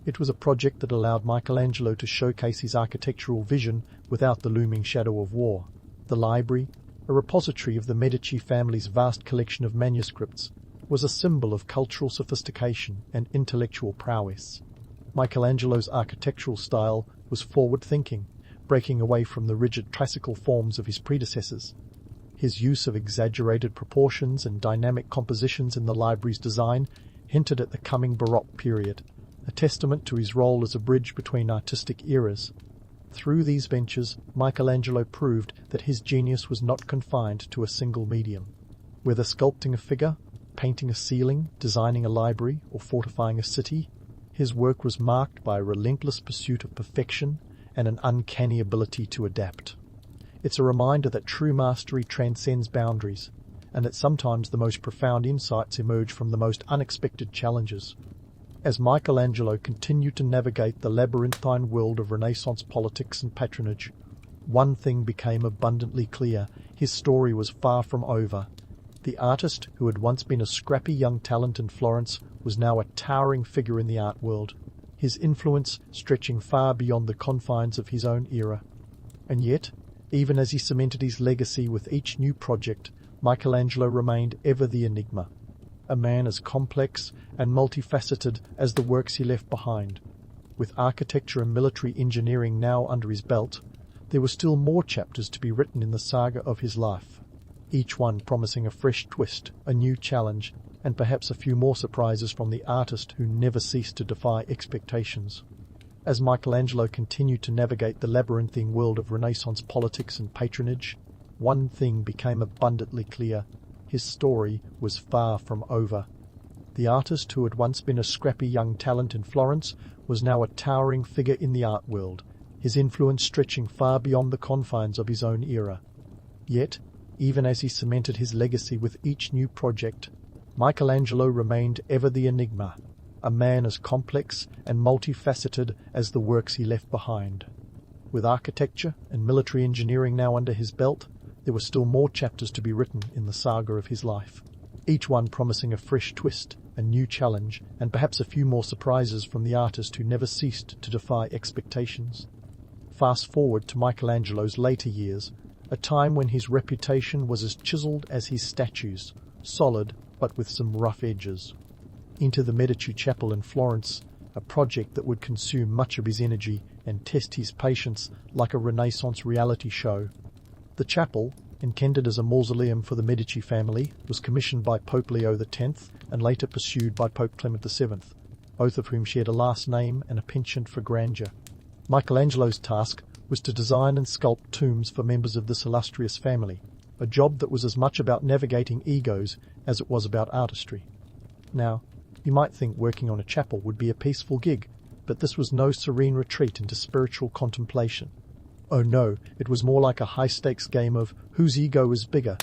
It was a project that allowed Michelangelo to showcase his architectural vision without the looming shadow of war. The library, a repository of the Medici family's vast collection of manuscripts, was a symbol of cultural sophistication and intellectual prowess. Michelangelo's architectural style was forward-thinking, breaking away from the rigid classical forms of his predecessors. His use of exaggerated proportions and dynamic compositions in the library's design hinted at the coming Baroque period, a testament to his role as a bridge between artistic eras. Through these ventures, Michelangelo proved that his genius was not confined to a single medium. Whether sculpting a figure, painting a ceiling, designing a library, or fortifying a city, his work was marked by a relentless pursuit of perfection and an uncanny ability to adapt. It's a reminder that true mastery transcends boundaries, and that sometimes the most profound insights emerge from the most unexpected challenges. As Michelangelo continued to navigate the labyrinthine world of Renaissance politics and patronage, one thing became abundantly clear: his story was far from over. The artist, who had once been a scrappy young talent in Florence, was now a towering figure in the art world, his influence stretching far beyond the confines of his own era. And yet, even as he cemented his legacy with each new project, Michelangelo remained ever the enigma, a man as complex and multifaceted as the works he left behind. With architecture and military engineering now under his belt, there were still more chapters to be written in the saga of his life, each one promising a fresh twist, a new challenge, and perhaps a few more surprises from the artist who never ceased to defy expectations. As Michelangelo continued to navigate the labyrinthine world of Renaissance politics and patronage, one thing became abundantly clear: his story was far from over. The artist, who had once been a scrappy young talent in Florence, was now a towering figure in the art world, his influence stretching far beyond the confines of his own era. Yet, even as he cemented his legacy with each new project, Michelangelo remained ever the enigma, a man as complex and multifaceted as the works he left behind. With architecture and military engineering now under his belt, there were still more chapters to be written in the saga of his life, each one promising a fresh twist, a new challenge, and perhaps a few more surprises from the artist who never ceased to defy expectations. Fast forward to Michelangelo's later years, a time when his reputation was as chiseled as his statues, solid but with some rough edges. Into the Medici Chapel in Florence, a project that would consume much of his energy and test his patience like a Renaissance reality show. The chapel, intended as a mausoleum for the Medici family, was commissioned by Pope Leo X and later pursued by Pope Clement VII, both of whom shared a last name and a penchant for grandeur. Michelangelo's task was to design and sculpt tombs for members of this illustrious family, a job that was as much about navigating egos as it was about artistry. Now, you might think working on a chapel would be a peaceful gig, but this was no serene retreat into spiritual contemplation. Oh no, it was more like a high-stakes game of whose ego is bigger.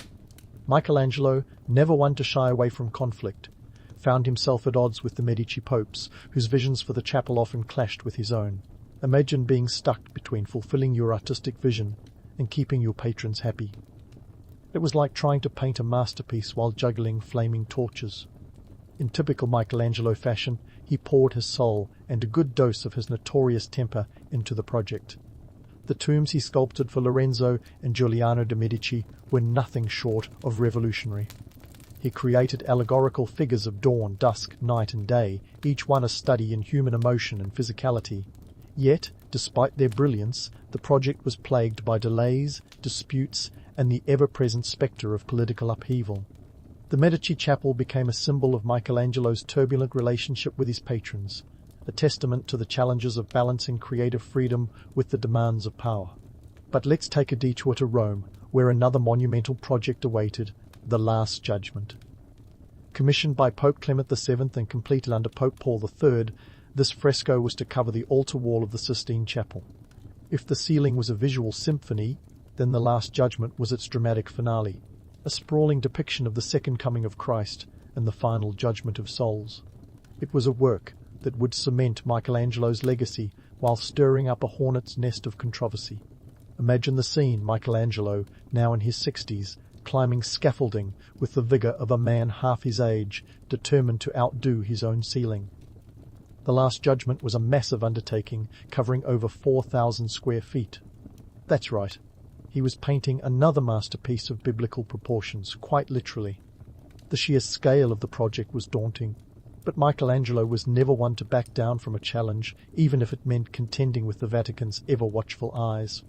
Michelangelo, never one to shy away from conflict, found himself at odds with the Medici popes, whose visions for the chapel often clashed with his own. Imagine being stuck between fulfilling your artistic vision and keeping your patrons happy. It was like trying to paint a masterpiece while juggling flaming torches. In typical Michelangelo fashion, he poured his soul and a good dose of his notorious temper into the project. The tombs he sculpted for Lorenzo and Giuliano de' Medici were nothing short of revolutionary. He created allegorical figures of dawn, dusk, night and day, each one a study in human emotion and physicality. Yet, despite their brilliance, the project was plagued by delays, disputes, and the ever-present spectre of political upheaval. The Medici Chapel became a symbol of Michelangelo's turbulent relationship with his patrons, a testament to the challenges of balancing creative freedom with the demands of power. But let's take a detour to Rome, where another monumental project awaited, the Last Judgment. Commissioned by Pope Clement VII and completed under Pope Paul III, this fresco was to cover the altar wall of the Sistine Chapel. If the ceiling was a visual symphony, then The Last Judgment was its dramatic finale, a sprawling depiction of the second coming of Christ and the final judgment of souls. It was a work that would cement Michelangelo's legacy while stirring up a hornet's nest of controversy. Imagine the scene: Michelangelo, now in his 60s, climbing scaffolding with the vigor of a man half his age, determined to outdo his own ceiling. The Last Judgment was a massive undertaking, covering over 4,000 square feet. That's right, he was painting another masterpiece of biblical proportions, quite literally. The sheer scale of the project was daunting, but Michelangelo was never one to back down from a challenge, even if it meant contending with the Vatican's ever-watchful eyes.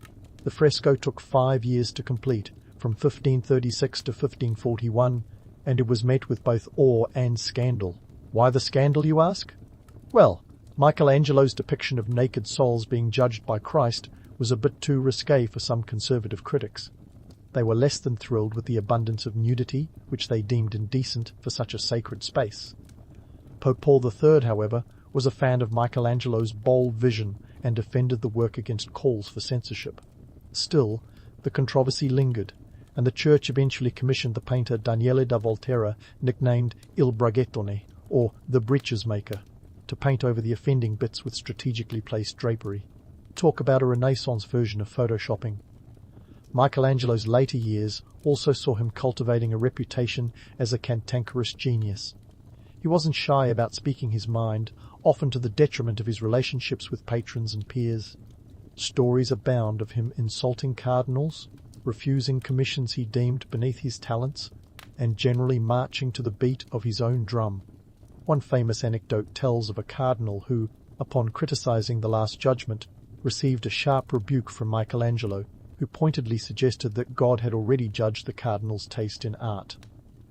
The fresco took 5 years to complete, from 1536 to 1541, and it was met with both awe and scandal. Why the scandal, you ask? Well, Michelangelo's depiction of naked souls being judged by Christ was a bit too risque for some conservative critics. They were less than thrilled with the abundance of nudity, which they deemed indecent for such a sacred space. Pope Paul III, however, was a fan of Michelangelo's bold vision and defended the work against calls for censorship. Still, the controversy lingered, and the Church eventually commissioned the painter Daniele da Volterra, nicknamed Il Braghettone, or the Breeches Maker, to paint over the offending bits with strategically placed drapery. Talk about a Renaissance version of photoshopping. Michelangelo's later years also saw him cultivating a reputation as a cantankerous genius. He wasn't shy about speaking his mind, often to the detriment of his relationships with patrons and peers. Stories abound of him insulting cardinals, refusing commissions he deemed beneath his talents, and generally marching to the beat of his own drum. One famous anecdote tells of a cardinal who, upon criticizing The Last Judgment, received a sharp rebuke from Michelangelo, who pointedly suggested that God had already judged the cardinal's taste in art.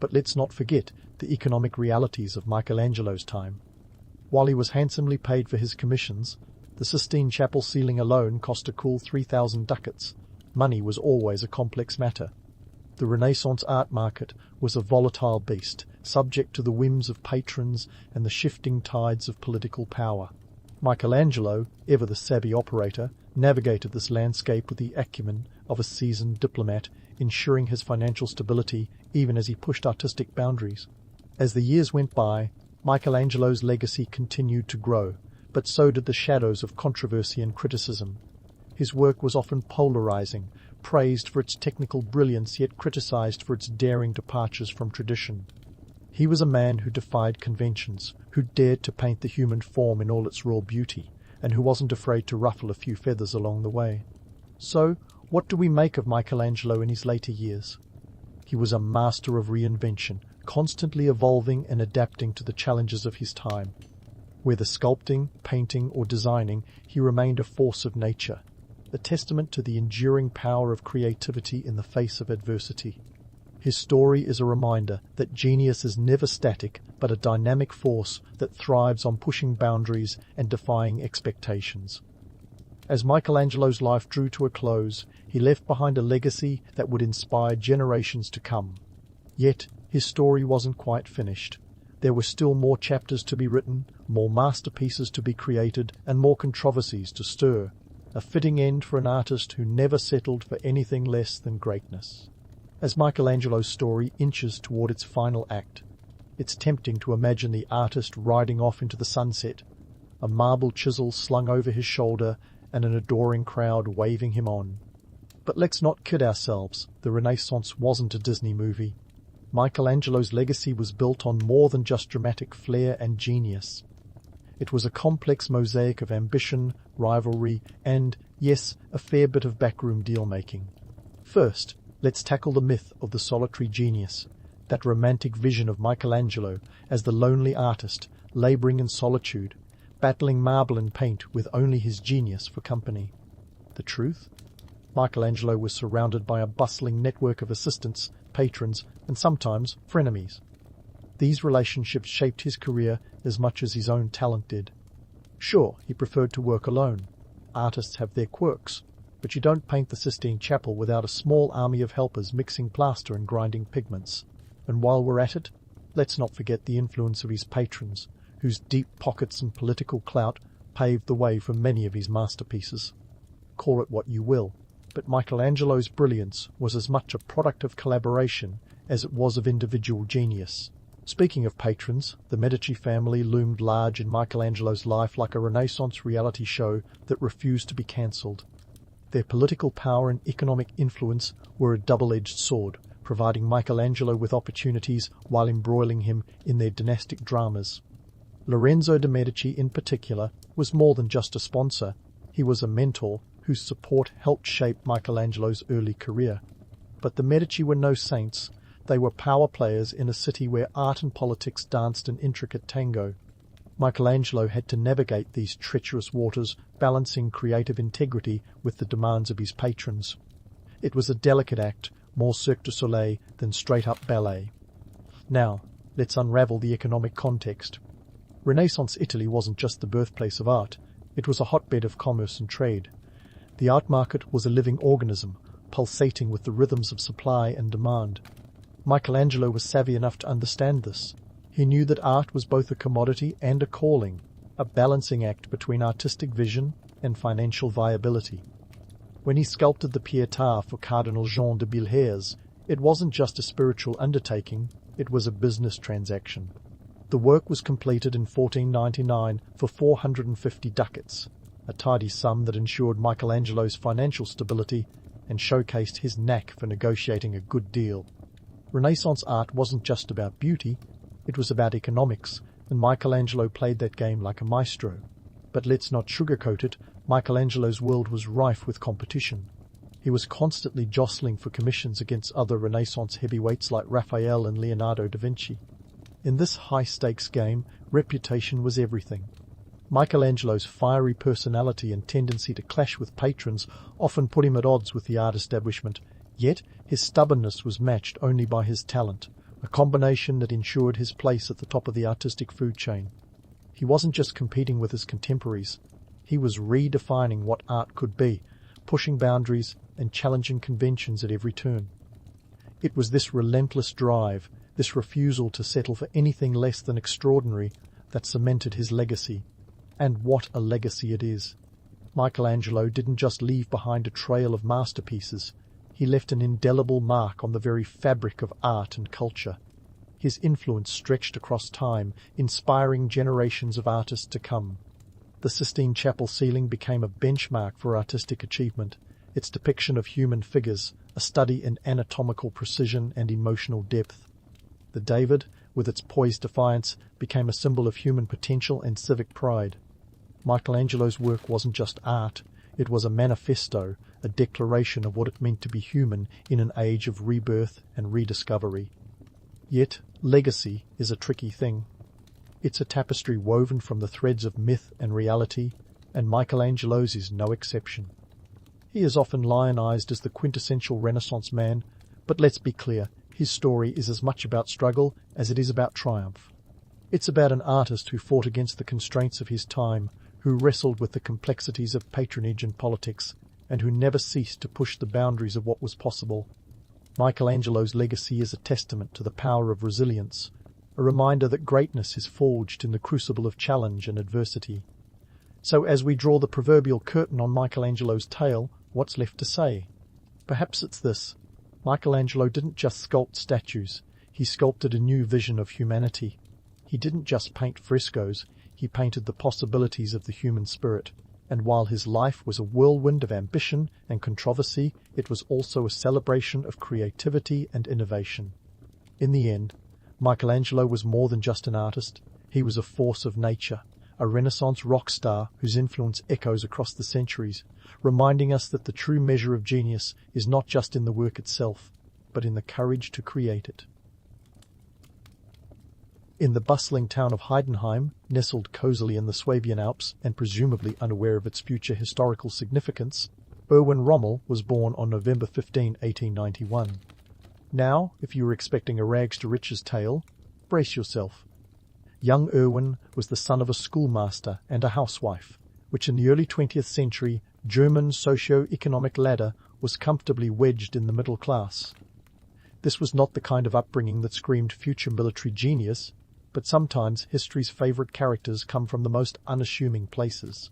But let's not forget the economic realities of Michelangelo's time. While he was handsomely paid for his commissions, the Sistine Chapel ceiling alone cost a cool 3,000 ducats. Money was always a complex matter. The Renaissance art market was a volatile beast, subject to the whims of patrons and the shifting tides of political power. Michelangelo, ever the savvy operator, navigated this landscape with the acumen of a seasoned diplomat, ensuring his financial stability even as he pushed artistic boundaries. As the years went by, Michelangelo's legacy continued to grow, but so did the shadows of controversy and criticism. His work was often polarizing, praised for its technical brilliance yet criticized for its daring departures from tradition. He was a man who defied conventions, who dared to paint the human form in all its raw beauty, and who wasn't afraid to ruffle a few feathers along the way. So, what do we make of Michelangelo in his later years? He was a master of reinvention, constantly evolving and adapting to the challenges of his time. Whether sculpting, painting, or designing, he remained a force of nature, a testament to the enduring power of creativity in the face of adversity. His story is a reminder that genius is never static, but a dynamic force that thrives on pushing boundaries and defying expectations. As Michelangelo's life drew to a close, he left behind a legacy that would inspire generations to come. Yet, his story wasn't quite finished. There were still more chapters to be written, more masterpieces to be created, and more controversies to stir. A fitting end for an artist who never settled for anything less than greatness. As Michelangelo's story inches toward its final act, it's tempting to imagine the artist riding off into the sunset, a marble chisel slung over his shoulder and an adoring crowd waving him on. But let's not kid ourselves, the Renaissance wasn't a Disney movie. Michelangelo's legacy was built on more than just dramatic flair and genius. It was a complex mosaic of ambition, rivalry, and, yes, a fair bit of backroom deal-making. First, let's tackle the myth of the solitary genius, that romantic vision of Michelangelo as the lonely artist, labouring in solitude, battling marble and paint with only his genius for company. The truth? Michelangelo was surrounded by a bustling network of assistants, patrons, and sometimes frenemies. These relationships shaped his career as much as his own talent did. Sure, he preferred to work alone. Artists have their quirks, but you don't paint the Sistine Chapel without a small army of helpers mixing plaster and grinding pigments. And while we're at it, let's not forget the influence of his patrons, whose deep pockets and political clout paved the way for many of his masterpieces. call it what you will, but Michelangelo's brilliance was as much a product of collaboration as it was of individual genius. Speaking of patrons, the Medici family loomed large in Michelangelo's life like a Renaissance reality show that refused to be cancelled. Their political power and economic influence were a double-edged sword, providing Michelangelo with opportunities while embroiling him in their dynastic dramas. Lorenzo de' Medici, in particular, was more than just a sponsor. He was a mentor whose support helped shape Michelangelo's early career. But the Medici were no saints. They were power players in a city where art and politics danced an intricate tango. Michelangelo had to navigate these treacherous waters, balancing creative integrity with the demands of his patrons. It was a delicate act, more Cirque du Soleil than straight-up ballet. Now, let's unravel the economic context. Renaissance Italy wasn't just the birthplace of art, it was a hotbed of commerce and trade. The art market was a living organism, pulsating with the rhythms of supply and demand. Michelangelo was savvy enough to understand this. He knew that art was both a commodity and a calling, a balancing act between artistic vision and financial viability. When he sculpted the Pietà for Cardinal Jean de Bilhers, it wasn't just a spiritual undertaking, it was a business transaction. The work was completed in 1499 for 450 ducats, a tidy sum that ensured Michelangelo's financial stability and showcased his knack for negotiating a good deal. Renaissance art wasn't just about beauty, it was about economics, and Michelangelo played that game like a maestro. But let's not sugarcoat it, Michelangelo's world was rife with competition. He was constantly jostling for commissions against other Renaissance heavyweights like Raphael and Leonardo da Vinci. In this high-stakes game, reputation was everything. Michelangelo's fiery personality and tendency to clash with patrons often put him at odds with the art establishment, yet his stubbornness was matched only by his talent, a combination that ensured his place at the top of the artistic food chain. He wasn't just competing with his contemporaries, he was redefining what art could be, pushing boundaries and challenging conventions at every turn. It was this relentless drive, this refusal to settle for anything less than extraordinary, that cemented his legacy. And what a legacy it is. Michelangelo didn't just leave behind a trail of masterpieces, he left an indelible mark on the very fabric of art and culture. His influence stretched across time, inspiring generations of artists to come. The Sistine Chapel ceiling became a benchmark for artistic achievement, its depiction of human figures, a study in anatomical precision and emotional depth. The David, with its poised defiance, became a symbol of human potential and civic pride. Michelangelo's work wasn't just art, it was a manifesto, a declaration of what it meant to be human in an age of rebirth and rediscovery. Yet, legacy is a tricky thing. It's a tapestry woven from the threads of myth and reality, and Michelangelo's is no exception. He is often lionized as the quintessential Renaissance man, but let's be clear, his story is as much about struggle as it is about triumph. It's about an artist who fought against the constraints of his time, who wrestled with the complexities of patronage and politics, and who never ceased to push the boundaries of what was possible. Michelangelo's legacy is a testament to the power of resilience, a reminder that greatness is forged in the crucible of challenge and adversity. So as we draw the proverbial curtain on Michelangelo's tale, what's left to say? Perhaps it's this. Michelangelo didn't just sculpt statues, he sculpted a new vision of humanity. He didn't just paint frescoes, he painted the possibilities of the human spirit. And while his life was a whirlwind of ambition and controversy, it was also a celebration of creativity and innovation. In the end, Michelangelo was more than just an artist, he was a force of nature, a Renaissance rock star whose influence echoes across the centuries, reminding us that the true measure of genius is not just in the work itself, but in the courage to create it. In the bustling town of Heidenheim, nestled cozily in the Swabian Alps and presumably unaware of its future historical significance, Erwin Rommel was born on November 15, 1891. Now, if you were expecting a rags-to-riches tale, brace yourself. Young Erwin was the son of a schoolmaster and a housewife, which in the early 20th century German socio-economic ladder was comfortably wedged in the middle class. This was not the kind of upbringing that screamed future military genius, but sometimes history's favorite characters come from the most unassuming places.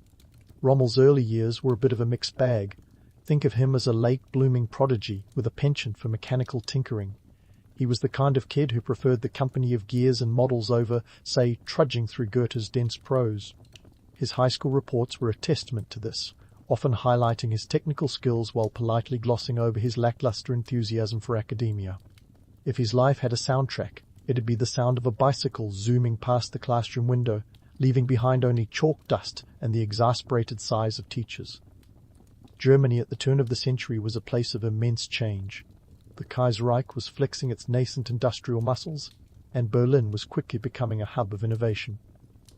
Rommel's early years were a bit of a mixed bag. Think of him as a late-blooming prodigy with a penchant for mechanical tinkering. He was the kind of kid who preferred the company of gears and models over, say, trudging through Goethe's dense prose. His high school reports were a testament to this, often highlighting his technical skills while politely glossing over his lackluster enthusiasm for academia. If his life had a soundtrack, it'd be the sound of a bicycle zooming past the classroom window, leaving behind only chalk dust and the exasperated sighs of teachers. Germany at the turn of the century was a place of immense change. The Kaiserreich was flexing its nascent industrial muscles, and Berlin was quickly becoming a hub of innovation.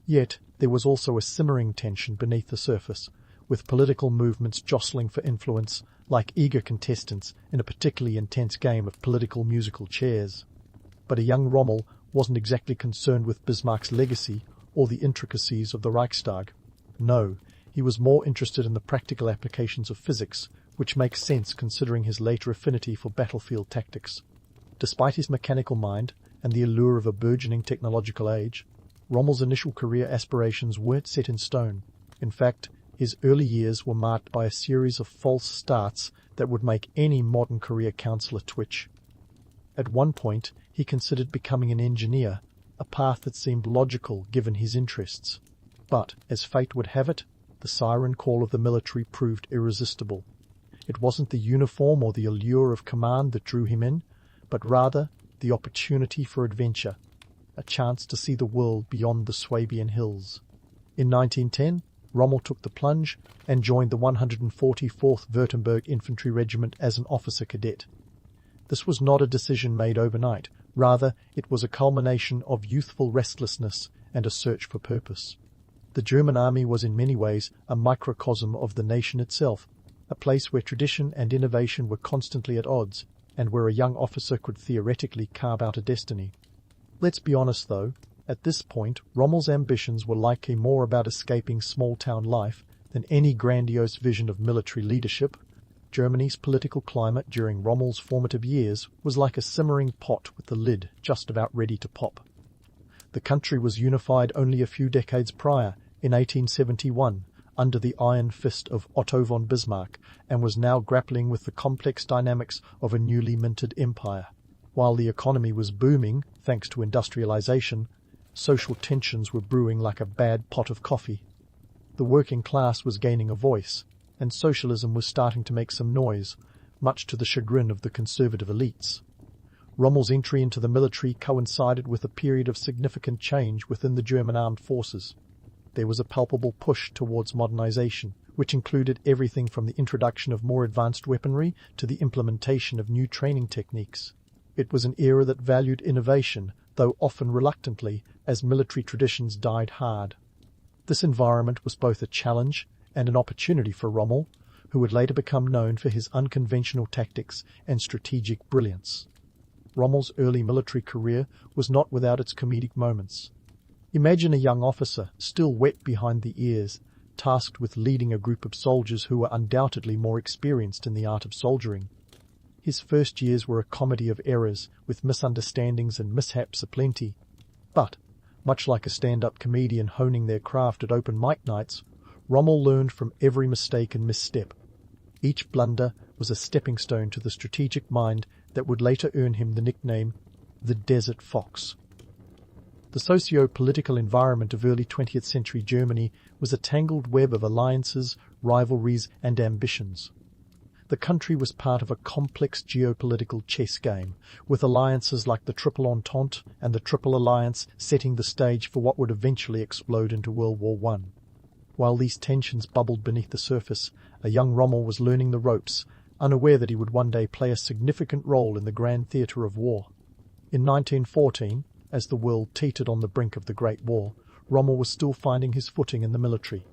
Yet there was also a simmering tension beneath the surface, with political movements jostling for influence like eager contestants in a particularly intense game of political musical chairs. But a young Rommel wasn't exactly concerned with Bismarck's legacy or the intricacies of the Reichstag. No, he was more interested in the practical applications of physics, which makes sense considering his later affinity for battlefield tactics. Despite his mechanical mind and the allure of a burgeoning technological age, Rommel's initial career aspirations weren't set in stone. In fact, his early years were marked by a series of false starts that would make any modern career counselor twitch. At one point, he considered becoming an engineer, a path that seemed logical given his interests. But, as fate would have it, the siren call of the military proved irresistible. It wasn't the uniform or the allure of command that drew him in, but rather the opportunity for adventure, a chance to see the world beyond the Swabian hills. In 1910, Rommel took the plunge and joined the 144th Württemberg Infantry Regiment as an officer cadet. This was not a decision made overnight. Rather, it was a culmination of youthful restlessness and a search for purpose. The German army was in many ways a microcosm of the nation itself, a place where tradition and innovation were constantly at odds, and where a young officer could theoretically carve out a destiny. Let's be honest, though, at this point, Rommel's ambitions were likely more about escaping small-town life than any grandiose vision of military leadership. Germany's political climate during Rommel's formative years was like a simmering pot with the lid just about ready to pop. The country was unified only a few decades prior, in 1871, under the iron fist of Otto von Bismarck, and was now grappling with the complex dynamics of a newly minted empire. While the economy was booming, thanks to industrialization, social tensions were brewing like a bad pot of coffee. The working class was gaining a voice, and socialism was starting to make some noise, much to the chagrin of the conservative elites. Rommel's entry into the military coincided with a period of significant change within the German armed forces. There was a palpable push towards modernization, which included everything from the introduction of more advanced weaponry to the implementation of new training techniques. It was an era that valued innovation, though often reluctantly, as military traditions died hard. This environment was both a challenge and an opportunity for Rommel, who would later become known for his unconventional tactics and strategic brilliance. Rommel's early military career was not without its comedic moments. Imagine a young officer, still wet behind the ears, tasked with leading a group of soldiers who were undoubtedly more experienced in the art of soldiering. His first years were a comedy of errors, with misunderstandings and mishaps aplenty. But, much like a stand-up comedian honing their craft at open mic nights, Rommel learned from every mistake and misstep. Each blunder was a stepping stone to the strategic mind that would later earn him the nickname the Desert Fox. The socio-political environment of early 20th century Germany was a tangled web of alliances, rivalries, and ambitions. The country was part of a complex geopolitical chess game, with alliances like the Triple Entente and the Triple Alliance setting the stage for what would eventually explode into World War I. While these tensions bubbled beneath the surface, a young Rommel was learning the ropes, unaware that he would one day play a significant role in the grand theatre of war. In 1914, as the world teetered on the brink of the Great War, Rommel was still finding his footing in the military.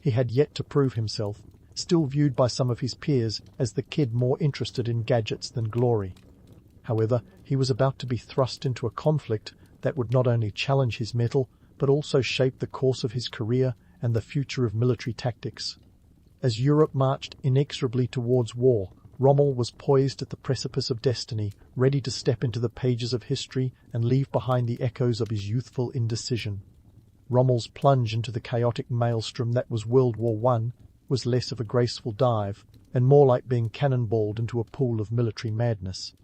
He had yet to prove himself, still viewed by some of his peers as the kid more interested in gadgets than glory. However, he was about to be thrust into a conflict that would not only challenge his mettle, but also shape the course of his career and the future of military tactics. As Europe marched inexorably towards war, Rommel was poised at the precipice of destiny, ready to step into the pages of history and leave behind the echoes of his youthful indecision. Rommel's plunge into the chaotic maelstrom that was World War I was less of a graceful dive and more like being cannonballed into a pool of military madness.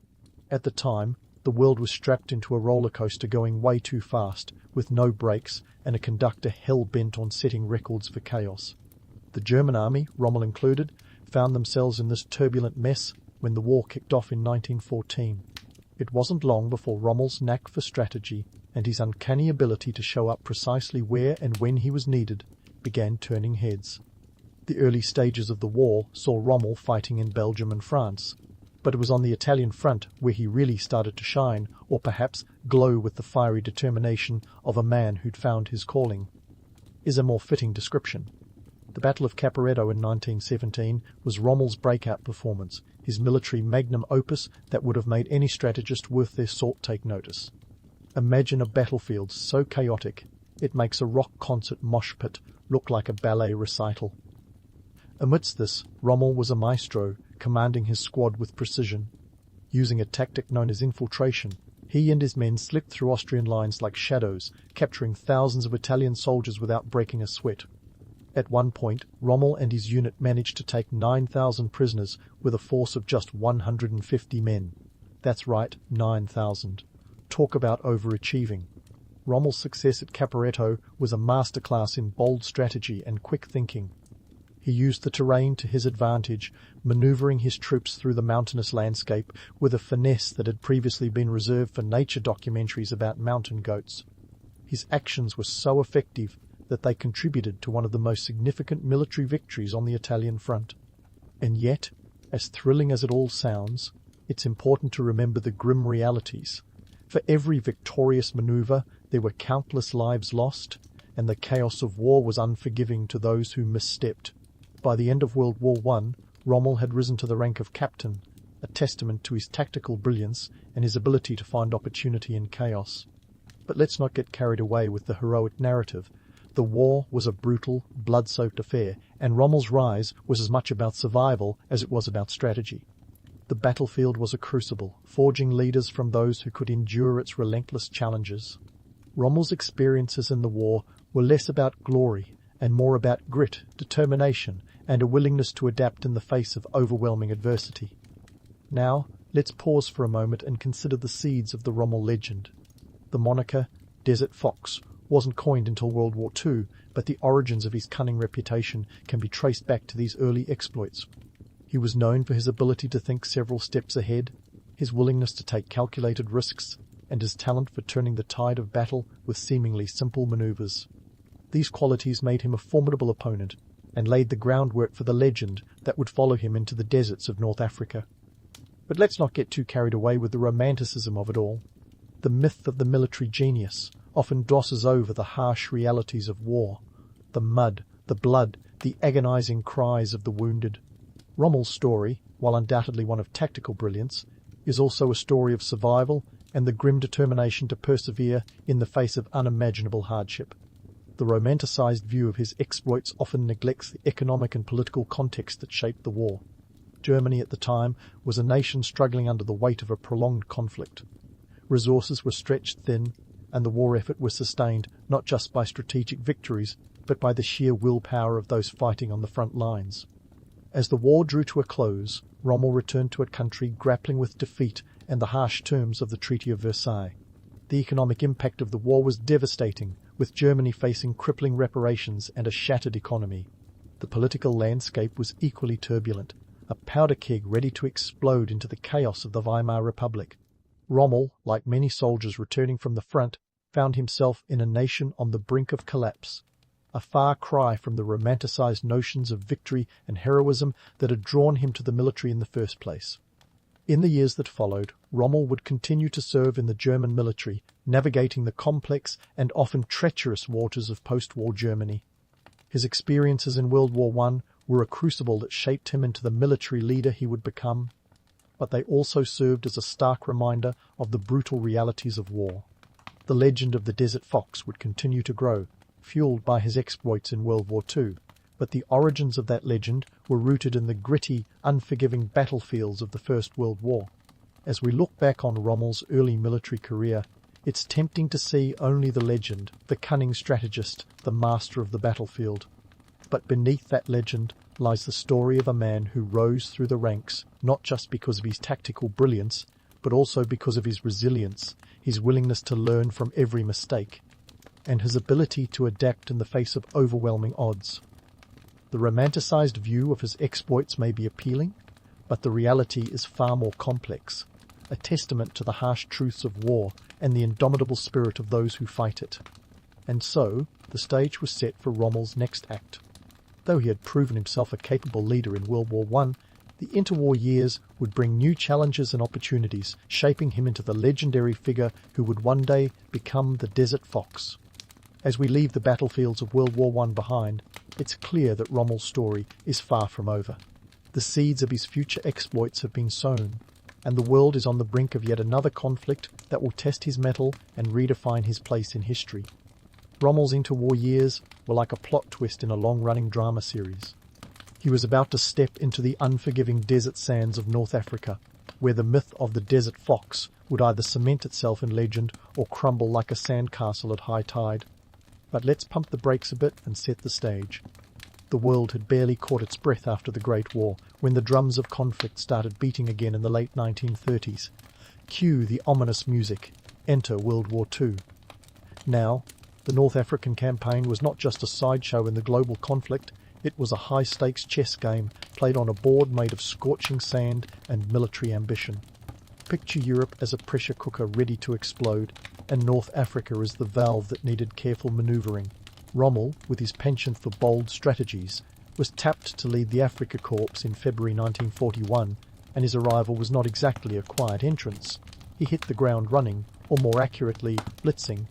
At the time, the world was strapped into a roller coaster going way too fast, with no brakes and a conductor hell-bent on setting records for chaos. The German army, Rommel included, found themselves in this turbulent mess when the war kicked off in 1914. It wasn't long before Rommel's knack for strategy and his uncanny ability to show up precisely where and when he was needed began turning heads. The early stages of the war saw Rommel fighting in Belgium and France, but it was on the Italian front where he really started to shine, or perhaps glow with the fiery determination of a man who'd found his calling, is a more fitting description. The Battle of Caporetto in 1917 was Rommel's breakout performance, his military magnum opus that would have made any strategist worth their salt take notice. Imagine a battlefield so chaotic it makes a rock concert mosh pit look like a ballet recital. Amidst this, Rommel was a maestro, commanding his squad with precision. Using a tactic known as infiltration, he and his men slipped through Austrian lines like shadows, capturing thousands of Italian soldiers without breaking a sweat. At one point, Rommel and his unit managed to take 9,000 prisoners with a force of just 150 men. That's right, 9,000. Talk about overachieving. Rommel's success at Caporetto was a masterclass in bold strategy and quick thinking. He used the terrain to his advantage, maneuvering his troops through the mountainous landscape with a finesse that had previously been reserved for nature documentaries about mountain goats. His actions were so effective that they contributed to one of the most significant military victories on the Italian front. And yet, as thrilling as it all sounds, it's important to remember the grim realities. For every victorious maneuver, there were countless lives lost, and the chaos of war was unforgiving to those who misstepped. By the end of World War I, Rommel had risen to the rank of captain, a testament to his tactical brilliance and his ability to find opportunity in chaos. But let's not get carried away with the heroic narrative. The war was a brutal, blood-soaked affair, and Rommel's rise was as much about survival as it was about strategy. The battlefield was a crucible, forging leaders from those who could endure its relentless challenges. Rommel's experiences in the war were less about glory and more about grit, determination, and a willingness to adapt in the face of overwhelming adversity. Now, let's pause for a moment and consider the seeds of the Rommel legend. The moniker, Desert Fox, wasn't coined until World War II, but the origins of his cunning reputation can be traced back to these early exploits. He was known for his ability to think several steps ahead, his willingness to take calculated risks, and his talent for turning the tide of battle with seemingly simple maneuvers. These qualities made him a formidable opponent and laid the groundwork for the legend that would follow him into the deserts of North Africa. But let's not get too carried away with the romanticism of it all. The myth of the military genius often glosses over the harsh realities of war, the mud, the blood, the agonizing cries of the wounded. Rommel's story, while undoubtedly one of tactical brilliance, is also a story of survival and the grim determination to persevere in the face of unimaginable hardship. The romanticized view of his exploits often neglects the economic and political context that shaped the war. Germany at the time was a nation struggling under the weight of a prolonged conflict. Resources were stretched thin, and the war effort was sustained not just by strategic victories, but by the sheer willpower of those fighting on the front lines. As the war drew to a close, Rommel returned to a country grappling with defeat and the harsh terms of the Treaty of Versailles. The economic impact of the war was devastating, with Germany facing crippling reparations and a shattered economy. The political landscape was equally turbulent, a powder keg ready to explode into the chaos of the Weimar Republic. Rommel, like many soldiers returning from the front, found himself in a nation on the brink of collapse, a far cry from the romanticized notions of victory and heroism that had drawn him to the military in the first place. In the years that followed, Rommel would continue to serve in the German military, navigating the complex and often treacherous waters of post-war Germany. His experiences in World War I were a crucible that shaped him into the military leader he would become, but they also served as a stark reminder of the brutal realities of war. The legend of the Desert Fox would continue to grow, fueled by his exploits in World War II, but the origins of that legend were rooted in the gritty, unforgiving battlefields of the First World War. As we look back on Rommel's early military career, It's tempting to see only the legend, the cunning strategist, the master of the battlefield. But beneath that legend lies the story of a man who rose through the ranks, not just because of his tactical brilliance, but also because of his resilience, his willingness to learn from every mistake, and his ability to adapt in the face of overwhelming odds. The romanticized view of his exploits may be appealing, but the reality is far more complex, a testament to the harsh truths of war and the indomitable spirit of those who fight it. And so, the stage was set for Rommel's next act. Though he had proven himself a capable leader in World War I, the interwar years would bring new challenges and opportunities, shaping him into the legendary figure who would one day become the Desert Fox. As we leave the battlefields of World War I behind, it's clear that Rommel's story is far from over. The seeds of his future exploits have been sown, and the world is on the brink of yet another conflict that will test his mettle and redefine his place in history. Rommel's interwar years were like a plot twist in a long-running drama series. He was about to step into the unforgiving desert sands of North Africa, where the myth of the Desert Fox would either cement itself in legend or crumble like a sandcastle at high tide. But let's pump the brakes a bit and set the stage. The world had barely caught its breath after the Great War, when the drums of conflict started beating again in the late 1930s. Cue the ominous music. Enter World War II. Now, the North African campaign was not just a sideshow in the global conflict, it was a high-stakes chess game played on a board made of scorching sand and military ambition. Picture Europe as a pressure cooker ready to explode, and North Africa as the valve that needed careful manoeuvring. Rommel, with his penchant for bold strategies, was tapped to lead the Afrika Korps in February 1941, and his arrival was not exactly a quiet entrance. He hit the ground running, or more accurately, blitzing.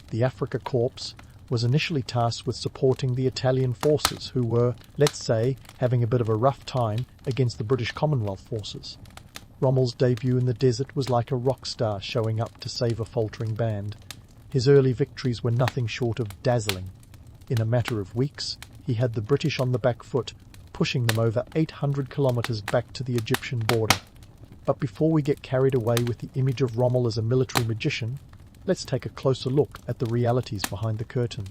The Afrika Korps was initially tasked with supporting the Italian forces who were, let's say, having a bit of a rough time against the British Commonwealth forces. Rommel's debut in the desert was like a rock star showing up to save a faltering band. His early victories were nothing short of dazzling. In a matter of weeks, he had the British on the back foot, pushing them over 800 kilometres back to the Egyptian border. But before we get carried away with the image of Rommel as a military magician, let's take a closer look at the realities behind the curtain.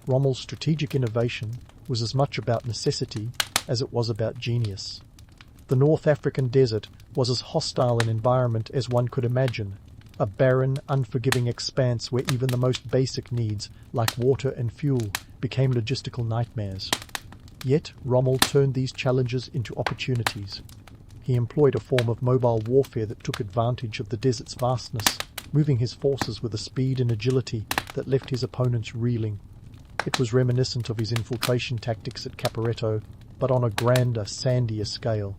Rommel's strategic innovation was as much about necessity as it was about genius. The North African desert was as hostile an environment as one could imagine, a barren, unforgiving expanse where even the most basic needs, like water and fuel, became logistical nightmares. Yet Rommel turned these challenges into opportunities. He employed a form of mobile warfare that took advantage of the desert's vastness, moving his forces with a speed and agility that left his opponents reeling. It was reminiscent of his infiltration tactics at Caporetto, but on a grander, sandier scale.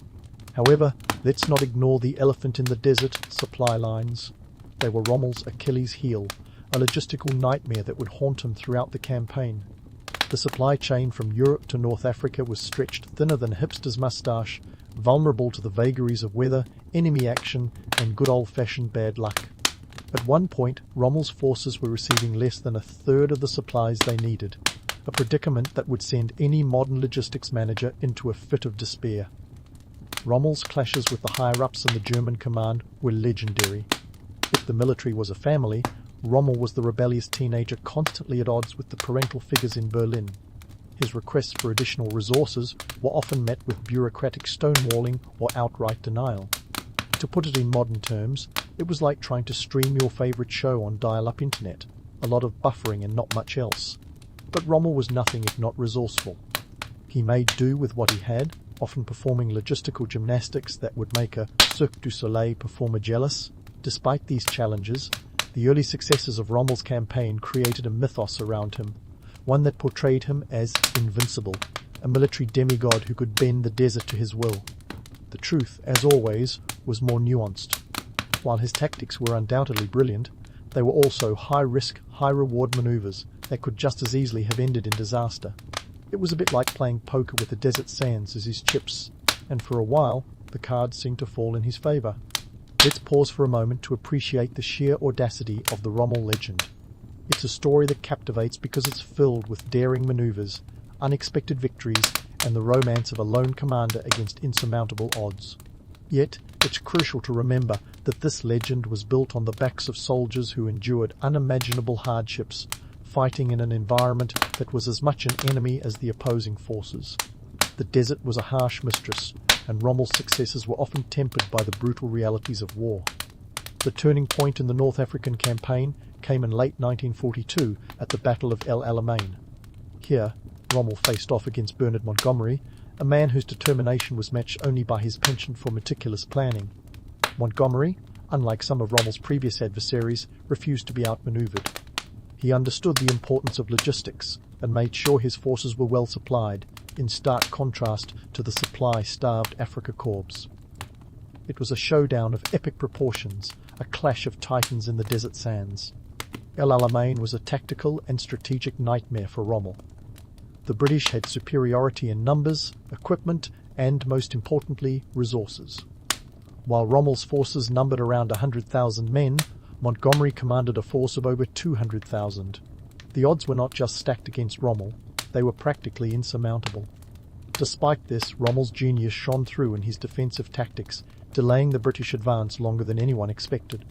However, let's not ignore the elephant in the desert, supply lines. They were Rommel's Achilles heel, a logistical nightmare that would haunt him throughout the campaign. The supply chain from Europe to North Africa was stretched thinner than a hipster's moustache, vulnerable to the vagaries of weather, enemy action, and good old-fashioned bad luck. At one point, Rommel's forces were receiving less than a third of the supplies they needed, a predicament that would send any modern logistics manager into a fit of despair. Rommel's clashes with the higher-ups in the German command were legendary. If the military was a family, Rommel was the rebellious teenager constantly at odds with the parental figures in Berlin. His requests for additional resources were often met with bureaucratic stonewalling or outright denial. To put it in modern terms, it was like trying to stream your favourite show on dial-up internet, a lot of buffering and not much else. But Rommel was nothing if not resourceful. He made do with what he had, often performing logistical gymnastics that would make a Cirque du Soleil performer jealous. Despite these challenges, the early successes of Rommel's campaign created a mythos around him, one that portrayed him as invincible, a military demigod who could bend the desert to his will. The truth, as always, was more nuanced. While his tactics were undoubtedly brilliant, they were also high-risk, high-reward maneuvers that could just as easily have ended in disaster. It was a bit like playing poker with the desert sands as his chips, and for a while, the cards seemed to fall in his favour. Let's pause for a moment to appreciate the sheer audacity of the Rommel legend. It's a story that captivates because it's filled with daring maneuvers, unexpected victories, and the romance of a lone commander against insurmountable odds. Yet, it's crucial to remember that this legend was built on the backs of soldiers who endured unimaginable hardships, fighting in an environment that was as much an enemy as the opposing forces. The desert was a harsh mistress, and Rommel's successes were often tempered by the brutal realities of war. The turning point in the North African campaign came in late 1942 at the Battle of El Alamein. Here, Rommel faced off against Bernard Montgomery, a man whose determination was matched only by his penchant for meticulous planning. Montgomery, unlike some of Rommel's previous adversaries, refused to be outmaneuvered. He understood the importance of logistics and made sure his forces were well supplied, in stark contrast to the supply-starved Afrika Korps. It was a showdown of epic proportions, a clash of titans in the desert sands. El Alamein was a tactical and strategic nightmare for Rommel. The British had superiority in numbers, equipment, and, most importantly, resources. While Rommel's forces numbered around 100,000 men, Montgomery commanded a force of over 200,000. The odds were not just stacked against Rommel, they were practically insurmountable. Despite this, Rommel's genius shone through in his defensive tactics, delaying the British advance longer than anyone expected.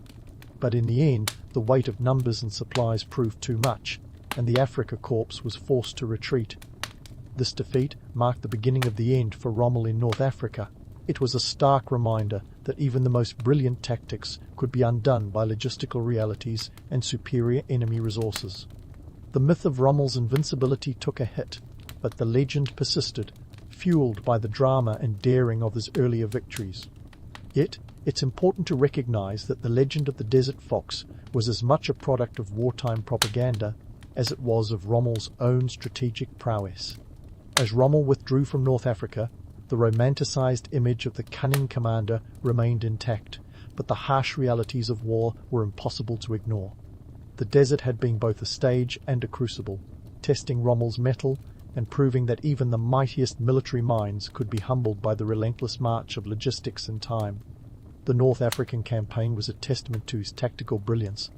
But in the end, the weight of numbers and supplies proved too much, and the Afrika Korps was forced to retreat. This defeat marked the beginning of the end for Rommel in North Africa. It was a stark reminder that even the most brilliant tactics could be undone by logistical realities and superior enemy resources. The myth of Rommel's invincibility took a hit, but the legend persisted, fueled by the drama and daring of his earlier victories. Yet, it's important to recognize that the legend of the Desert Fox was as much a product of wartime propaganda as it was of Rommel's own strategic prowess. As Rommel withdrew from North Africa, the romanticized image of the cunning commander remained intact, but the harsh realities of war were impossible to ignore. The desert had been both a stage and a crucible, testing Rommel's mettle and proving that even the mightiest military minds could be humbled by the relentless march of logistics and time. The North African campaign was a testament to his tactical brilliance,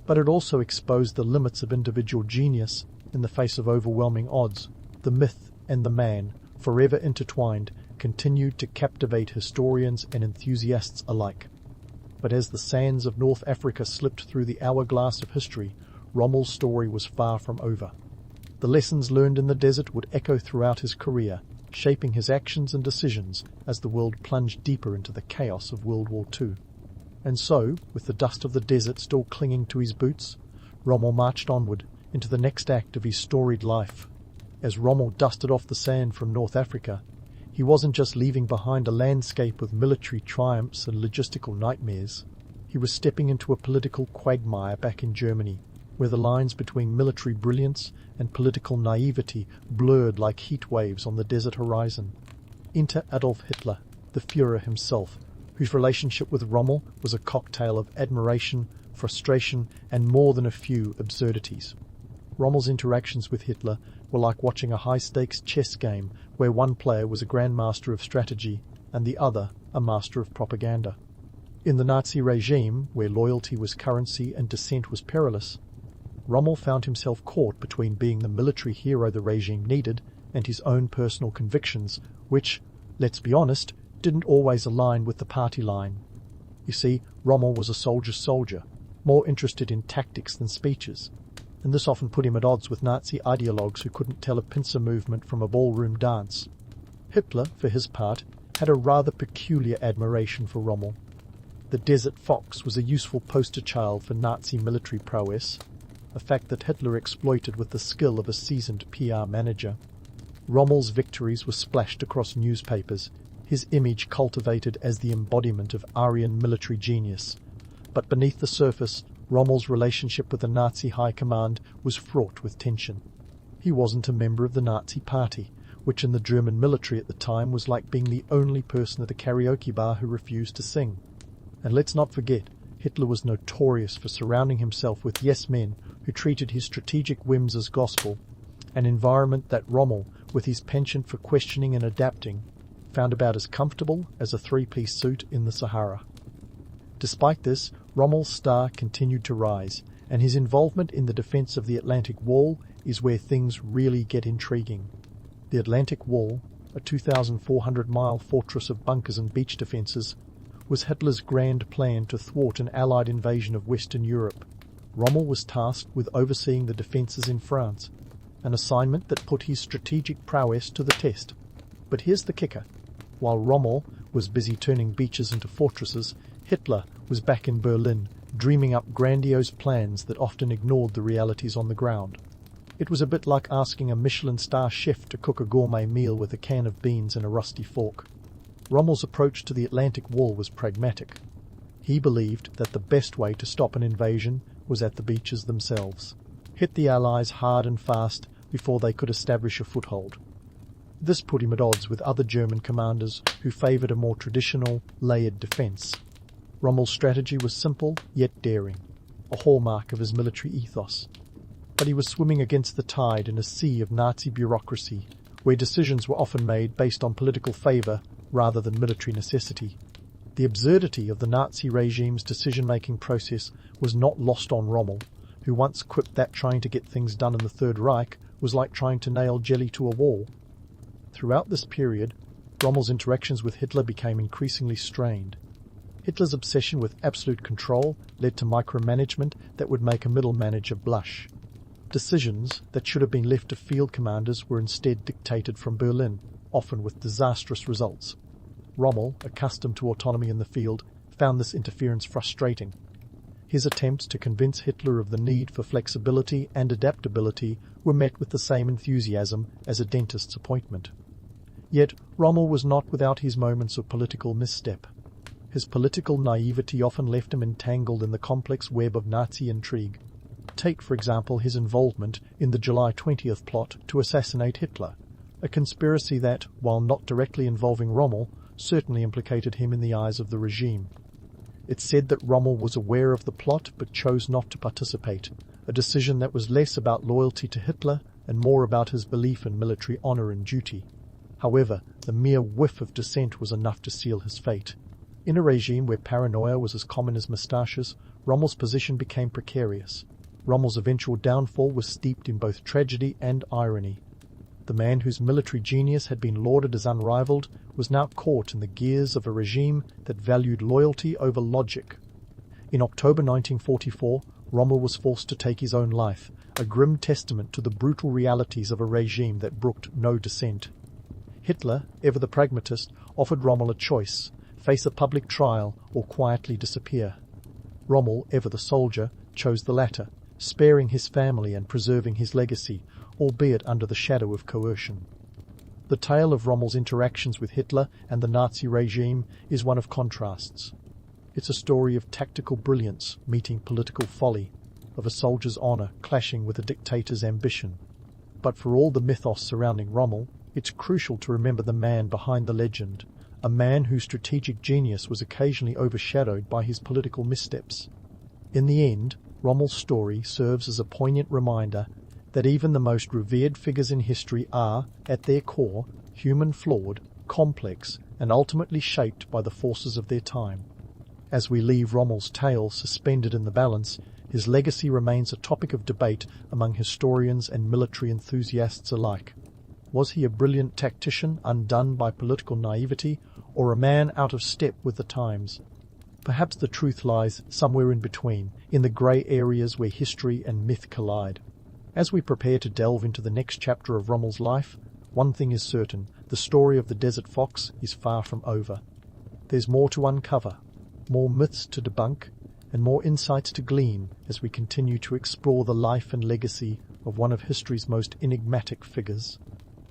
but it also exposed the limits of individual genius in the face of overwhelming odds. The myth and the man, forever intertwined, continued to captivate historians and enthusiasts alike. But as the sands of North Africa slipped through the hourglass of history, Rommel's story was far from over. The lessons learned in the desert would echo throughout his career, shaping his actions and decisions as the world plunged deeper into the chaos of World War II. And so, with the dust of the desert still clinging to his boots, Rommel marched onward into the next act of his storied life. As Rommel dusted off the sand from North Africa, he wasn't just leaving behind a landscape of military triumphs and logistical nightmares. He was stepping into a political quagmire back in Germany, where the lines between military brilliance and political naivety blurred like heat waves on the desert horizon. Enter Adolf Hitler, the Führer himself, whose relationship with Rommel was a cocktail of admiration, frustration, and more than a few absurdities. Rommel's interactions with Hitler were like watching a high-stakes chess game where one player was a grandmaster of strategy and the other a master of propaganda. In the Nazi regime, where loyalty was currency and dissent was perilous, Rommel found himself caught between being the military hero the regime needed and his own personal convictions, which, let's be honest, didn't always align with the party line. You see, Rommel was a soldier's soldier, more interested in tactics than speeches, and this often put him at odds with Nazi ideologues who couldn't tell a pincer movement from a ballroom dance. Hitler, for his part, had a rather peculiar admiration for Rommel. The Desert Fox was a useful poster child for Nazi military prowess, a fact that Hitler exploited with the skill of a seasoned PR manager. Rommel's victories were splashed across newspapers, his image cultivated as the embodiment of Aryan military genius. But beneath the surface, Rommel's relationship with the Nazi high command was fraught with tension. He wasn't a member of the Nazi Party, which in the German military at the time was like being the only person at a karaoke bar who refused to sing. And let's not forget, Hitler was notorious for surrounding himself with yes-men who treated his strategic whims as gospel, an environment that Rommel, with his penchant for questioning and adapting, found about as comfortable as a three-piece suit in the Sahara. Despite this, Rommel's star continued to rise, and his involvement in the defense of the Atlantic Wall is where things really get intriguing. The Atlantic Wall, a 2,400-mile fortress of bunkers and beach defenses, was Hitler's grand plan to thwart an Allied invasion of Western Europe. Rommel was tasked with overseeing the defences in France, an assignment that put his strategic prowess to the test. But here's the kicker. While Rommel was busy turning beaches into fortresses, Hitler was back in Berlin, dreaming up grandiose plans that often ignored the realities on the ground. It was a bit like asking a Michelin star chef to cook a gourmet meal with a can of beans and a rusty fork. Rommel's approach to the Atlantic Wall was pragmatic. He believed that the best way to stop an invasion was at the beaches themselves. Hit the Allies hard and fast before they could establish a foothold. This put him at odds with other German commanders who favoured a more traditional, layered defence. Rommel's strategy was simple yet daring, a hallmark of his military ethos. But he was swimming against the tide in a sea of Nazi bureaucracy, where decisions were often made based on political favour rather than military necessity. The absurdity of the Nazi regime's decision-making process was not lost on Rommel, who once quipped that trying to get things done in the Third Reich was like trying to nail jelly to a wall. Throughout this period, Rommel's interactions with Hitler became increasingly strained. Hitler's obsession with absolute control led to micromanagement that would make a middle manager blush. Decisions that should have been left to field commanders were instead dictated from Berlin, often with disastrous results. Rommel, accustomed to autonomy in the field, found this interference frustrating. His attempts to convince Hitler of the need for flexibility and adaptability were met with the same enthusiasm as a dentist's appointment. Yet Rommel was not without his moments of political misstep. His political naivety often left him entangled in the complex web of Nazi intrigue. Take, for example, his involvement in the July 20th plot to assassinate Hitler, a conspiracy that, while not directly involving Rommel, certainly implicated him in the eyes of the regime. It's said that Rommel was aware of the plot but chose not to participate, a decision that was less about loyalty to Hitler and more about his belief in military honour and duty. However, the mere whiff of dissent was enough to seal his fate. In a regime where paranoia was as common as moustaches, Rommel's position became precarious. Rommel's eventual downfall was steeped in both tragedy and irony. The man whose military genius had been lauded as unrivaled was now caught in the gears of a regime that valued loyalty over logic. In October 1944, Rommel was forced to take his own life, a grim testament to the brutal realities of a regime that brooked no dissent. Hitler, ever the pragmatist, offered Rommel a choice: face a public trial or quietly disappear. Rommel, ever the soldier, chose the latter, sparing his family and preserving his legacy, albeit under the shadow of coercion. The tale of Rommel's interactions with Hitler and the Nazi regime is one of contrasts. It's a story of tactical brilliance meeting political folly, of a soldier's honour clashing with a dictator's ambition. But for all the mythos surrounding Rommel, it's crucial to remember the man behind the legend, a man whose strategic genius was occasionally overshadowed by his political missteps. In the end, Rommel's story serves as a poignant reminder that even the most revered figures in history are, at their core, human, flawed, complex, and ultimately shaped by the forces of their time. As we leave Rommel's tale suspended in the balance, his legacy remains a topic of debate among historians and military enthusiasts alike. Was he a brilliant tactician undone by political naivety, or a man out of step with the times? Perhaps the truth lies somewhere in between, in the grey areas where history and myth collide. As we prepare to delve into the next chapter of Rommel's life, one thing is certain: the story of the Desert Fox is far from over. There's more to uncover, more myths to debunk, and more insights to glean as we continue to explore the life and legacy of one of history's most enigmatic figures.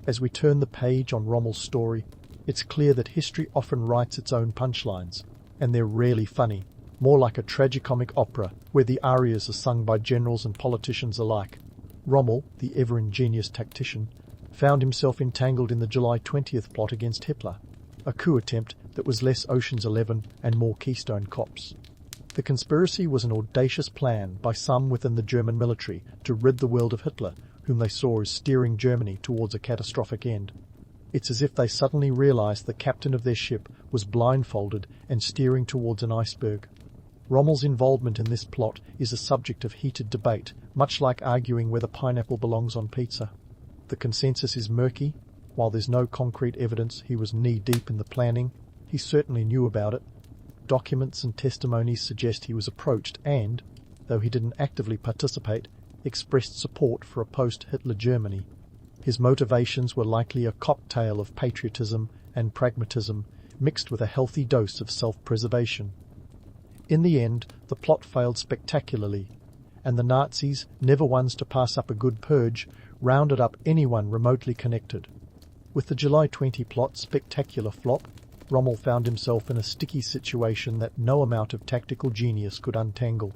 As we turn the page on Rommel's story, it's clear that history often writes its own punchlines, and they're rarely funny, more like a tragicomic opera where the arias are sung by generals and politicians alike. Rommel, the ever-ingenious tactician, found himself entangled in the July 20th plot against Hitler, a coup attempt that was less Ocean's 11 and more Keystone Cops. The conspiracy was an audacious plan by some within the German military to rid the world of Hitler, whom they saw as steering Germany towards a catastrophic end. It's as if they suddenly realized the captain of their ship was blindfolded and steering towards an iceberg. Rommel's involvement in this plot is a subject of heated debate, much like arguing whether pineapple belongs on pizza. The consensus is murky. While there's no concrete evidence he was knee-deep in the planning, he certainly knew about it. documents and testimonies suggest he was approached and, though he didn't actively participate, expressed support for a post-Hitler Germany. His motivations were likely a cocktail of patriotism and pragmatism, mixed with a healthy dose of self-preservation. In the end, the plot failed spectacularly, and the Nazis, never ones to pass up a good purge, rounded up anyone remotely connected. With the July 20 plot's spectacular flop, Rommel found himself in a sticky situation that no amount of tactical genius could untangle.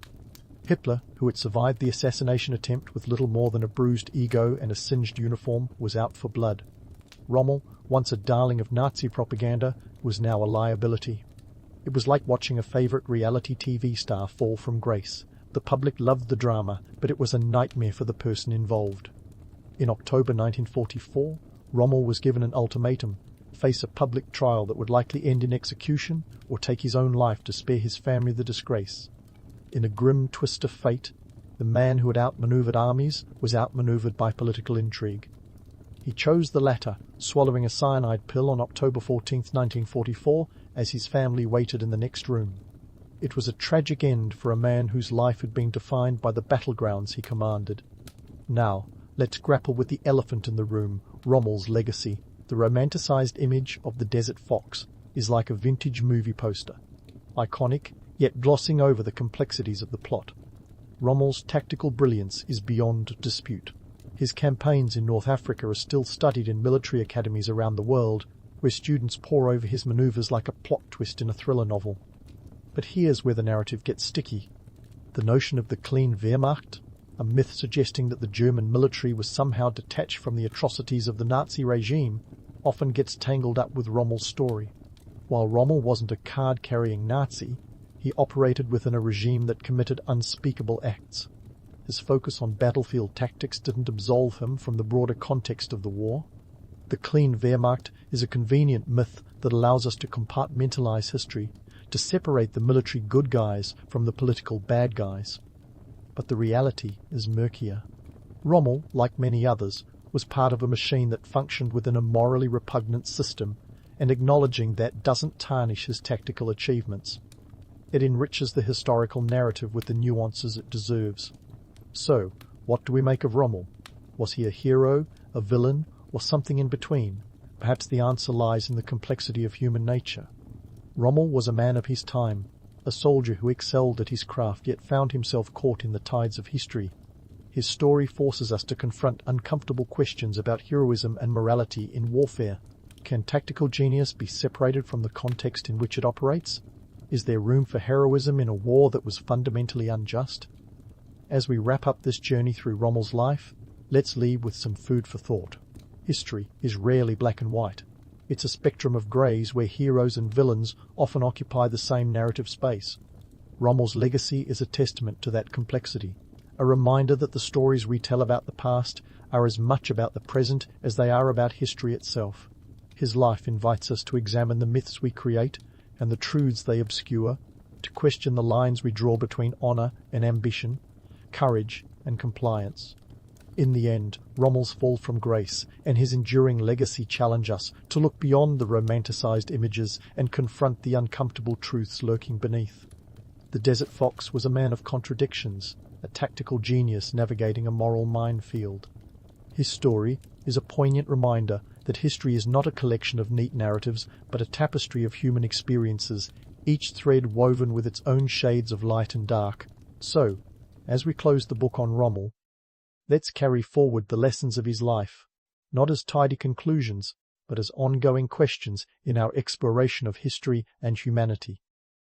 Hitler, who had survived the assassination attempt with little more than a bruised ego and a singed uniform, was out for blood. Rommel, once a darling of Nazi propaganda, was now a liability. It was like watching a favourite reality TV star fall from grace. The public loved the drama, but it was a nightmare for the person involved. In October 1944, Rommel was given an ultimatum: face a public trial that would likely end in execution, or take his own life to spare his family the disgrace. In a grim twist of fate, the man who had outmaneuvered armies was outmaneuvered by political intrigue. He chose the latter, swallowing a cyanide pill on October 14, 1944, as his family waited in the next room. It was a tragic end for a man whose life had been defined by the battlegrounds he commanded. Now, let's grapple with the elephant in the room, Rommel's legacy. The romanticized image of the desert fox is like a vintage movie poster, iconic, yet glossing over the complexities of the plot. Rommel's tactical brilliance is beyond dispute. His campaigns in North Africa are still studied in military academies around the world, where students pore over his maneuvers like a plot twist in a thriller novel. But here's where the narrative gets sticky. The notion of the clean Wehrmacht, a myth suggesting that the German military was somehow detached from the atrocities of the Nazi regime, often gets tangled up with Rommel's story. While Rommel wasn't a card-carrying Nazi, he operated within a regime that committed unspeakable acts. His focus on battlefield tactics didn't absolve him from the broader context of the war. The clean Wehrmacht is a convenient myth that allows us to compartmentalize history, to separate the military good guys from the political bad guys. But the reality is murkier. Rommel, like many others, was part of a machine that functioned within a morally repugnant system, and acknowledging that doesn't tarnish his tactical achievements. It enriches the historical narrative with the nuances it deserves. So, what do we make of Rommel? Was he a hero, a villain, or something in between? Perhaps the answer lies in the complexity of human nature. Rommel was a man of his time, a soldier who excelled at his craft yet found himself caught in the tides of history. His story forces us to confront uncomfortable questions about heroism and morality in warfare. Can tactical genius be separated from the context in which it operates? Is there room for heroism in a war that was fundamentally unjust? As we wrap up this journey through Rommel's life, let's leave with some food for thought. History is rarely black and white. It's a spectrum of greys where heroes and villains often occupy the same narrative space. Rommel's legacy is a testament to that complexity, a reminder that the stories we tell about the past are as much about the present as they are about history itself. His life invites us to examine the myths we create and the truths they obscure, to question the lines we draw between honor and ambition, courage and compliance. In the end, Rommel's fall from grace and his enduring legacy challenge us to look beyond the romanticized images and confront the uncomfortable truths lurking beneath. The Desert Fox was a man of contradictions, a tactical genius navigating a moral minefield. His story is a poignant reminder that history is not a collection of neat narratives, but a tapestry of human experiences, each thread woven with its own shades of light and dark. So, as we close the book on Rommel, let's carry forward the lessons of his life, not as tidy conclusions, but as ongoing questions in our exploration of history and humanity.